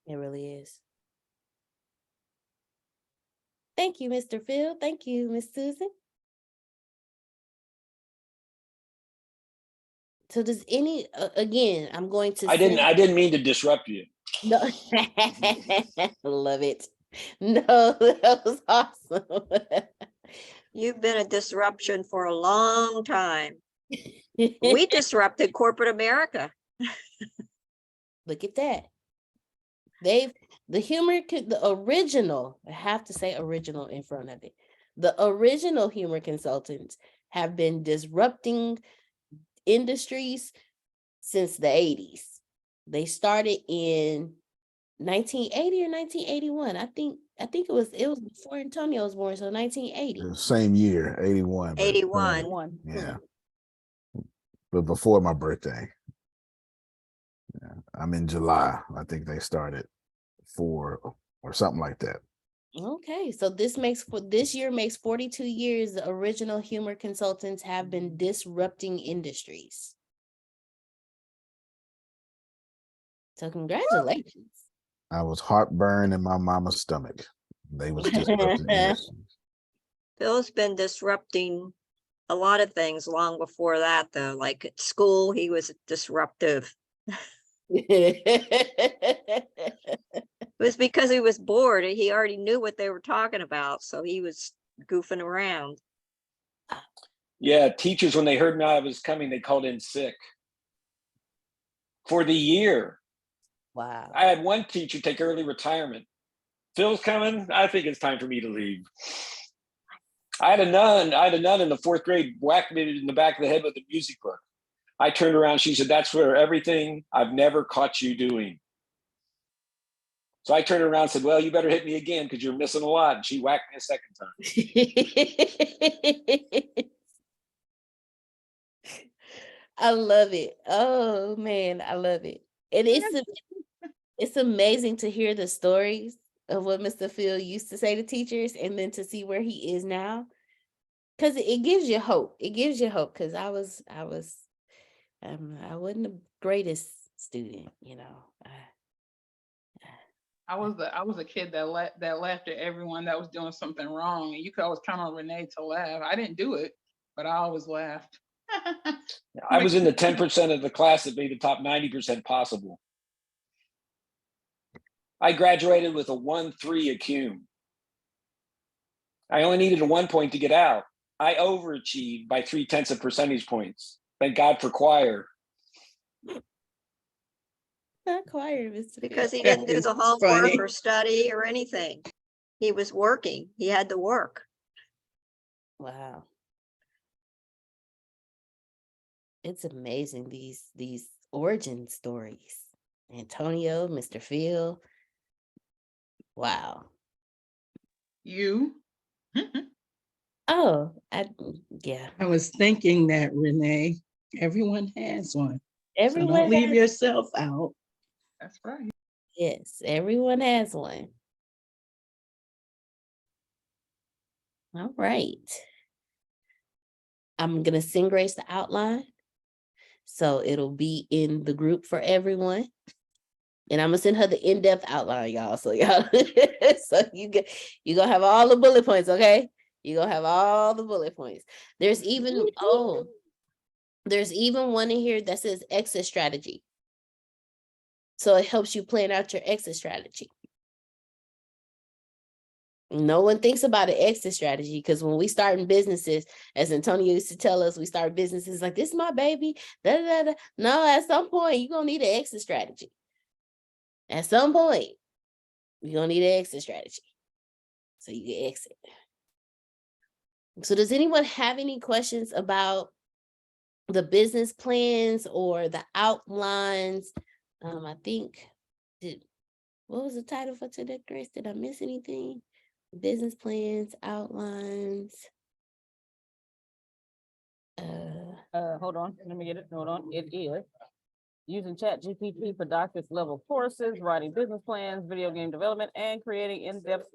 S1: It really is. Thank you, Mr. Phil. Thank you, Miss Susan. So does any, again, I'm going to
S9: I didn't mean to disrupt you.
S1: No, love it. No, that was awesome.
S3: You've been a disruption for a long time. We disrupted corporate America.
S1: Look at that. The original, I have to say original in front of it. The original humor consultants have been disrupting industries since the 80s. They started in 1980 or 1981. I think it was before Antonio was born, so 1980.
S4: The same year, 81. but,
S3: 81.
S5: One.
S4: yeah. But before my birthday. Yeah. I'm in July. I think they started 4 or something like that.
S1: Okay, so this year makes 42 years the original humor consultants have been disrupting industries. So congratulations.
S4: I was heartburn in my mama's stomach. They was disrupting industries.
S3: Phil's been disrupting a lot of things long before that, though. Like at school, he was disruptive. It was because he was bored and he already knew what they were talking about. So he was goofing around.
S9: Yeah, teachers, when they heard me I was coming, they called in sick for the year.
S1: Wow.
S9: I had one teacher take early retirement. Phil's coming. I think it's time for me to leave. I had a nun in the 4th grade whack me in the back of the head with a music book. I turned around. She said, "That's for everything I've never caught you doing." So I turned around and said, "Well, you better hit me again because you're missing a lot." And she whacked me a second time.
S1: I love it. Oh man, I love it. And it's amazing to hear the stories of what Mr. Phil used to say to teachers and then to see where he is now. Because it gives you hope. It gives you hope because I wasn't the greatest student, you know.
S8: I was a kid that laughed at everyone that was doing something wrong, and you could always count on Renee to laugh. I didn't do it, but I always laughed.
S9: I was in the 10% of the class that made the top 90% possible. I graduated with a 1.3 ACUM. I only needed a 1 point to get out. I overachieved by 0.3 percentage points. Thank God for choir.
S1: Not choir, Mr.
S3: Because
S1: Phil.
S3: he didn't do
S11: That
S3: the
S11: is
S3: homework
S11: funny.
S3: or study or anything. He was working. He had to work.
S1: Wow. It's amazing these origin stories. Antonio, Mr. Phil. Wow.
S8: You?
S1: Oh, yeah.
S11: I was thinking that, Renee, everyone has one. So
S1: Everyone
S11: don't leave
S1: has,
S11: yourself out.
S8: That's right.
S1: yes, everyone has one. All right. I'm gonna send Grace the outline. So it'll be in the group for everyone. And I'm gonna send her the in-depth outline, y'all. So y'all, so you gonna have all the bullet points, okay? You're gonna have all the bullet points. There's even one in here that says exit strategy. So it helps you plan out your exit strategy. No one thinks about an exit strategy because when we start in businesses, as Antonio used to tell us, we start businesses like, this is my baby. Da, da, da. No, at some point, you're gonna need an exit strategy. At some point, you're gonna need an exit strategy. So you can exit. So does anyone have any questions about the business plans or the outlines? I think, what was the title for today, Grace? Did I miss anything? Business plans, outlines.
S5: Hold on, let me get it. Hold on. It is using ChatGPT for doctorate level courses, writing business plans, video game development, and creating in-depth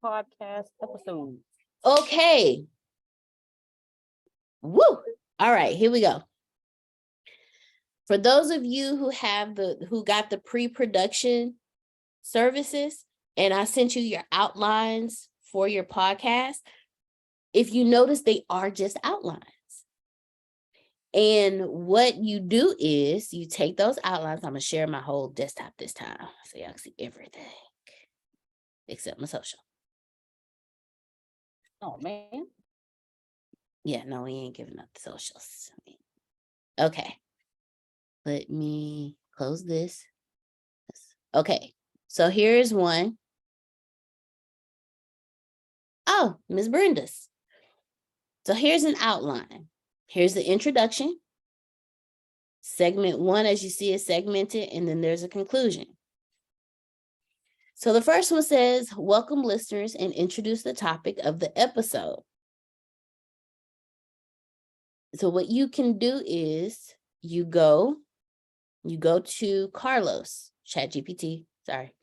S5: podcast episodes.
S1: Okay. Woo! All right, here we go. For those of you who got the pre-production services, and I sent you your outlines for your podcast, if you notice, they are just outlines. And what you do is you take those outlines. I'm gonna share my whole desktop this time so y'all can see everything except my social.
S5: Oh man.
S1: Yeah, no, we ain't giving up the socials. Okay. Let me close this. Okay, so here's one. Oh, Miss Brenda's. So here's an outline. Here's the introduction. Segment 1, as you see, is segmented, and then there's a conclusion. So the first one says, welcome listeners and introduce the topic of the episode. So what you can do is you go to Carlos, ChatGPT, sorry.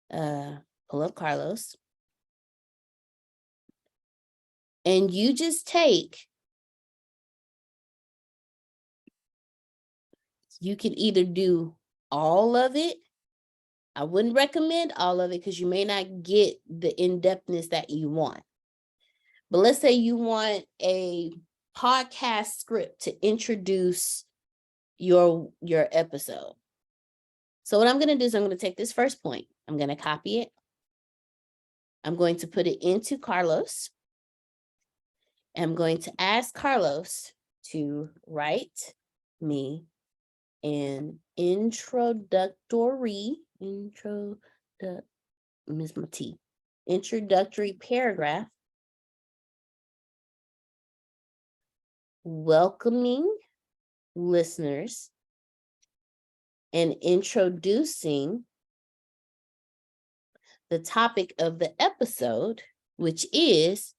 S1: Pull up Carlos. And you just take, you can either do all of it. I wouldn't recommend all of it because you may not get the in-depthness that you want. But let's say you want a podcast script to introduce your episode. So what I'm going to do is I'm going to take this first point. I'm going to copy it. I'm going to put it into Carlos. I'm going to ask Carlos to write me an introductory paragraph welcoming listeners and introducing the topic of the episode, which is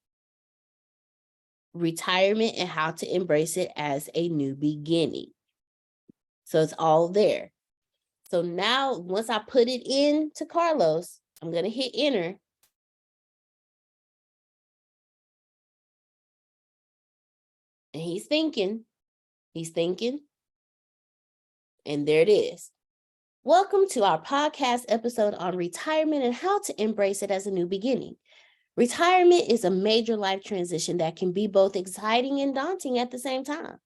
S1: retirement and how to embrace it as a new beginning. So it's all there. So now, once I put it into Carlos, I'm going to hit enter. And he's thinking. And there it is. Welcome to our podcast episode on retirement and how to embrace it as a new beginning. Retirement is a major life transition that can be both exciting and daunting at the same time.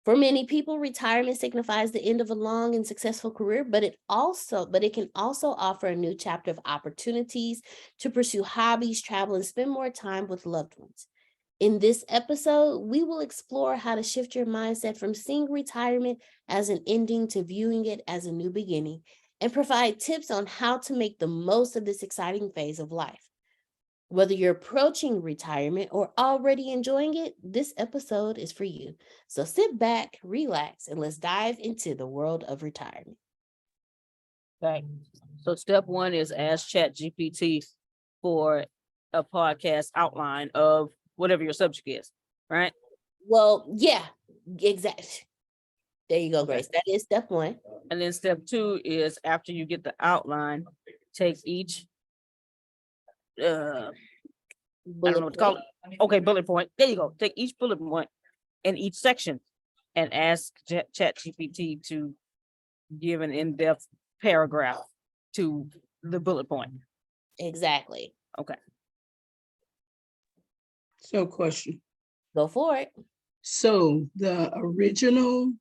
S1: For many people, retirement signifies the end of a long and successful career, but it can also offer a new chapter of opportunities to pursue hobbies, travel, and spend more time with loved ones. In this episode, we will explore how to shift your mindset from seeing retirement as an ending to viewing it as a new beginning, and provide tips on how to make the most of this exciting phase of life. Whether you're approaching retirement or already enjoying it, this episode is for you. So sit back, relax, and let's dive into the world of retirement.
S5: Okay. So step 1 is ask ChatGPT for a podcast outline of whatever your subject is, right?
S1: Well, yeah, exactly. There you go, Grace. That is step 1.
S5: And then step 2 is after you get the outline, take each I don't know what to call it. Okay, bullet point. There you go. Take each bullet point in each section and ask ChatGPT to give an in-depth paragraph to the bullet point.
S1: Exactly.
S5: Okay.
S11: So question.
S1: Go for it.
S11: So the original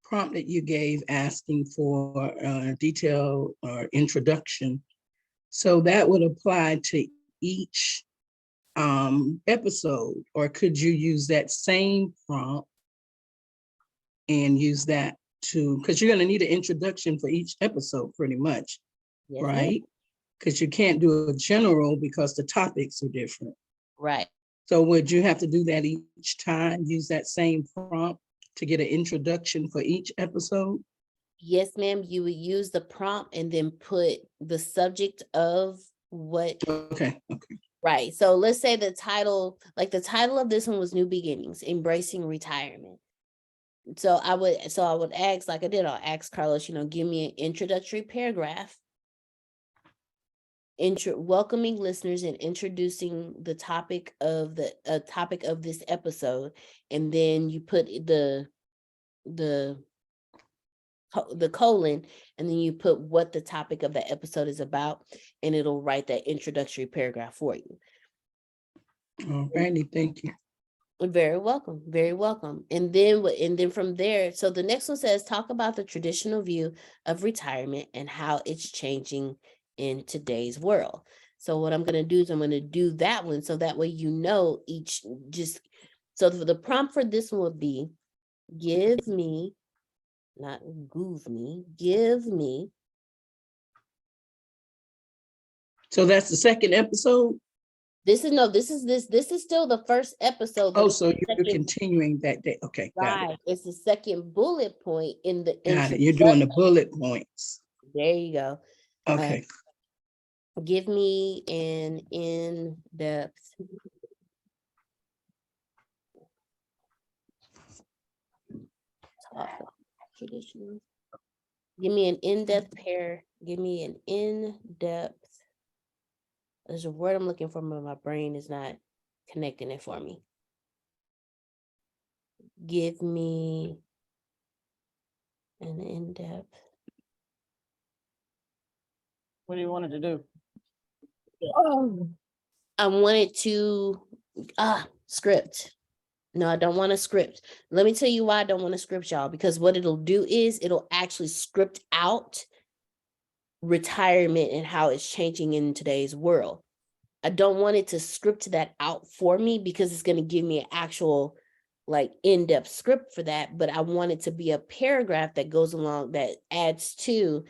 S11: prompt that you gave asking for detail or introduction, so that would apply to each episode, or could you use that same prompt and use that to, because you're going to need an introduction for each episode pretty much,
S1: Yes,
S11: right? Because you can't do a general because the topics are different.
S1: Right.
S11: So would you have to do that each time, use that same prompt to get an introduction for each episode?
S1: Yes, ma'am. You would use the prompt and then put the subject of what.
S11: Okay.
S1: Right. So let's say the title of this one was New Beginnings, Embracing Retirement. So I would ask, like I did, I'll ask Carlos, give me an introductory paragraph, welcoming listeners and introducing the topic of this episode. And then you put the colon, and then you put what the topic of the episode is about, and it'll write that introductory paragraph for you.
S11: All righty, thank you.
S1: Very welcome. Very welcome. And then from there, so the next one says, talk about the traditional view of retirement and how it's changing in today's world. So what I'm going to do is I'm going to do that one. So that way, so the prompt for this one would be, give me
S11: So that's the second episode?
S1: This is still the first episode.
S11: Oh,
S1: but
S11: so
S1: it's the
S11: you're
S1: second-
S11: continuing that day. Okay, got it.
S1: Right, it's the second bullet point in the
S11: Got it. You're doing the
S1: introduction.
S11: bullet points.
S1: There you go.
S11: Okay.
S1: Give me an in-depth. Traditional. Give me an in-depth pair. Give me an in-depth. There's a word I'm looking for, but my brain is not connecting it for me. Give me an in-depth.
S5: What do you want it to do?
S1: I wanted to script. No, I don't want a script. Let me tell you why I don't want a script, y'all, because what it'll do is it'll actually script out retirement and how it's changing in today's world. I don't want it to script that out for me because it's going to give me an actual like in-depth script for that, but I want it to be a paragraph that goes along that adds to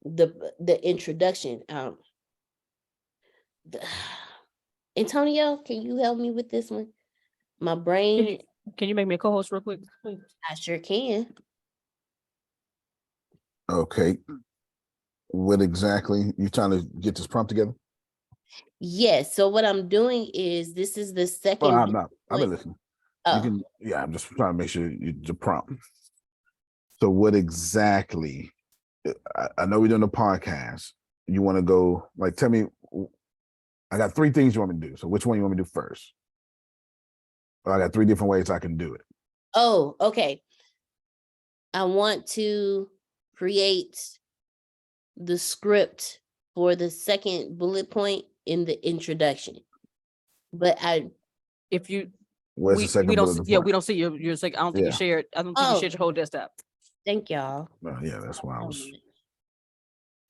S1: the introduction. Antonio, can you help me with this one? My brain.
S5: Can you make me a co-host real quick, please?
S1: I sure can.
S4: Okay. What exactly you trying to get this prompt together?
S1: Yes. So what I'm doing is this is the second.
S4: Well, I'm not. I've been listening. You
S1: Oh,
S4: can. Yeah, I'm just trying to make sure the prompt. So, what exactly? I know we're doing a podcast. You want to go like tell me. I got 3 things you want me to do. So, which one you want me to do first? Or I got 3 different ways I can do it.
S1: oh, okay. I want to create the script for the second bullet point in the introduction. But
S5: If you,
S4: Where's the second bullet point?
S5: we don't see your second. I don't think you
S4: Yeah.
S5: shared. I don't think you
S1: Oh.
S5: shared your whole desktop.
S1: thank y'all.
S4: Yeah, that's why I was.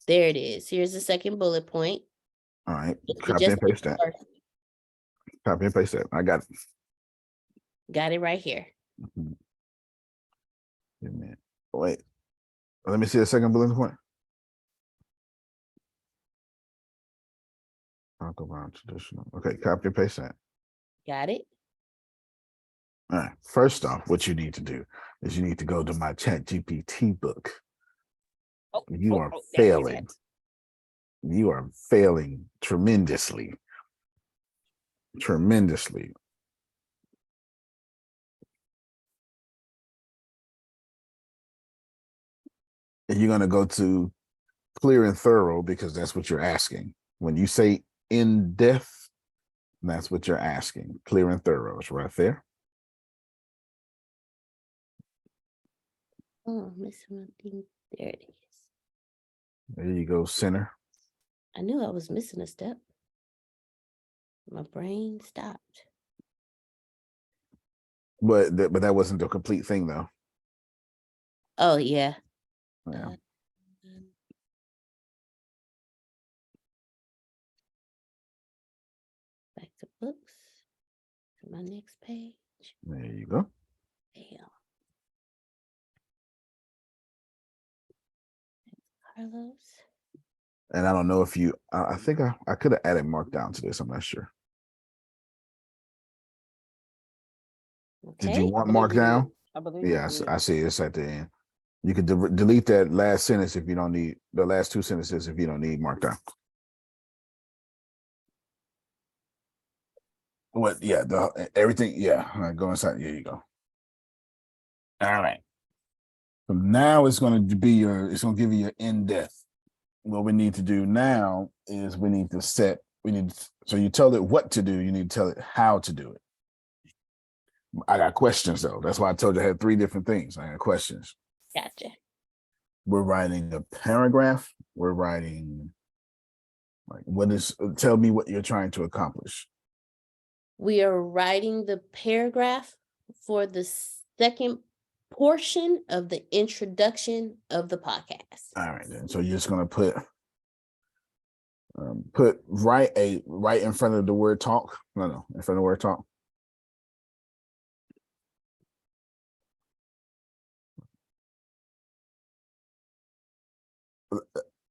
S1: There it is. Here's the second bullet point.
S4: All right.
S1: But
S4: Copy
S1: just
S4: and paste that. Copy and paste that. I got it.
S1: got it right here.
S4: Mhm. Wait a minute. Wait. Let me see the second bullet point. Talk about traditional. Okay, copy and paste that.
S1: Got it.
S4: All right. First off, what you need to do is you need to go to my ChatGPT book. You are
S5: there it is.
S4: failing. You are failing tremendously. Tremendously. And you're going to go to clear and thorough because that's what you're asking. When you say in depth, that's what you're asking. Clear and thorough is right there.
S1: Oh, I'm missing one thing. There it is.
S4: There you go, center.
S1: I knew I was missing a step. My brain stopped.
S4: But that wasn't the complete thing though.
S1: Oh, yeah.
S4: Yeah.
S1: Back to books. To my next page.
S4: There you go.
S1: Damn. Carlos.
S4: And I don't know if you, I think I could have added markdown to this. I'm not sure.
S1: Okay.
S4: Did you want
S5: I believe you
S4: markdown?
S5: did. I believe.
S4: Yeah, I see it's at the end. You could delete that last sentence if you don't need the last 2 sentences if you don't need markdown. What? Yeah, everything. Yeah, all right, go inside. There you go. All right. So now it's going to be it's going to give you your in-depth. What we need to do now is so you tell it what to do, you need to tell it how to do it. I got questions though. That's why I told you I had 3 different things. I got questions.
S1: Gotcha.
S4: We're writing a paragraph. We're writing tell me what you're trying to accomplish.
S1: We are writing the paragraph for the second portion of the introduction of the podcast.
S4: All right, then. So you're just gonna put right in front of the word talk. No, in front of the word talk.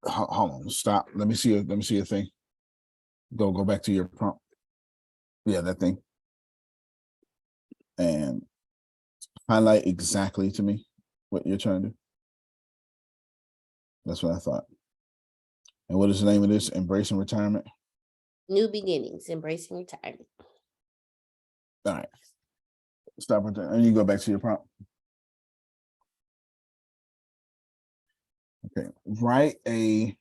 S4: Hold on, stop. Let me see a thing. Go back to your prompt. Yeah, that thing. And highlight exactly to me what you're trying to do. That's what I thought. And what is the name of this? Embracing retirement?
S1: New beginnings, embracing retirement.
S4: All right. Stop right there. And you go back to your prompt. Okay. Write a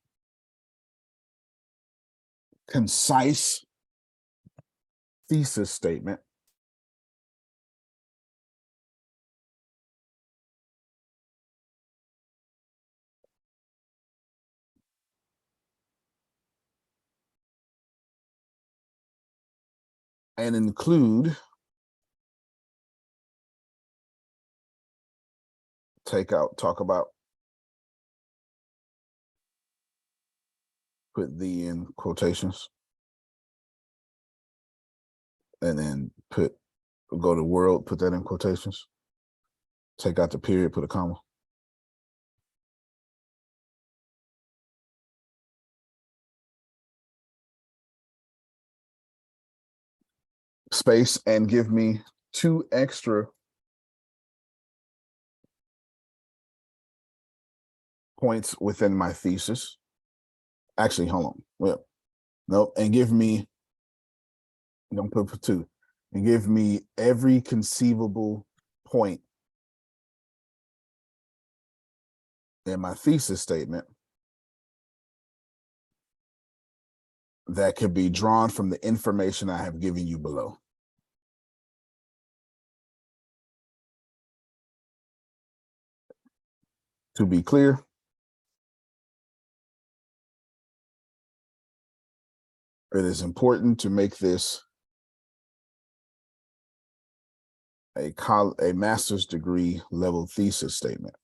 S4: concise thesis statement and include, take out, talk about, put the in quotations, and then go to world, put that in quotations, take out the period, put a comma. Space and give me 2 extra points within my thesis. Actually, hold on. Well, nope. And give me, don't put for 2, and give me every conceivable point in my thesis statement that could be drawn from the information I have given you below. To be clear, it is important to make this a master's degree level thesis statement.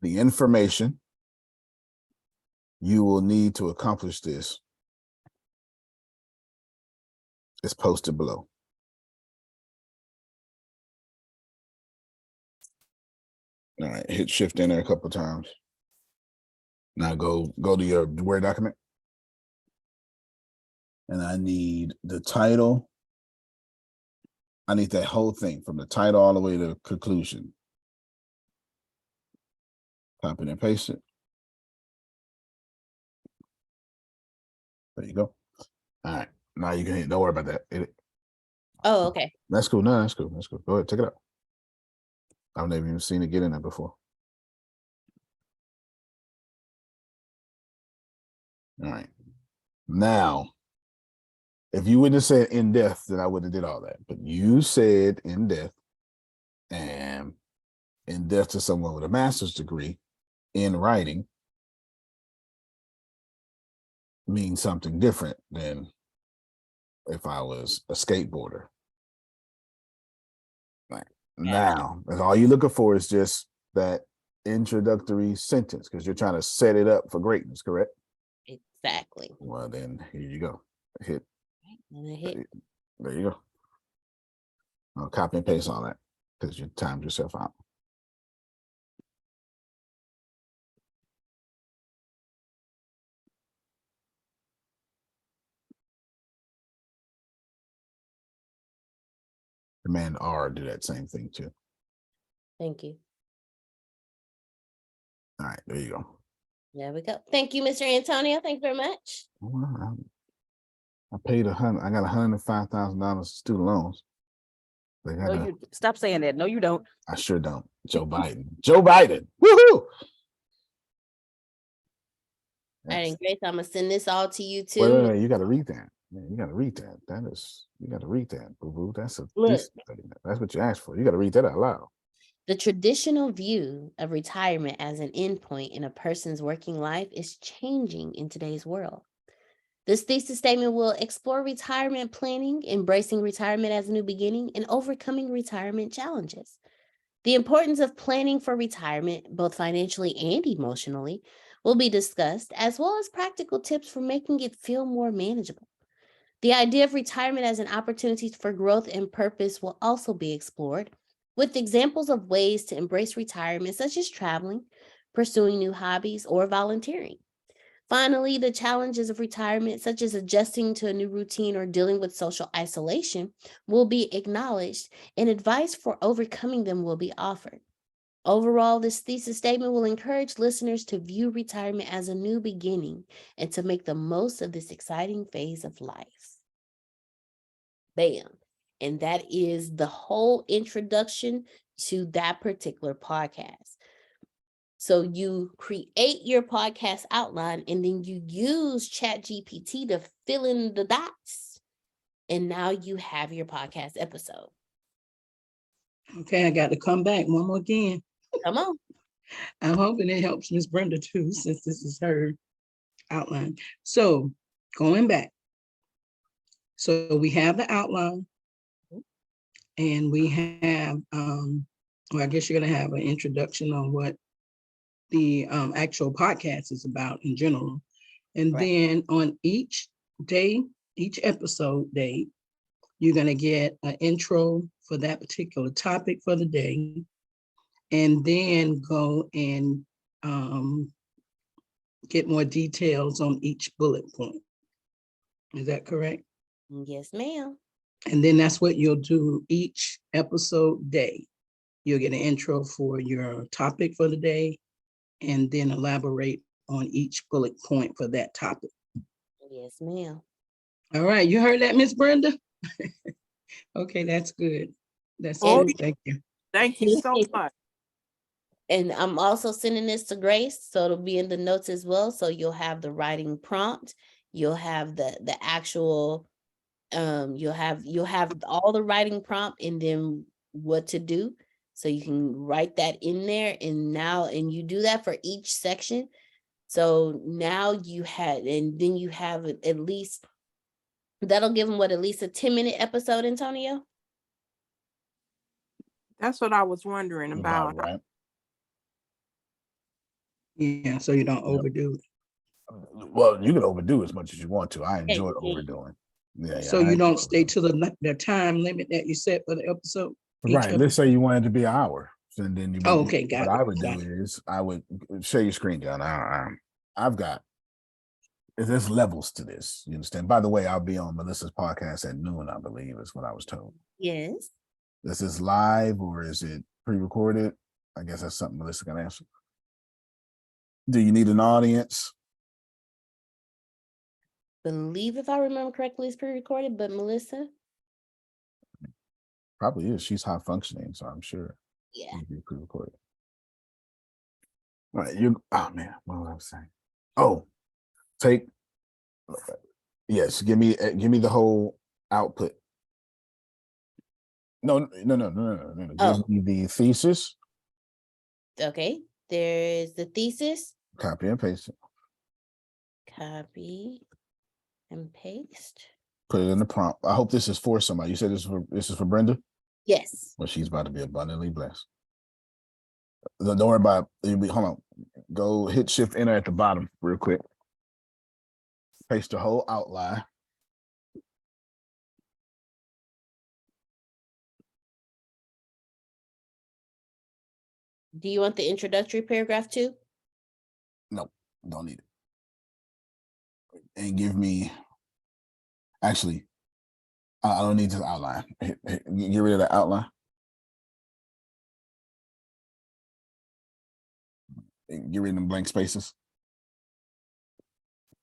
S4: The information you will need to accomplish this is posted below. All right, hit shift enter a couple of times. Now go to your Word document. And I need the title. I need that whole thing from the title all the way to conclusion. Copy it and paste it. There you go. All right. Now you can hit, don't worry about that.
S1: Oh, okay.
S4: That's cool. No, that's cool. That's cool. Go ahead, take it out. I've never even seen it get in there before. All right. Now, if you wouldn't have said in depth, then I wouldn't have did all that. But you said in depth, and in depth to someone with a master's degree in writing means something different than if I was a skateboarder. Right. Now, that's all you're looking for is just that introductory sentence because you're trying to set it up for greatness, correct?
S1: Exactly.
S4: Well, then here you go. Hit.
S1: And I hit.
S4: There you go. I'll copy and paste all that because you timed yourself out. Command R, do that same thing too.
S1: Thank you.
S4: All right, there you go.
S1: There we go. Thank you, Mr. Antonio. Thank you very much.
S4: Well, I paid $100. I got $105,000 student loans. They got
S5: No, you stop saying that. No, you don't.
S4: I sure don't. Joe Biden. Joe Biden. Woohoo!
S1: All right, and Grace, I'm gonna send this all to you too.
S4: Wait, you got to read that. Yeah, you got to read that. You got to read that, boo boo. That's a
S1: Look.
S4: thesis statement. That's what you asked for. You got to read that out loud.
S1: The traditional view of retirement as an endpoint in a person's working life is changing in today's world. This thesis statement will explore retirement planning, embracing retirement as a new beginning, and overcoming retirement challenges. The importance of planning for retirement, both financially and emotionally, will be discussed, as well as practical tips for making it feel more manageable. The idea of retirement as an opportunity for growth and purpose will also be explored, with examples of ways to embrace retirement, such as traveling, pursuing new hobbies, or volunteering. Finally, the challenges of retirement, such as adjusting to a new routine or dealing with social isolation, will be acknowledged, and advice for overcoming them will be offered. Overall, this thesis statement will encourage listeners to view retirement as a new beginning and to make the most of this exciting phase of life. Bam. And that is the whole introduction to that particular podcast. So you create your podcast outline and then you use ChatGPT to fill in the dots. And now you have your podcast episode.
S11: Okay, I got to come back one more again.
S1: Come on.
S11: I'm hoping it helps Miss Brenda too, since this is her outline. So going back. So we have the outline and we have, well, I guess you're going to have an introduction on what the actual podcast is about in general. And then on each day, each episode day, you're going to get an intro for that particular topic for the day, and then go and get more details on each bullet point. Is that correct?
S1: Yes, ma'am.
S11: And then that's what you'll do each episode day. You'll get an intro for your topic for the day, and then elaborate on each bullet point for that topic.
S1: Yes, ma'am.
S11: All right, you heard that, Miss Brenda? Okay, that's good. That's
S1: Oh,
S11: good. Thank you.
S5: Thank you so much.
S1: And I'm also sending this to Grace, so it'll be in the notes as well. So you'll have the writing prompt, you'll have the actual, you'll have all the writing prompt and then what to do. So you can write that in there, and you do that for each section. So now you had, and then you have at least, that'll give them at least a 10-minute episode, Antonio?
S12: That's what I was wondering about.
S4: Right.
S11: Yeah, so you don't overdo it.
S4: Well, you can overdo as much as you want to. I enjoy
S1: Yeah.
S4: overdoing. Yeah.
S11: So you don't stay to the time limit that you set for the episode?
S4: Right. Let's say you wanted to be an hour. And then you
S11: Oh, okay, got
S4: what
S11: it.
S4: I would do is I would share your screen down. I've got, there's levels to this. You understand? By the way, I'll be on Melissa's podcast at noon, I believe, is what I was told.
S1: Yes.
S4: Is this live or is it pre-recorded? I guess that's something Melissa can answer. Do you need an audience?
S1: Believe, if I remember correctly, it's pre-recorded, but Melissa?
S4: Probably is. She's high functioning, so I'm sure.
S1: Yeah.
S4: It'd be pre-recorded. Right. Oh man, what was I saying? Oh, yes, give me the whole output. No.
S1: Oh.
S4: Give me the thesis.
S1: Okay. There's the thesis.
S4: Copy and paste it.
S1: Copy and paste.
S4: Put it in the prompt. I hope this is for somebody. You said this is for Brenda?
S1: Yes.
S4: Well, she's about to be abundantly blessed. Don't worry about it. Hold on. Go hit Shift Enter at the bottom real quick. Paste the whole outline.
S1: Do you want the introductory paragraph too?
S4: No, don't need it. And give me, actually, I don't need the outline. Get rid of the outline. Get rid of them blank spaces.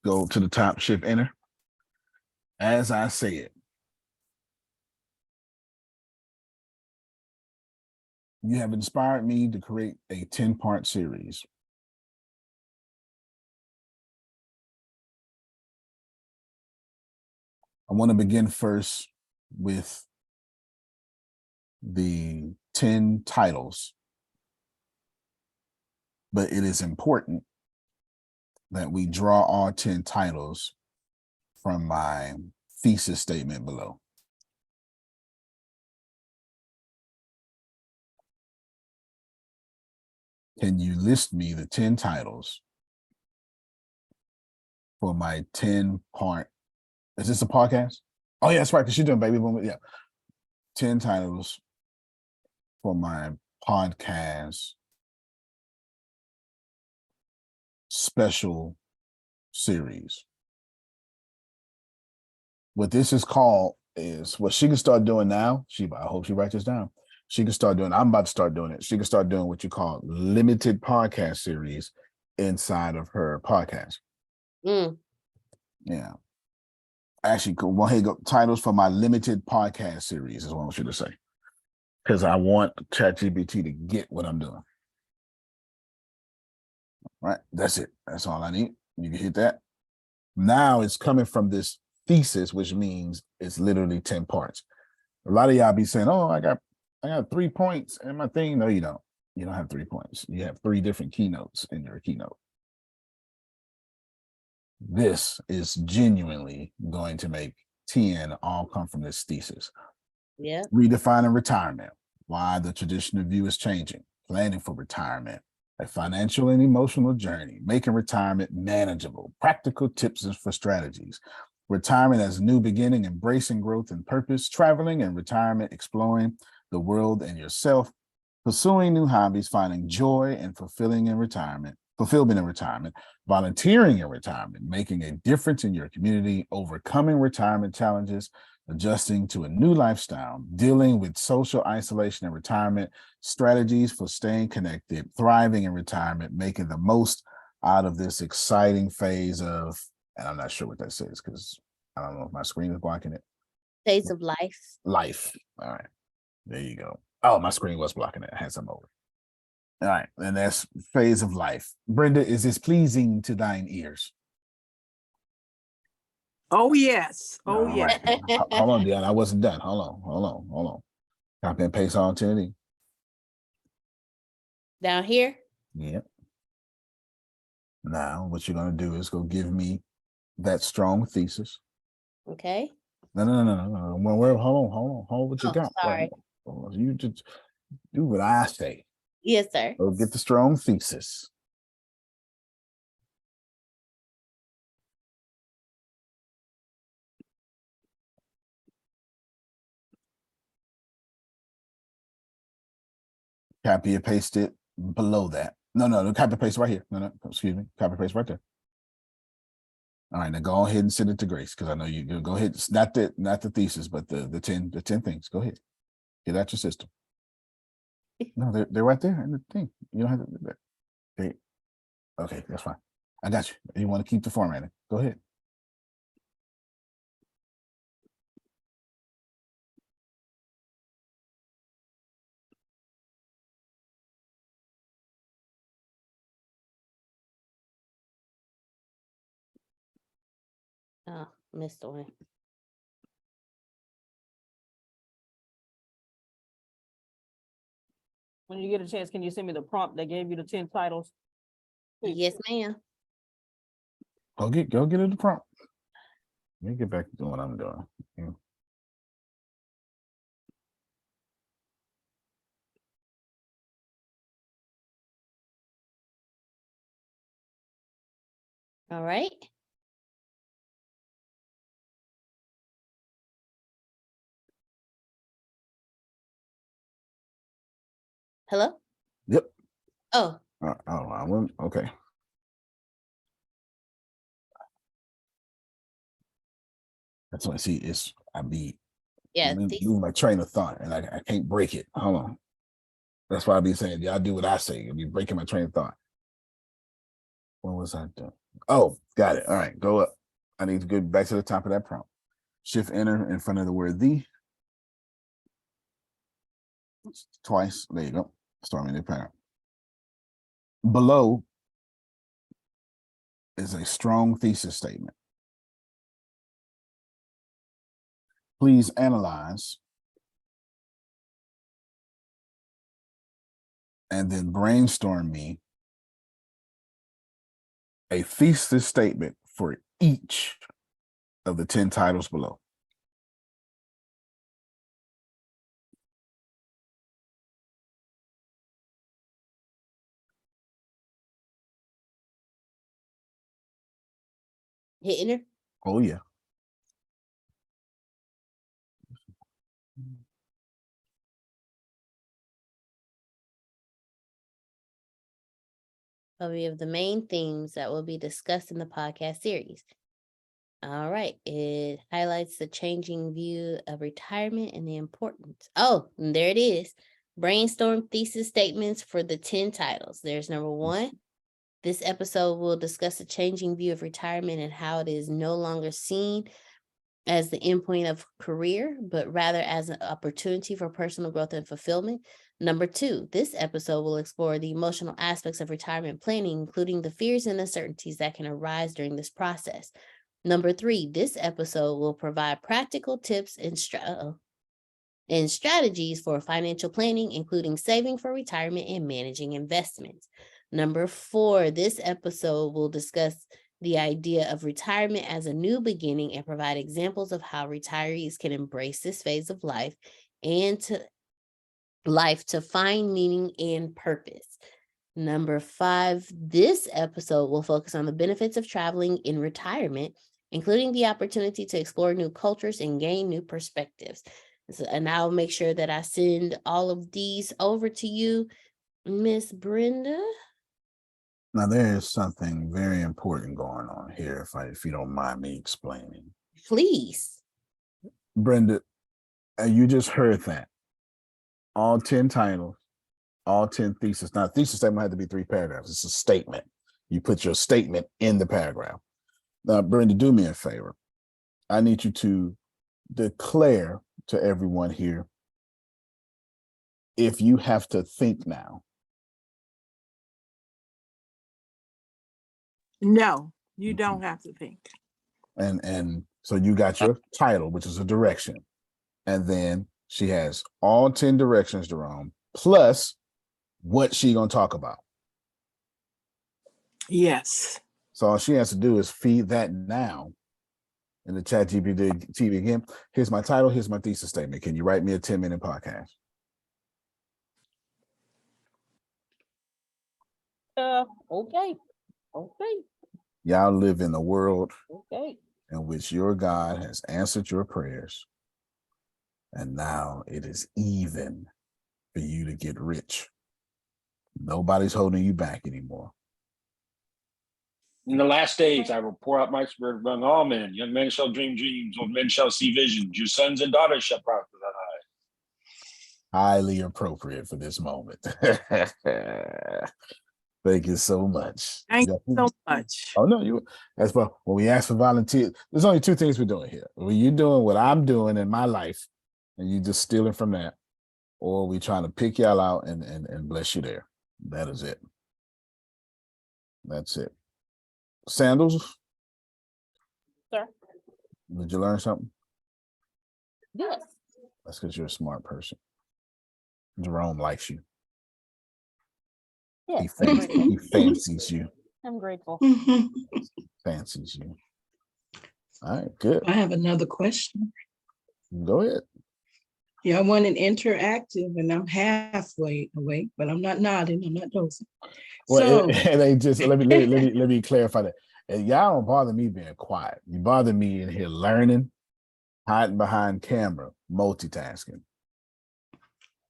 S4: Go to the top, Shift Enter. As I said, you have inspired me to create a 10-part series. I want to begin first with the 10 titles, but it is important that we draw all 10 titles from my thesis statement below. Can you list me the 10 titles for my 10-part Is this a podcast? Oh, yeah, that's right. Because you're doing baby boom. Yeah. 10 titles for my podcast special series. What this is called is what she can start doing now. I hope she writes this down. She can start doing, I'm about to start doing it. She can start doing what you call limited podcast series inside of her podcast.
S1: Mm.
S4: Yeah. Actually, well, hey, go titles for my limited podcast series is what I want you to say. Because I want ChatGPT to get what I'm doing. Right? That's it. That's all I need. You can hit that. Now it's coming from this thesis, which means it's literally 10 parts. A lot of y'all be saying, oh, I got 3 points in my thing. No, you don't. You don't have 3 points. You have 3 different keynotes in your keynote. This is genuinely going to make 10 all come from this thesis.
S1: Yeah.
S4: Redefining retirement, why the traditional view is changing, planning for retirement, a financial and emotional journey, making retirement manageable, practical tips for strategies, retirement as a new beginning, embracing growth and purpose, traveling and retirement, exploring the world and yourself, pursuing new hobbies, finding joy and fulfillment in retirement, volunteering in retirement, making a difference in your community, overcoming retirement challenges, adjusting to a new lifestyle, dealing with social isolation and retirement, strategies for staying connected, thriving in retirement, making the most out of this exciting phase of, and I'm not sure what that says because I don't know if my screen is blocking it.
S1: Phase of life.
S4: Life. All right. There you go. Oh, my screen was blocking it. I had some over. All right. And that's phase of life. Brenda, is this pleasing to thine ears?
S12: Oh, yes. Oh,
S4: All
S12: yes.
S4: right. Hold on, Deanna. I wasn't done. Hold on. Copy and paste on Trinity.
S1: Down here.
S4: Yep. Now, what you're going to do is go give me that strong thesis.
S1: Okay.
S4: No. Hold on. What you got?
S1: Sorry.
S4: You just do what I say.
S1: Yes, sir.
S4: Go get the strong thesis. Copy and paste it below that. No, copy and paste right here. No, excuse me. Copy and paste right there. All right, now go ahead and send it to Grace because I know you're gonna go ahead. Not the thesis, but the 10 things. Go ahead. Get out your system. No, they're right there in the thing. You don't have to do that. Okay, that's fine. I got you. You want to keep the formatting. Go ahead.
S1: Oh, missed the one.
S5: When you get a chance, can you send me the prompt that gave you the 10 titles? Please.
S1: Yes, ma'am.
S4: Go get it the prompt. Let me get back to doing what I'm doing. Yeah.
S1: All right. Hello?
S4: Yep.
S1: Oh,
S4: I went, okay. That's what I see.
S1: yeah.
S4: Losing my train of thought and I can't break it. Hold on. That's why I be saying, y'all do what I say. I'll be breaking my train of thought. What was I doing? Oh, got it. All right, go up. I need to go back to the top of that prompt. Shift enter in front of the word the. Twice. There you go. Start me the parent. Below is a strong thesis statement. Please analyze and then brainstorm me a thesis statement for each of the 10 titles below.
S1: Hit enter.
S4: Oh, yeah.
S1: overview of the main themes that will be discussed in the podcast series. All right, it highlights the changing view of retirement and the importance. Oh, and there it is. Brainstorm thesis statements for the 10 titles. There's number 1. This episode will discuss the changing view of retirement and how it is no longer seen as the endpoint of career, but rather as an opportunity for personal growth and fulfillment. Number 2, this episode will explore the emotional aspects of retirement planning, including the fears and uncertainties that can arise during this process. Number 3, this episode will provide practical tips and strategies for financial planning, including saving for retirement and managing investments. Number 4, this episode will discuss the idea of retirement as a new beginning and provide examples of how retirees can embrace this phase of life to find meaning and purpose. Number 5, this episode will focus on the benefits of traveling in retirement, including the opportunity to explore new cultures and gain new perspectives. And I'll make sure that I send all of these over to you, Miss Brenda.
S4: Now there is something very important going on here, if you don't mind me explaining.
S1: Please.
S4: Brenda, you just heard that. All 10 titles, all 10 thesis. Now, thesis statement had to be 3 paragraphs. It's a statement. You put your statement in the paragraph. Now, Brenda, do me a favor. I need you to declare to everyone here, if you have to think now.
S12: No, you don't have to think.
S4: And so you got your title, which is a direction. And then she has all 10 directions, Jerome, plus what she gonna talk about.
S12: Yes.
S4: So all she has to do is feed that now in the ChatGPT again. Here's my title, here's my thesis statement. Can you write me a 10-minute podcast?
S5: Okay.
S4: Y'all live in a world
S5: Okay.
S4: in which your God has answered your prayers. And now it is even for you to get rich. Nobody's holding you back anymore.
S9: In the last days, I will pour out my spirit among all men. Young men shall dream dreams, old men shall see visions. Your sons and daughters shall prophesy.
S4: Highly appropriate for this moment. Thank you so much.
S12: Thank you so much.
S4: Oh no, that's well. When we ask for volunteers, there's only 2 things we're doing here. When you're doing what I'm doing in my life, and you just stealing from that, or we trying to pick y'all out and bless you there. That is it. That's it. Sandals.
S5: Sir.
S4: Did you learn something?
S5: Yes.
S4: That's because you're a smart person. Jerome likes you.
S5: Yes.
S4: He fancies you.
S5: I'm grateful.
S4: Fancies you. All right, good.
S11: I have another question.
S4: Go ahead.
S11: Yeah, I want an interactive, and I'm halfway awake, but I'm not nodding. I'm not dozing.
S4: Well,
S11: So
S4: it ain't just let me clarify that. And y'all don't bother me being quiet. You bother me in here learning, hiding behind camera, multitasking.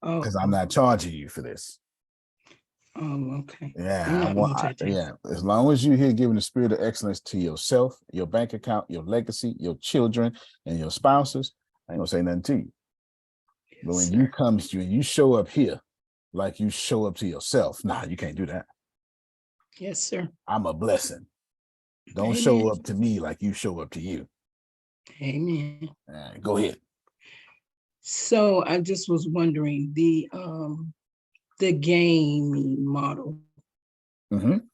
S4: Because I'm not charging you for this.
S11: Oh, okay.
S4: Yeah, as long as you're here giving the spirit of excellence to yourself, your bank account, your legacy, your children, and your spouses, I ain't gonna say nothing to you.
S11: Yes,
S4: But when
S11: sir.
S4: you come to and you show up here like you show up to yourself, nah, you can't do that.
S11: Yes, sir.
S4: I'm a blessing. Don't
S11: Amen.
S4: show up to me like you show up to you.
S11: Amen.
S4: Go ahead.
S11: So I just was wondering, the gaming model,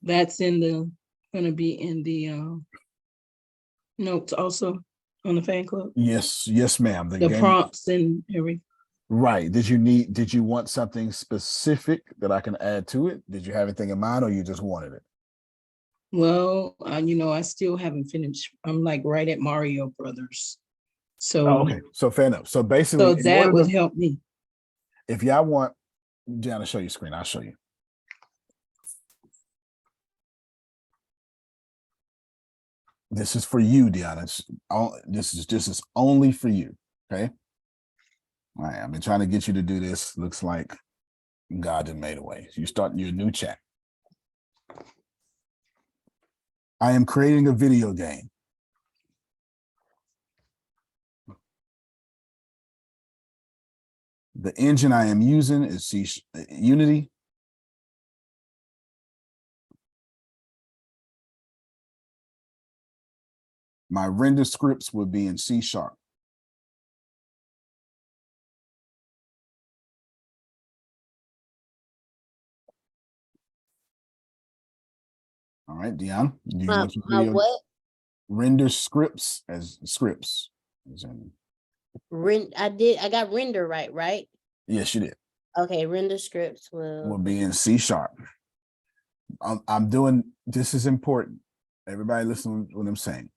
S11: that's gonna be in the notes also on the fan club?
S4: Yes, ma'am.
S11: The prompts and everything.
S4: Right. Did you want something specific that I can add to it? Did you have anything in mind, or you just wanted it?
S11: Well, I still haven't finished. I'm like right at Mario Brothers. So
S4: okay. So fair enough. So basically,
S11: so that would help me.
S4: If y'all want, Gianna, show your screen. I'll show you. This is for you, Deanna. This is only for you. Okay. All right. I've been trying to get you to do this. Looks like God done made a way. You start your new chat. I am creating a video game. The engine I am using is Unity. My render scripts would be in C#. All right, Deanna, do you want your video?
S1: What?
S4: Render scripts as scripts.
S1: I got render right?
S4: Yes, you did.
S1: Okay, render scripts
S4: Will
S1: will.
S4: be in C#. I'm doing, this is important. Everybody listen to what I'm saying.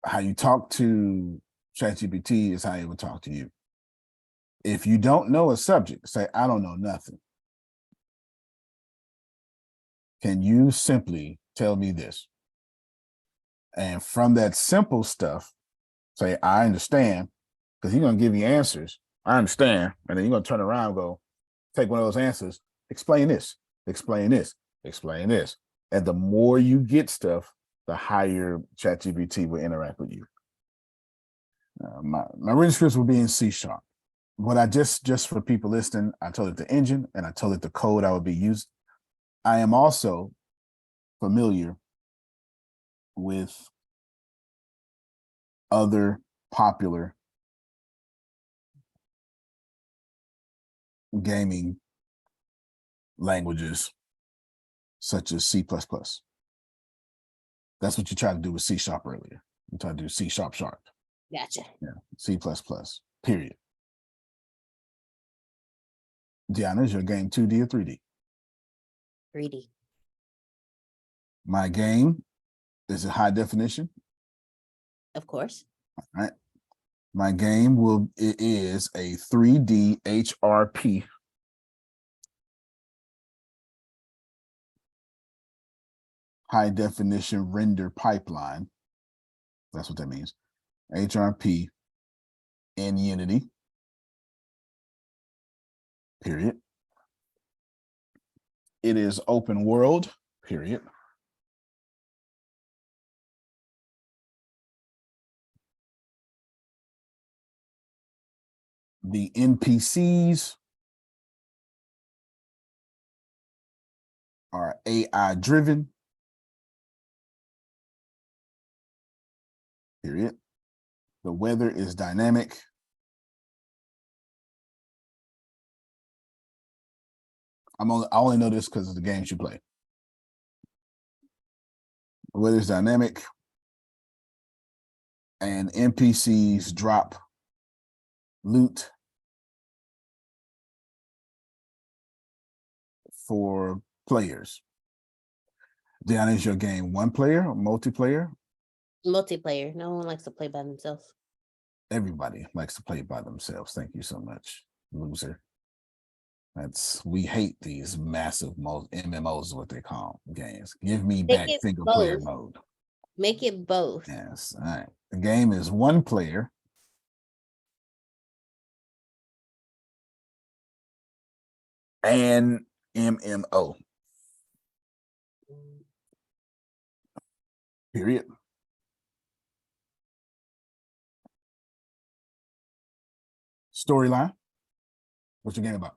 S4: How you talk to ChatGPT is how it will talk to you. If you don't know a subject, say, I don't know nothing. Can you simply tell me this? And from that simple stuff, say, I understand, because he's going to give you answers. I understand. And then you're going to turn around and go, take one of those answers, explain this, explain this, explain this. And the more you get stuff, the higher ChatGPT will interact with you. My written scripts will be in C#. What I just for people listening, I told it the engine and I told it the code I would be used. I am also familiar with other popular gaming languages, such as C++. That's what you try to do with C# earlier. You try to do C#.
S1: Gotcha.
S4: Yeah, C++, period. Deanna, is your game 2D or 3D?
S1: 3D.
S4: My game is a high definition.
S1: Of course.
S4: All right. My game is a 3D HRP. High definition render pipeline. That's what that means. HRP in Unity. Period. It is open world. Period. The NPCs are AI driven. Period. The weather is dynamic. I only know this because of the games you play. The weather is dynamic. And NPCs drop loot for players. Deanna, is your game one player or multiplayer?
S1: Multiplayer. No one likes to play by themselves.
S4: Everybody likes to play by themselves. Thank you so much, loser. We hate these massive MMOs is what they call games. Give me back single player mode.
S1: Make it both.
S4: Yes. All right. The game is one player. And MMO. Period. Storyline. What's your game about?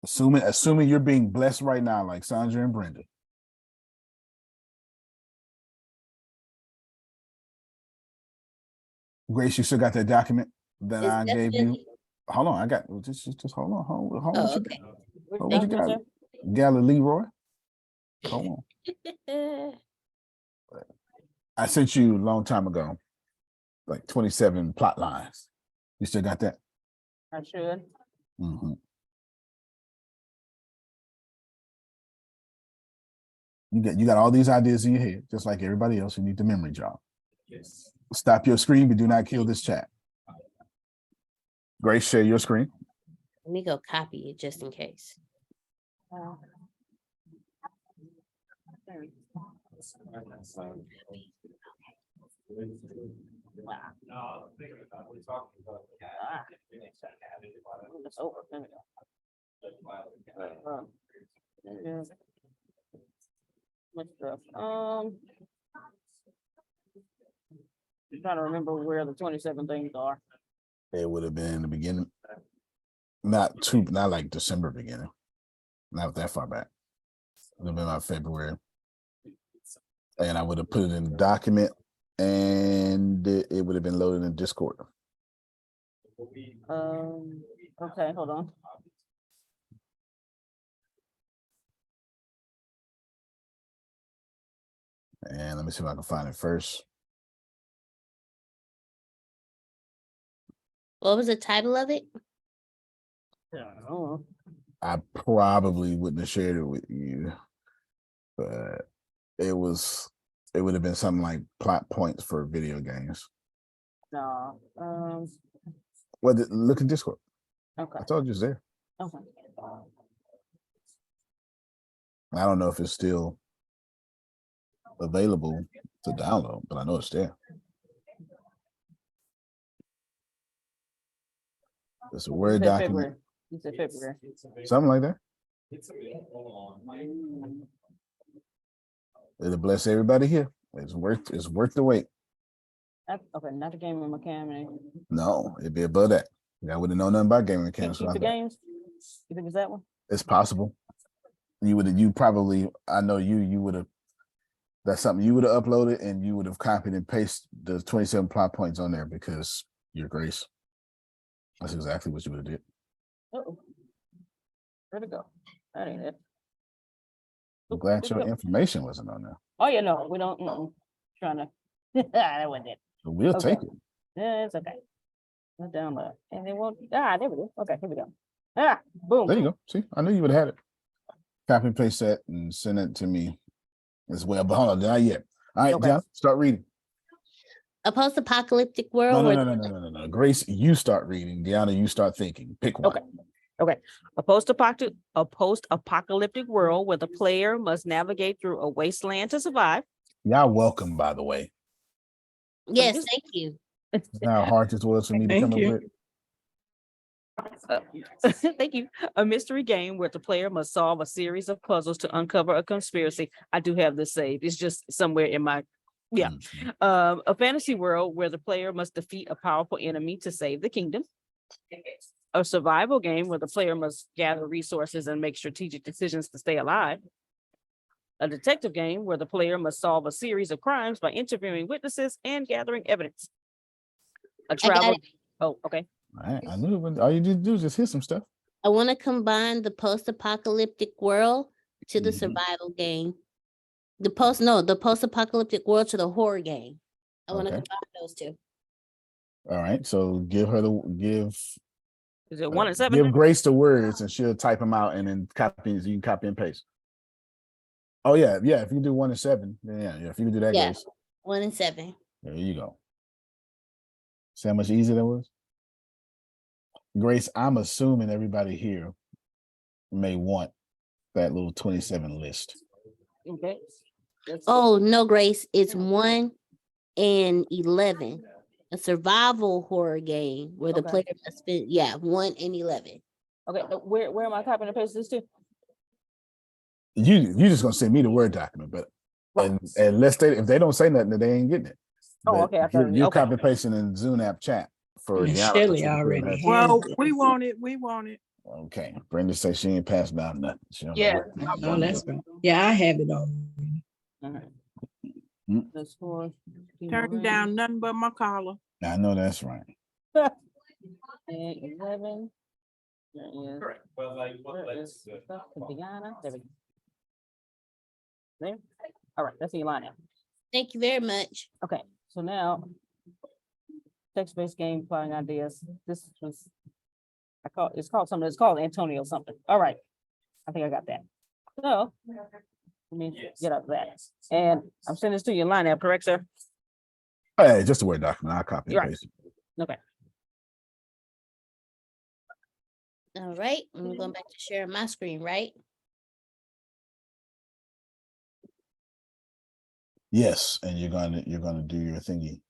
S4: Assuming you're being blessed right now, like Sandra and Brenda. Grace, you still got that document that I gave you? Hold on, I got just hold on. Hold on.
S1: Oh, okay.
S4: What you got? Galilee Leroy. Hold on. I sent you a long time ago, like 27 plot lines. You still got that?
S5: I should.
S4: Mm-hmm. You got all these ideas in your head, just like everybody else. You need the memory job.
S7: Yes.
S4: Stop your screen, but do not kill this chat. Grace, share your screen.
S1: Let me go copy it just in case.
S5: It's over. Much stuff. I'm trying to remember where the 27 things are.
S4: It would have been the beginning, not like December beginning, not that far back. It would have been about February, and I would have put it in the document, and it would have been loaded in Discord.
S5: Okay, hold on.
S4: And let me see if I can find it first.
S1: What was the title of it?
S5: Oh,
S4: I probably wouldn't have shared it with you, but it would have been something like plot points for video games.
S5: no.
S4: Well, look at Discord.
S5: Okay.
S4: I told you it's there.
S5: Okay.
S4: I don't know if it's still available to download, but I know it's there. It's a Word
S5: You said
S4: document,
S5: February. You said February.
S4: something like that. It'll bless everybody here. It's worth the wait.
S5: Okay, not the gaming mechanic.
S4: No, it'd be above that. I wouldn't know nothing about gaming mechanics.
S5: Keep the games. You think it's that one?
S4: It's possible. You probably, I know you would have, that's something you would have uploaded, and you would have copied and pasted the 27 plot points on there because your grace. That's exactly what you would have did.
S5: Uh-oh. Where'd it go? That ain't it.
S4: I'm glad
S5: Where'd it
S4: your
S5: go?
S4: information wasn't on there.
S5: Oh, yeah, no, we don't. Trying to. That wasn't it.
S4: But we'll
S5: Okay.
S4: take it.
S5: Yeah, it's okay. Let's download. And it won't. There we go. Okay, here we go. Boom.
S4: There you go. See, I knew you would have had it. Copy and paste that and send it to me as well. But hold on, not yet. All right,
S5: Okay.
S4: John, start reading.
S1: A post-apocalyptic
S4: No,
S1: world.
S4: no. Grace, you start reading. Deanna, you start thinking. Pick one.
S5: Okay. A post-apocalyptic world where the player must navigate through a wasteland to survive.
S4: Y'all welcome, by the way.
S1: Yes, thank you.
S4: How hard this was for me to
S11: Thank
S4: come
S11: you.
S4: up with.
S5: Thank you. A mystery game where the player must solve a series of puzzles to uncover a conspiracy. I do have this saved. It's just somewhere in my, yeah. A fantasy world where the player must defeat a powerful enemy to save the kingdom. A survival game where the player must gather resources and make strategic decisions to stay alive. A detective game where the player must solve a series of crimes by interviewing witnesses and gathering evidence. A travel. Oh, okay.
S4: All right, I knew all you need to do is just hit some stuff.
S1: I want to combine the post-apocalyptic world to the
S4: Mhm.
S1: survival game. The post-apocalyptic world to the horror game. I want to
S4: Okay.
S1: combine those two.
S4: All right, so give her
S5: Is it 1 and 7?
S4: give Grace the words, and she'll type them out, and then you can copy and paste. Oh yeah. If you do 1 and 7, then yeah. If you can do that,
S1: Yeah.
S4: Grace.
S1: 1 and 7.
S4: There you go. See how much easier that was? Grace, I'm assuming everybody here may want that little 27 list.
S5: Okay.
S1: Oh no, Grace, it's 1 and 11. A survival horror game where the
S5: Okay.
S1: player must spend 1 and 11.
S5: Okay. Where am I copying and pasting this to?
S4: You just gonna send me the Word document, but and let's say if they don't say nothing, then they ain't getting it.
S5: Oh,
S4: But
S5: okay, I
S4: if you're,
S5: thought-
S4: you're
S5: okay.
S4: copy pasting in Zoom app chat for
S11: And
S4: Deanna,
S11: Shelley
S4: so you can
S11: already
S4: have-
S11: has
S12: Well,
S11: it.
S12: we want it. We want it.
S4: Okay, Brenda says she ain't passed down nothing. She don't know
S5: Yeah.
S4: what-
S11: Oh, that's right. Yeah, I have it already.
S5: All right.
S4: Mm.
S5: The score.
S12: Turn down nothing but my collar.
S4: I know that's right.
S5: And 11. There is.
S7: Correct. Well, like,
S5: Where is stuff to Deanna? There we go. There. All right, that's the line now.
S1: Thank you very much.
S5: Okay, so now text-based game applying ideas. This was it's called Antonio something. All right. I think I got that. So let me get up that. And I'm sending this to you in line app, correct, sir?
S4: Hey, just a Word document. I'll copy and
S5: You're right.
S4: paste it.
S5: Okay.
S1: All right, I'm going back to share my screen, right?
S4: Yes, and you're gonna do your thingy.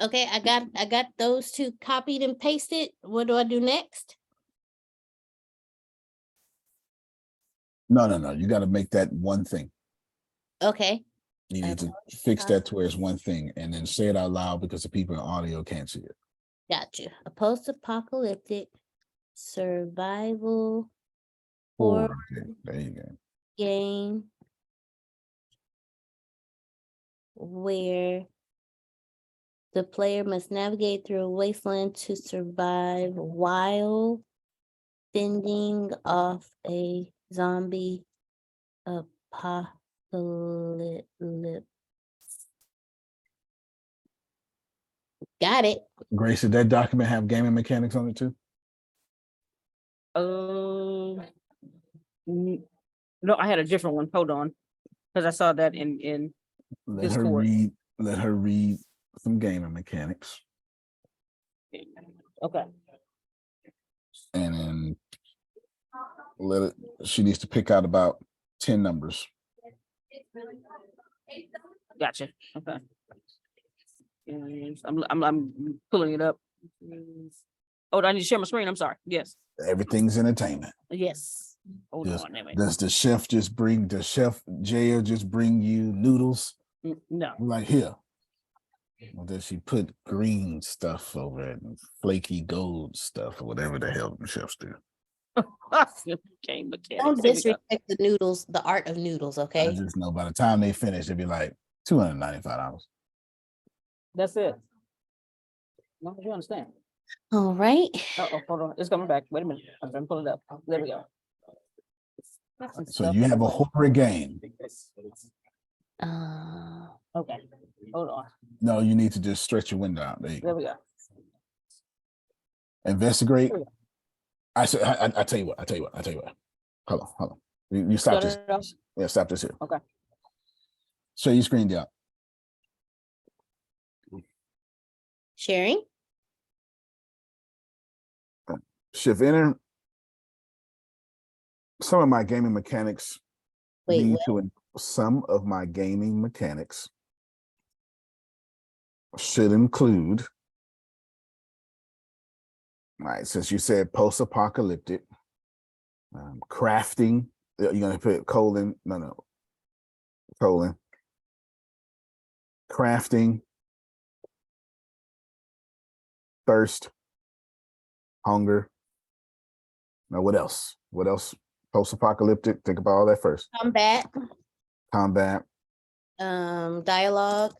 S1: Okay, I got those two copied and pasted. What do I do next?
S4: No. You got to make that one thing.
S1: Okay,
S4: You need to fix that to where it's one thing, and then say it out loud because the people in audio can't see it.
S1: got you. A post-apocalyptic survival
S4: Or
S1: horror
S4: there you go.
S1: game where the player must navigate through a wasteland to survive while fending off a zombie apocalypse. Got it.
S4: Grace, did that document have gaming mechanics on it too?
S5: No, I had a different one. Hold on. Because I saw that in
S4: Let her
S5: Discord.
S4: read. Let her read some gaming mechanics,
S5: Okay.
S4: and then let it. She needs to pick out about 10 numbers.
S5: Gotcha. Okay. Yes, I'm pulling it up. Oh, I need to share my screen. I'm sorry. Yes.
S4: Everything's entertainment.
S5: Yes. Hold on. There we go.
S4: Does the chef Jail just bring you noodles?
S5: No.
S4: Like here. Or does she put green stuff over it and flaky gold stuff or whatever the hell the chefs do?
S5: Game mechanics.
S1: Don't
S5: Here we go.
S1: disrespect the noodles, the art of noodles,
S4: I
S1: okay?
S4: just know by the time they finish, it'd be like $295.
S5: That's it. No, you understand.
S1: All right.
S5: Oh, hold on. It's coming back. Wait a minute. I'm gonna pull it up. There we go.
S4: So you have a horror game.
S5: Okay. Hold on.
S4: No, you need to just stretch your window out. There you
S5: There
S4: go.
S5: we go.
S4: Investigate. I tell you what. Hold on. You stop
S5: Shut
S4: this.
S5: it off.
S4: Yeah, stop this here.
S5: Okay.
S4: Share your screen down.
S1: Sharing.
S4: Shift enter. Some of my gaming mechanics
S1: Wait,
S4: need
S1: what?
S4: to. Some of my gaming mechanics should include. All right, since you said post-apocalyptic, crafting, you're gonna put colon, colon, crafting, thirst, hunger. Now, what else? What else? Post-apocalyptic. Think about all that first.
S1: Combat.
S4: Combat.
S1: Dialogue.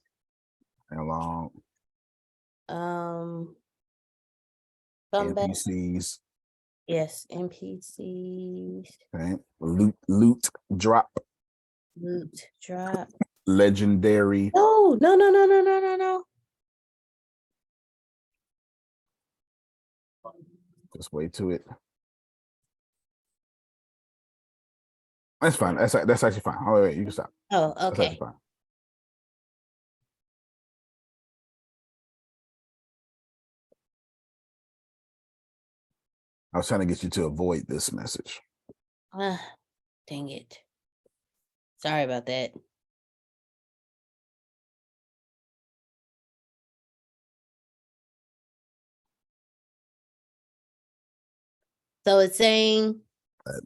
S4: Along.
S1: Combat.
S4: NPCs.
S1: Yes, NPCs.
S4: Okay. Loot drop.
S1: Loot drop.
S4: Legendary.
S1: No.
S4: Just wait to it. That's fine. That's actually fine. Oh, wait, you can stop.
S1: Oh,
S4: That's
S1: okay.
S4: actually fine. I was trying to get you to avoid this message.
S1: Dang it. Sorry about that. So it's saying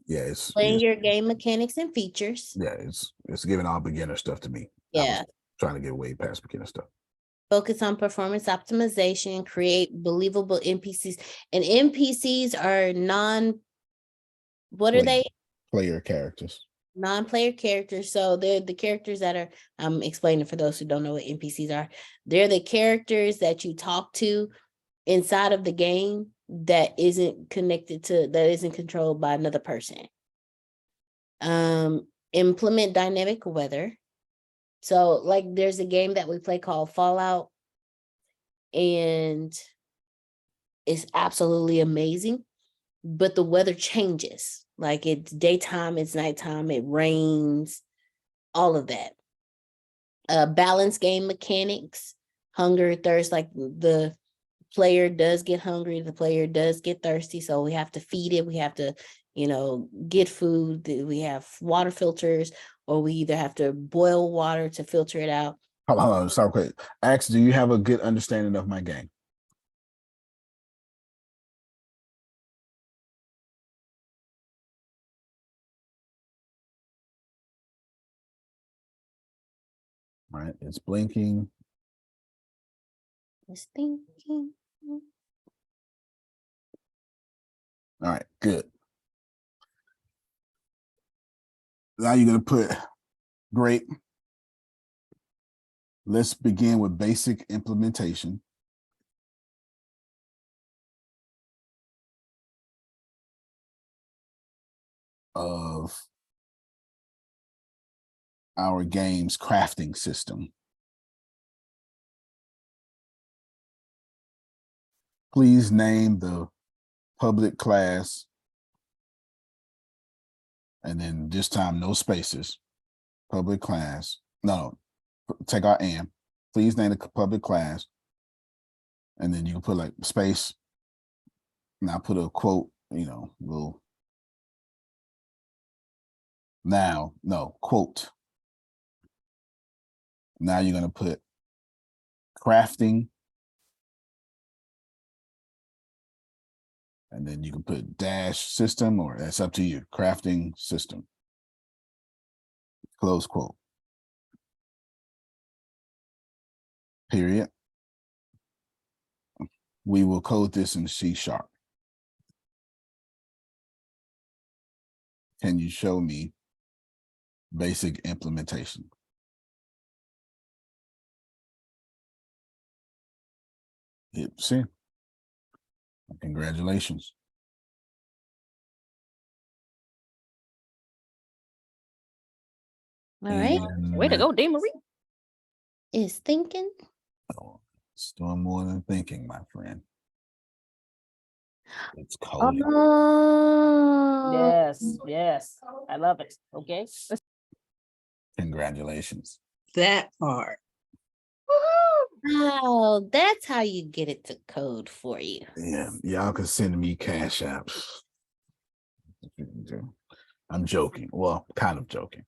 S4: Yeah, it's
S1: playing your game mechanics and features.
S4: yeah, it's giving all beginner stuff to me. I
S1: Yeah.
S4: was trying to get way past beginner stuff.
S1: Focus on performance optimization, create believable NPCs. And NPCs are what are they?
S4: Player characters.
S1: Non-player characters. So they're the characters that are, I'm explaining for those who don't know what NPCs are. They're the characters that you talk to inside of the game that isn't controlled by another person. Implement dynamic weather. So like there's a game that we play called Fallout, and it's absolutely amazing, but the weather changes. Like it's daytime, it's nighttime, it rains, all of that. Balance game mechanics, hunger, thirst, like the player does get hungry, the player does get thirsty, so we have to feed it, we have to, get food, we have water filters, or we either have to boil water to filter it out,
S4: Hold on, sorry, quick. Ask, do you have a good understanding of my game? All right, it's blinking.
S1: It's thinking.
S4: All right, good. Now you're gonna put great. Let's begin with basic implementation. Of our game's crafting system. Please name the public class, and then this time no spaces. Public class. No, take out and. Please name the public class, and then you can put like space. Now put a quote, little. Now, no, quote. Now you're going to put crafting. And then you can put dash system, or that's up to you. Crafting system. Close quote. Period. We will code this in C#. Can you show me basic implementation? Hit send. Congratulations.
S1: All right.
S5: Way to go, D. Marie.
S1: It's thinking.
S4: Oh, it's doing more than thinking, my friend. It's coding.
S1: Oh.
S5: Yes, yes. I love it. Okay.
S4: Congratulations.
S11: That part.
S1: Wow, that's how you get it to code for you.
S4: Yeah, y'all can send me cash apps. I'm joking. Well, kind of joking.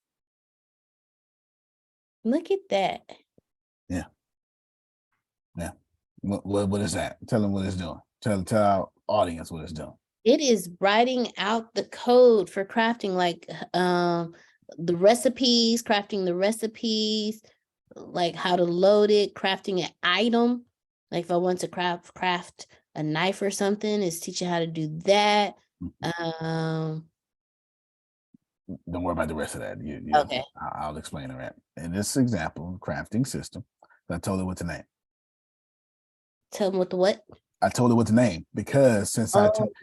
S1: Look at that.
S4: Yeah. What is that? Tell them what it's doing. Tell our audience what it's doing.
S1: It is writing out the code for crafting, like the recipes, crafting the recipes, like how to load it, crafting an item. Like if I want to craft a knife or something, it's teaching how to do that.
S4: Don't worry about the rest of that.
S1: Okay.
S4: I'll explain it. In this example, crafting system, I told her what to name.
S1: Tell them what the what?
S4: I told her what to name because since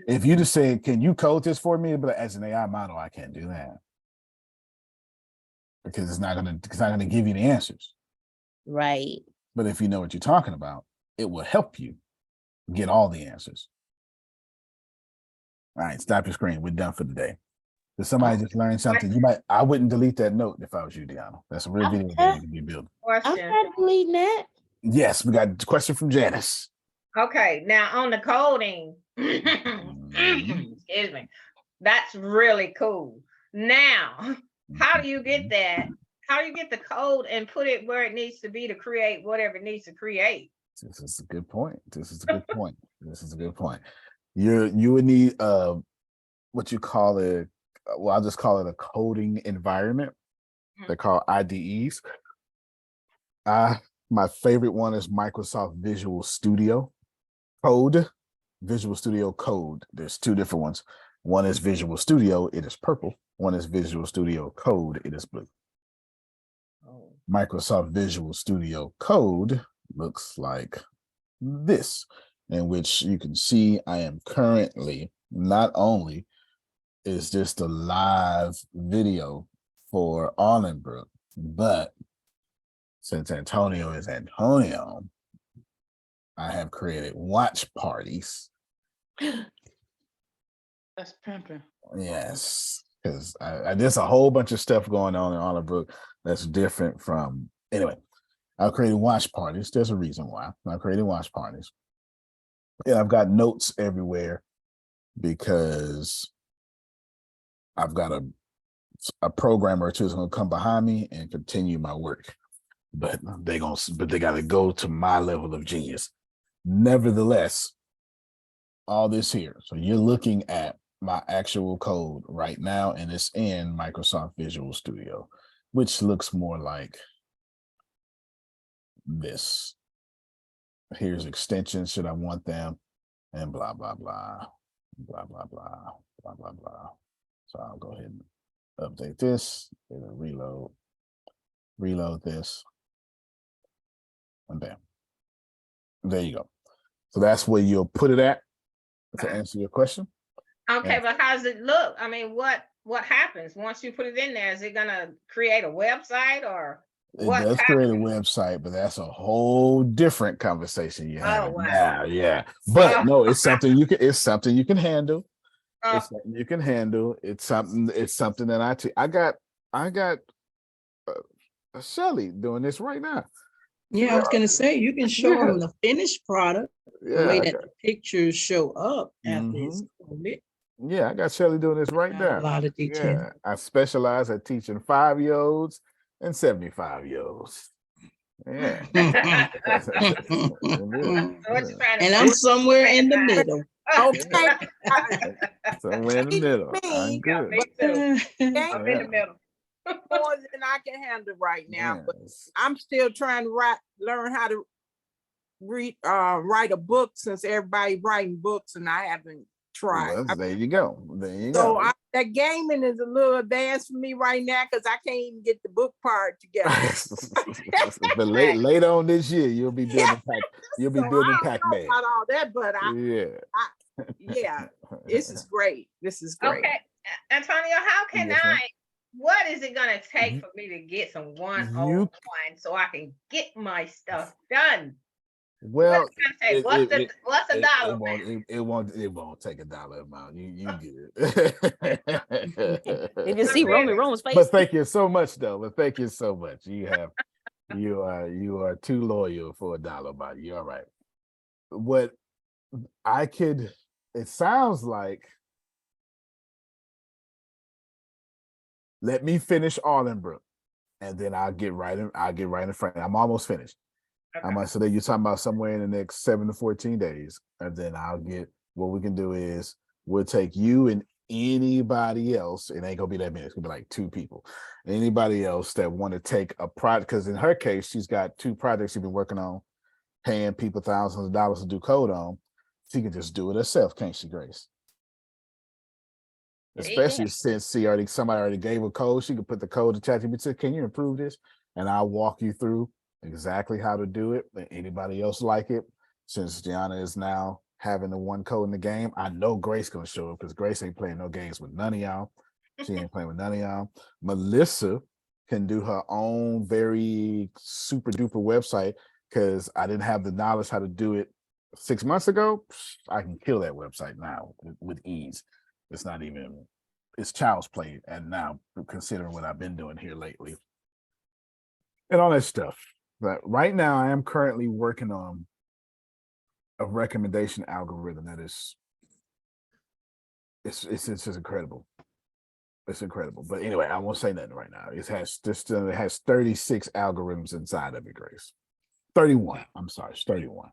S4: if you just said, "Can you code this for me?" But as an AI model, I can't do that because it's not gonna give you the answers.
S1: Right.
S4: But if you know what you're talking about, it will help you get all the answers. All right, stop your screen. We're done for the day. Did somebody just learn something? I wouldn't delete that note if I was you, Deanna. That's a real video that you can be building.
S1: I'm
S10: Question.
S1: not deleting that.
S4: Yes, we got a question from Janice.
S10: Okay, now on the coding, excuse me, that's really cool. Now, how do you get that? How do you get the code and put it where it needs to be to create whatever it needs to create?
S4: This is a good point. You would need what you call it. Well, I'll just call it a coding environment. They're called IDEs. My favorite one is Microsoft Visual Studio Code. Visual Studio Code. There's two different ones. One is Visual Studio, it is purple. One is Visual Studio Code, it is blue. Microsoft Visual Studio Code looks like this, in which you can see I am currently, not only is this the live video for Allenbrook, but since Antonio is Antonio, I have created watch parties.
S8: That's pimping.
S4: Yes, because there's a whole bunch of stuff going on in Allenbrook that's different from, anyway, I've created watch parties. There's a reason why I created watch parties. And I've got notes everywhere because I've got a programmer or two is going to come behind me and continue my work. but they got to go to my level of genius. Nevertheless, all this here. So you're looking at my actual code right now, and it's in Microsoft Visual Studio, which looks more like this. Here's extensions, should I want them, and blah, blah, blah, blah, blah, blah, blah, blah, blah. So I'll go ahead and update this, it'll reload this, and bam. There you go. So that's where you'll put it at to answer your question.
S10: Okay,
S4: Yeah.
S10: but how does it look? I mean, what happens once you put it in there? Is it gonna create a website or
S4: It
S10: what's
S4: does create a
S10: happening?
S4: website, but that's a whole different conversation you're having
S10: wow.
S4: now. Yeah. But no, it's something you can handle.
S10: Oh.
S4: It's something you can handle. It's something that I got Shelly doing this right now.
S11: Yeah, I was gonna say, you can show them the finished product, the way that the pictures show up after it's lit.
S4: Yeah, I got Shelly doing this right
S11: Got a
S4: now.
S11: lot of detail.
S4: Yeah, I specialize at teaching 5-year-olds and 75-year-olds. Yeah.
S11: And I'm somewhere in the middle.
S12: Okay.
S4: Somewhere in the middle. I'm
S12: Me,
S4: good.
S10: Me too. I'm in
S4: Yeah.
S10: the middle.
S12: more than I can handle right now, but
S4: Yes.
S12: I'm still trying to learn how to write a book, since everybody writing books and I haven't tried.
S4: Well, there you go. There you
S12: So
S4: go.
S12: that gaming is a little advanced for me right now because I can't even get the book part together.
S4: But later on this year, you'll be building
S12: So
S4: Pac-Man.
S12: about all that, but
S4: Yeah.
S12: this is great. This is great.
S10: Okay, Antonio, how can
S4: Yes, ma'am.
S10: what is it gonna take
S4: You-
S10: for me to get some
S4: you-
S10: 101 so I can get my stuff done?
S4: Well,
S10: What's it gonna take? What's the dollar amount?
S4: it won't take a dollar amount. You get it.
S1: And you see Roman's face.
S4: But thank you so much, though. But thank you so much. You are too loyal for a dollar amount. You're all right. What it sounds like, let me finish Arlenbrook, and then I'll get right in front. I'm almost finished.
S10: Okay.
S4: So that you're talking about somewhere in the next 7 to 14 days, and then what we can do is we'll take you and anybody else. It ain't gonna be that many. It's gonna be like 2 people. Anybody else that want to take a project, because in her case, she's got 2 projects she's been working on, paying people thousands of dollars to do code on. She can just do it herself, can't she, Grace? Especially since somebody already gave her code. She could put the code to ChatGPT. Can you improve this? And I'll walk you through exactly how to do it. And anybody else like it, since Gianna is now having the one code in the game, I know Grace gonna show up because Grace ain't playing no games with none of y'all. She ain't playing with none of y'all. Melissa can do her own very super duper website because I didn't have the knowledge how to do it 6 months ago. I can kill that website now with ease. It's child's play. And now, considering what I've been doing here lately and all that stuff. But right now, I am currently working on a recommendation algorithm that is, it's just incredible. It's incredible. But anyway, I won't say nothing right now. It has 36 algorithms inside of it, Grace. 31. I'm sorry, it's 31.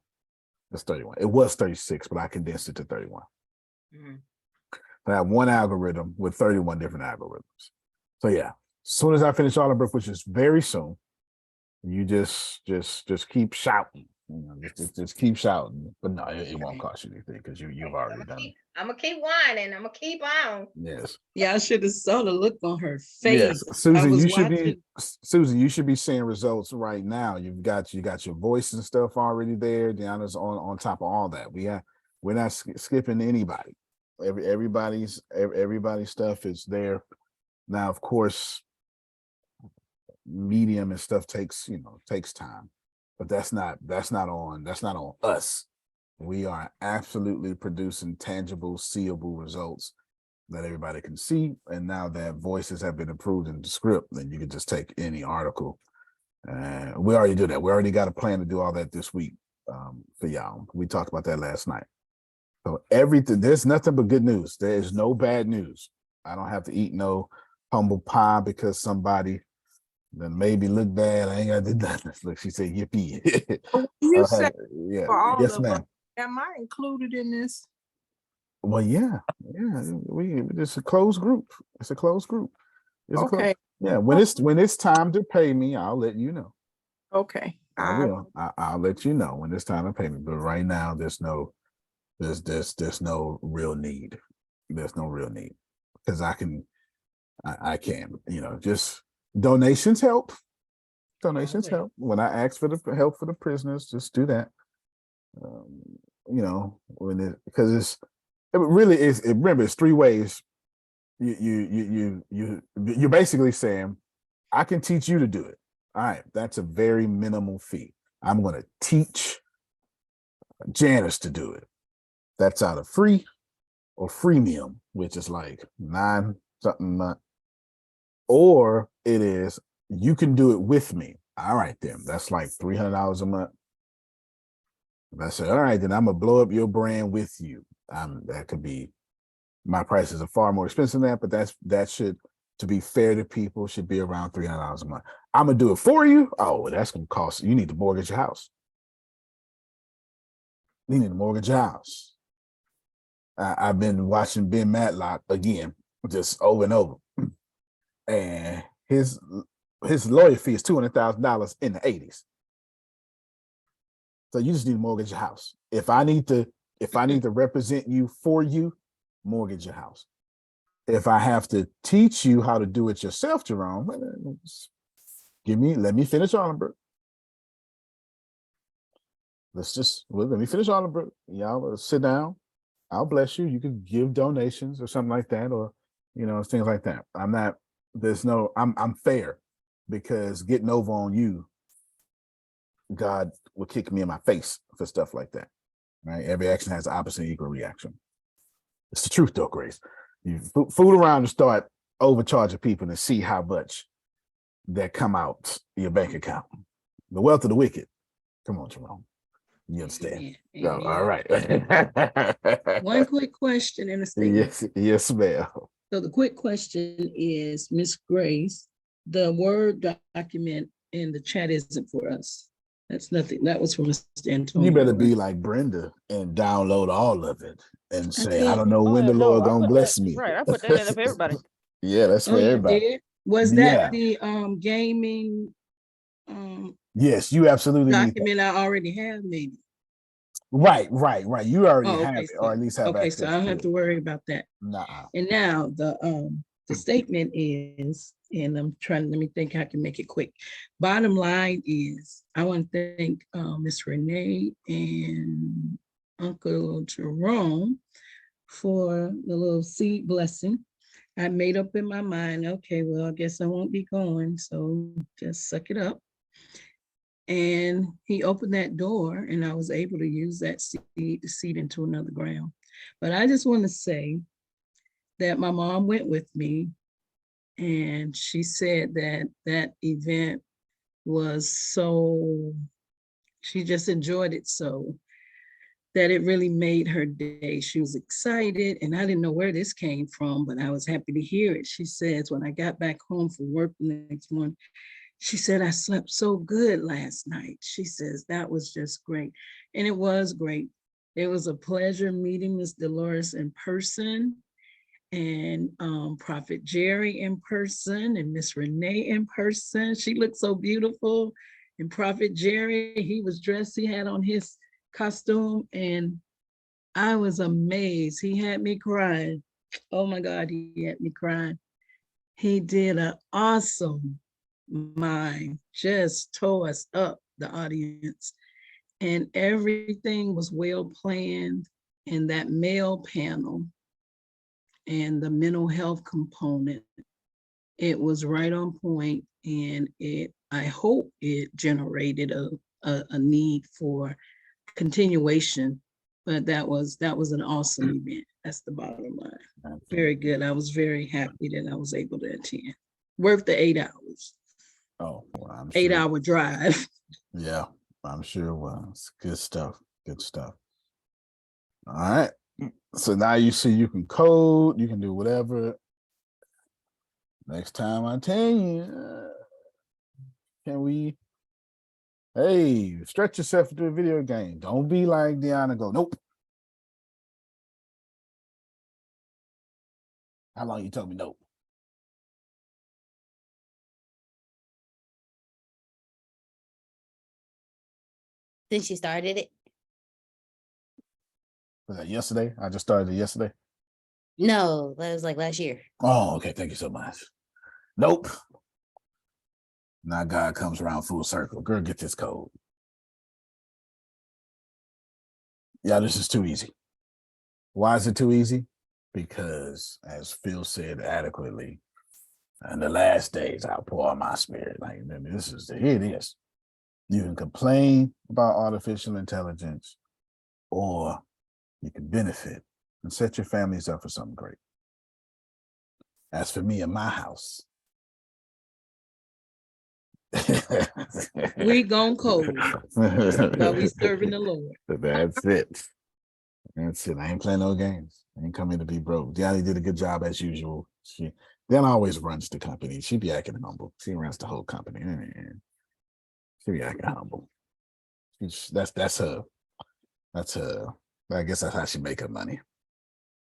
S4: It's 31. It was 36, but I condensed it to 31.
S10: Mhm.
S4: I have one algorithm with 31 different algorithms. So yeah, as soon as I finish all the book, which is very soon, you just keep shouting. Just keep shouting. But no, it won't cost you anything because you've already done it.
S10: I'm gonna keep whining. I'm gonna keep on.
S4: Yes.
S11: Yeah, I should have saw the look on her face.
S4: Yes, Susan, you should be seeing results right now. You got your voice and stuff already there. Deanna's on top of all that. We're not skipping anybody. Everybody's stuff is there. Now, of course, medium and stuff takes time, but that's not on us. We are absolutely producing tangible, seeable results that everybody can see. And now that voices have been improved in the script, then you can just take any article. We already do that. We already got a plan to do all that this week for y'all. We talked about that last night. So there's nothing but good news. There is no bad news. I don't have to eat no humble pie because somebody then maybe look bad. I ain't got to do nothing. Look, she said, yippee.
S12: You said
S4: Yeah.
S12: for all
S4: Yes,
S12: of us,
S4: ma'am.
S12: am I included in this?
S4: Well, yeah. It's a closed group. It's a closed group.
S12: Okay,
S4: Yeah. When it's time to pay me, I'll let you know.
S12: okay.
S4: I will. I'll let you know when it's time to pay me. But right now, there's no real need. There's no real need because I can, just donations help. Donations help. When I ask for the help for the prisoners, just do that. Because it really is. Remember, it's three ways. You're basically saying, I can teach you to do it. All right, that's a very minimal fee. I'm going to teach Janice to do it. That's either free or freemium, which is like $9 something a month, or it is you can do it with me. All right, then that's like $300 a month. If I say, all right, then I'm gonna blow up your brand with you. That could be, my prices are far more expensive than that, but that should, to be fair to people, should be around $300 a month. I'm gonna do it for you. Oh, that's gonna cost you need to mortgage your house. You need to mortgage your house. I've been watching Ben Matlock again, just over and over, and his lawyer fee is $200,000 in the 80s. So you just need to mortgage your house. If I need to represent you for you, mortgage your house. If I have to teach you how to do it yourself, Jerome, let me finish Arlenberg. Let me finish Arlenberg. Y'all sit down. I'll bless you. You could give donations or something like that, or things like that. I'm fair, because getting over on you, God will kick me in my face for stuff like that. Right? Every action has opposite and equal reaction. It's the truth, though, Grace. You fool around and start overcharging people and see how much that come out your bank account. The wealth of the wicked. Come on, Jerome. You understand?
S11: Amen.
S4: No, all right.
S11: One quick question and a statement.
S4: Yes, ma'am.
S11: So the quick question is, Miss Grace, the Word document in the chat isn't for us. That's nothing. That was for Mr. Antonio.
S4: You better be like Brenda and download all of it and say, I don't know
S5: Oh,
S4: when
S5: yeah,
S4: the
S5: no,
S4: Lord
S5: I
S4: gonna
S5: put
S4: bless
S5: that,
S4: me.
S5: right, I put that in there for everybody.
S4: Yeah, that's for
S11: you
S4: everybody.
S11: did? Was that the gaming
S4: Yes, you absolutely need that.
S11: document I already have, maybe?
S4: Right. You already have
S11: okay,
S4: it, or at least have access
S11: so I don't have to worry about that.
S4: Nuh-uh.
S11: And now the statement is, and let me think I can make it quick. Bottom line is, I want to thank Miss Renee and Uncle Jerome for the little seed blessing. I made up in my mind, okay, well, I guess I won't be going, so just suck it up. And he opened that door, and I was able to use that seed to seed into another ground. But I just want to say that my mom went with me, and she said that event was so, she just enjoyed it so that it really made her day. She was excited, and I didn't know where this came from, but I was happy to hear it. She says, when I got back home from work the next morning, she said, I slept so good last night. She says, that was just great. And it was great. It was a pleasure meeting Miss Dolores in person, and Prophet Jerry in person, and Miss Renee in person. She looked so beautiful. And Prophet Jerry, he was dressed, he had on his costume, and I was amazed. He had me crying. Oh my God, he had me crying. He did an awesome mime, just tore us up, the audience. And everything was well planned. And that male panel and the mental health component, it was right on point. And I hope it generated a need for continuation. But that was an awesome event. That's the bottom line. Absolutely. Very good. I was very happy that I was able to attend. Worth the 8 hours.
S4: Oh, well, I'm
S11: 8
S4: sure.
S11: hour drive.
S4: Yeah, I'm sure it was. Good stuff. All right. So now you see you can code, you can do whatever. Next time I tell you, Hey, stretch yourself to a video game. Don't be like Deanna. Go, nope. How long you told me nope?
S1: Since you started it?
S4: Was that yesterday? I just started it yesterday.
S1: No, that was like last year.
S4: Oh, okay. Thank you so much. Nope. Now God comes around full circle. Girl, get this code. Yeah, this is too easy. Why is it too easy? Because, as Phil said adequately, in the last days, I'll pour out my spirit. Like, here it is. You can complain about artificial intelligence, or you can benefit and set your families up for something great. As for me and my house,
S11: We gone cold, but we serving the Lord.
S4: That's it. That's it. I ain't playing no games. I ain't coming to be broke. Deanna did a good job as usual. She then always runs the company. She be acting humble. She runs the whole company. She be acting humble. That's her. That's her. I guess that's how she make her money.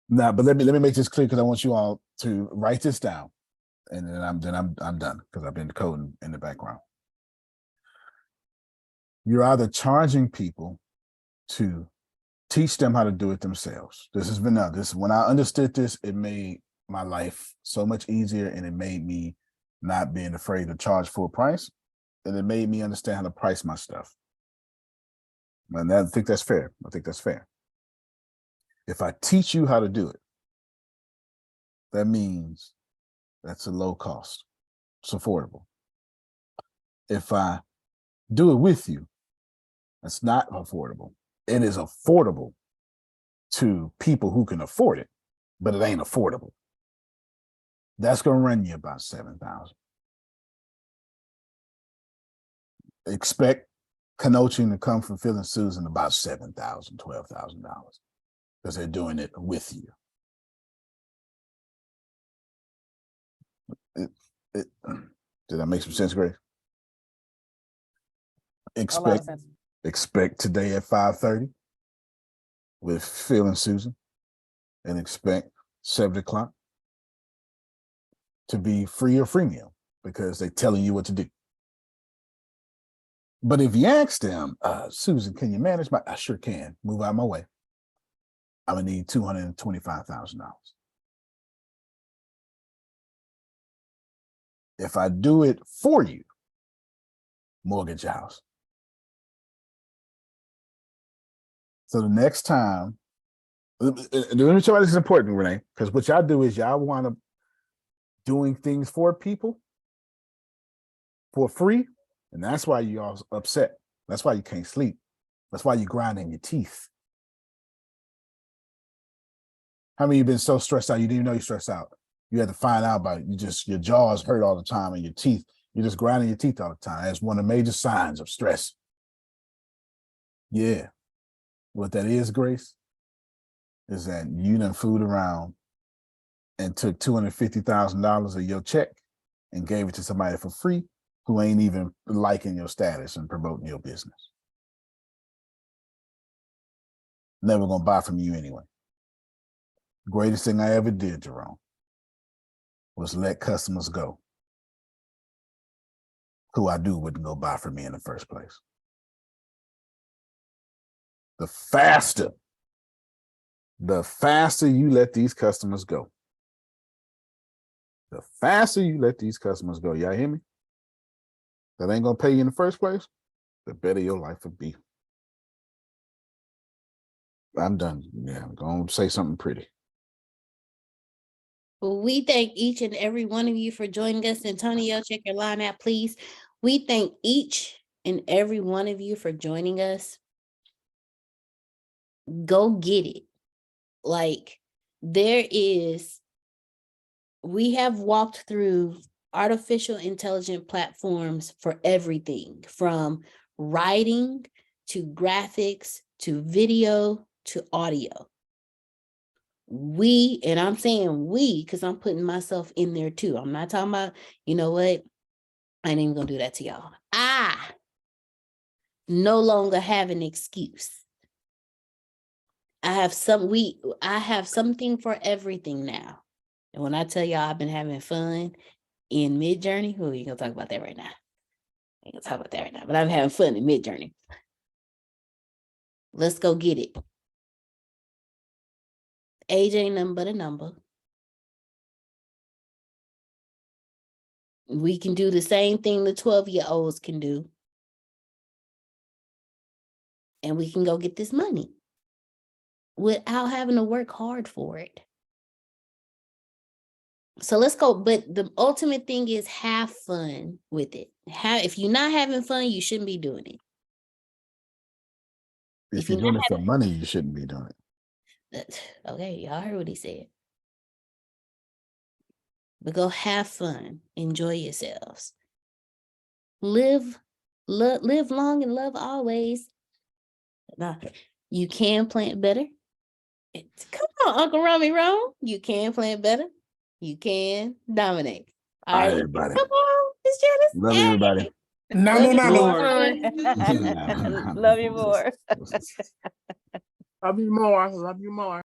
S4: Now, but let me make this clear because I want you all to write this down, and then I'm done because I've been coding in the background. You're either charging people to teach them how to do it themselves. This has been this. When I understood this, it made my life so much easier, and it made me not being afraid to charge full price, and it made me understand how to price my stuff. And I think that's fair. I think that's fair. If I teach you how to do it, that means that's a low cost. It's affordable. If I do it with you, that's not affordable. It is affordable to people who can afford it, but it ain't affordable. That's going to run you about $7,000. Expect coaching to come from Phil and Susan about $7,000, $12,000 because they're doing it with you. Did that make some sense, Grace? Expect today at 5:30 with Phil and Susan, and expect 7 o'clock to be free or freemium because they're telling you what to do. But if you ask them, Susan, can you manage my? I sure can. Move out of my way. I'm gonna need $225,000. If I do it for you, mortgage your house. So the next time, let me show you this is important, Renee, because what y'all do is y'all want to doing things for people for free, and that's why you all upset. That's why you can't sleep. That's why you grinding your teeth. How many of you been so stressed out you didn't even know you're stressed out? You had to find out about it. Your jaws hurt all the time, and your teeth, you're just grinding your teeth all the time. That's one of the major signs of stress. Yeah. What that is, Grace, is that you done fooled around and took $250,000 of your check and gave it to somebody for free who ain't even liking your status and promoting your business. Never gonna buy from you anyway. Greatest thing I ever did, Jerome, was let customers go who I knew wouldn't go buy from me in the first place. The faster you let these customers go, the faster you let these customers go, y'all hear me? That ain't gonna pay you in the first place, the better your life would be. I'm done. Yeah, I'm gonna say something pretty.
S1: Well, we thank each and every one of you for joining us. Antonio, check your line out, please. We thank each and every one of you for joining us. Go get it. Like, we have walked through artificial intelligence platforms for everything from writing to graphics to video to audio. And I'm saying we, because I'm putting myself in there too. I'm not talking about, you know what? I ain't even gonna do that to y'all. I no longer have an excuse. I have something for everything now. And when I tell y'all I've been having fun in Midjourney, we ain't gonna talk about that right now. Ain't gonna talk about that right now, but I'm having fun in Midjourney. Let's go get it. Age ain't nothing but a number. We can do the same thing the 12-year-olds can do. And we can go get this money without having to work hard for it. So let's go. But the ultimate thing is have fun with it. If you're not having fun, you shouldn't be doing it.
S4: If you're doing it for money, you shouldn't be doing
S1: it. Okay, y'all heard what he said. But go have fun. Enjoy yourselves. Live long and love always. Now, you can plan better. Come on, Uncle Romy Rome. You can plan better. You can dominate. All right,
S4: everybody.
S1: come on, Miss Janice.
S4: Love everybody.
S5: Love you more.
S4: More.
S5: Love you more.
S12: Love you more. Love you more.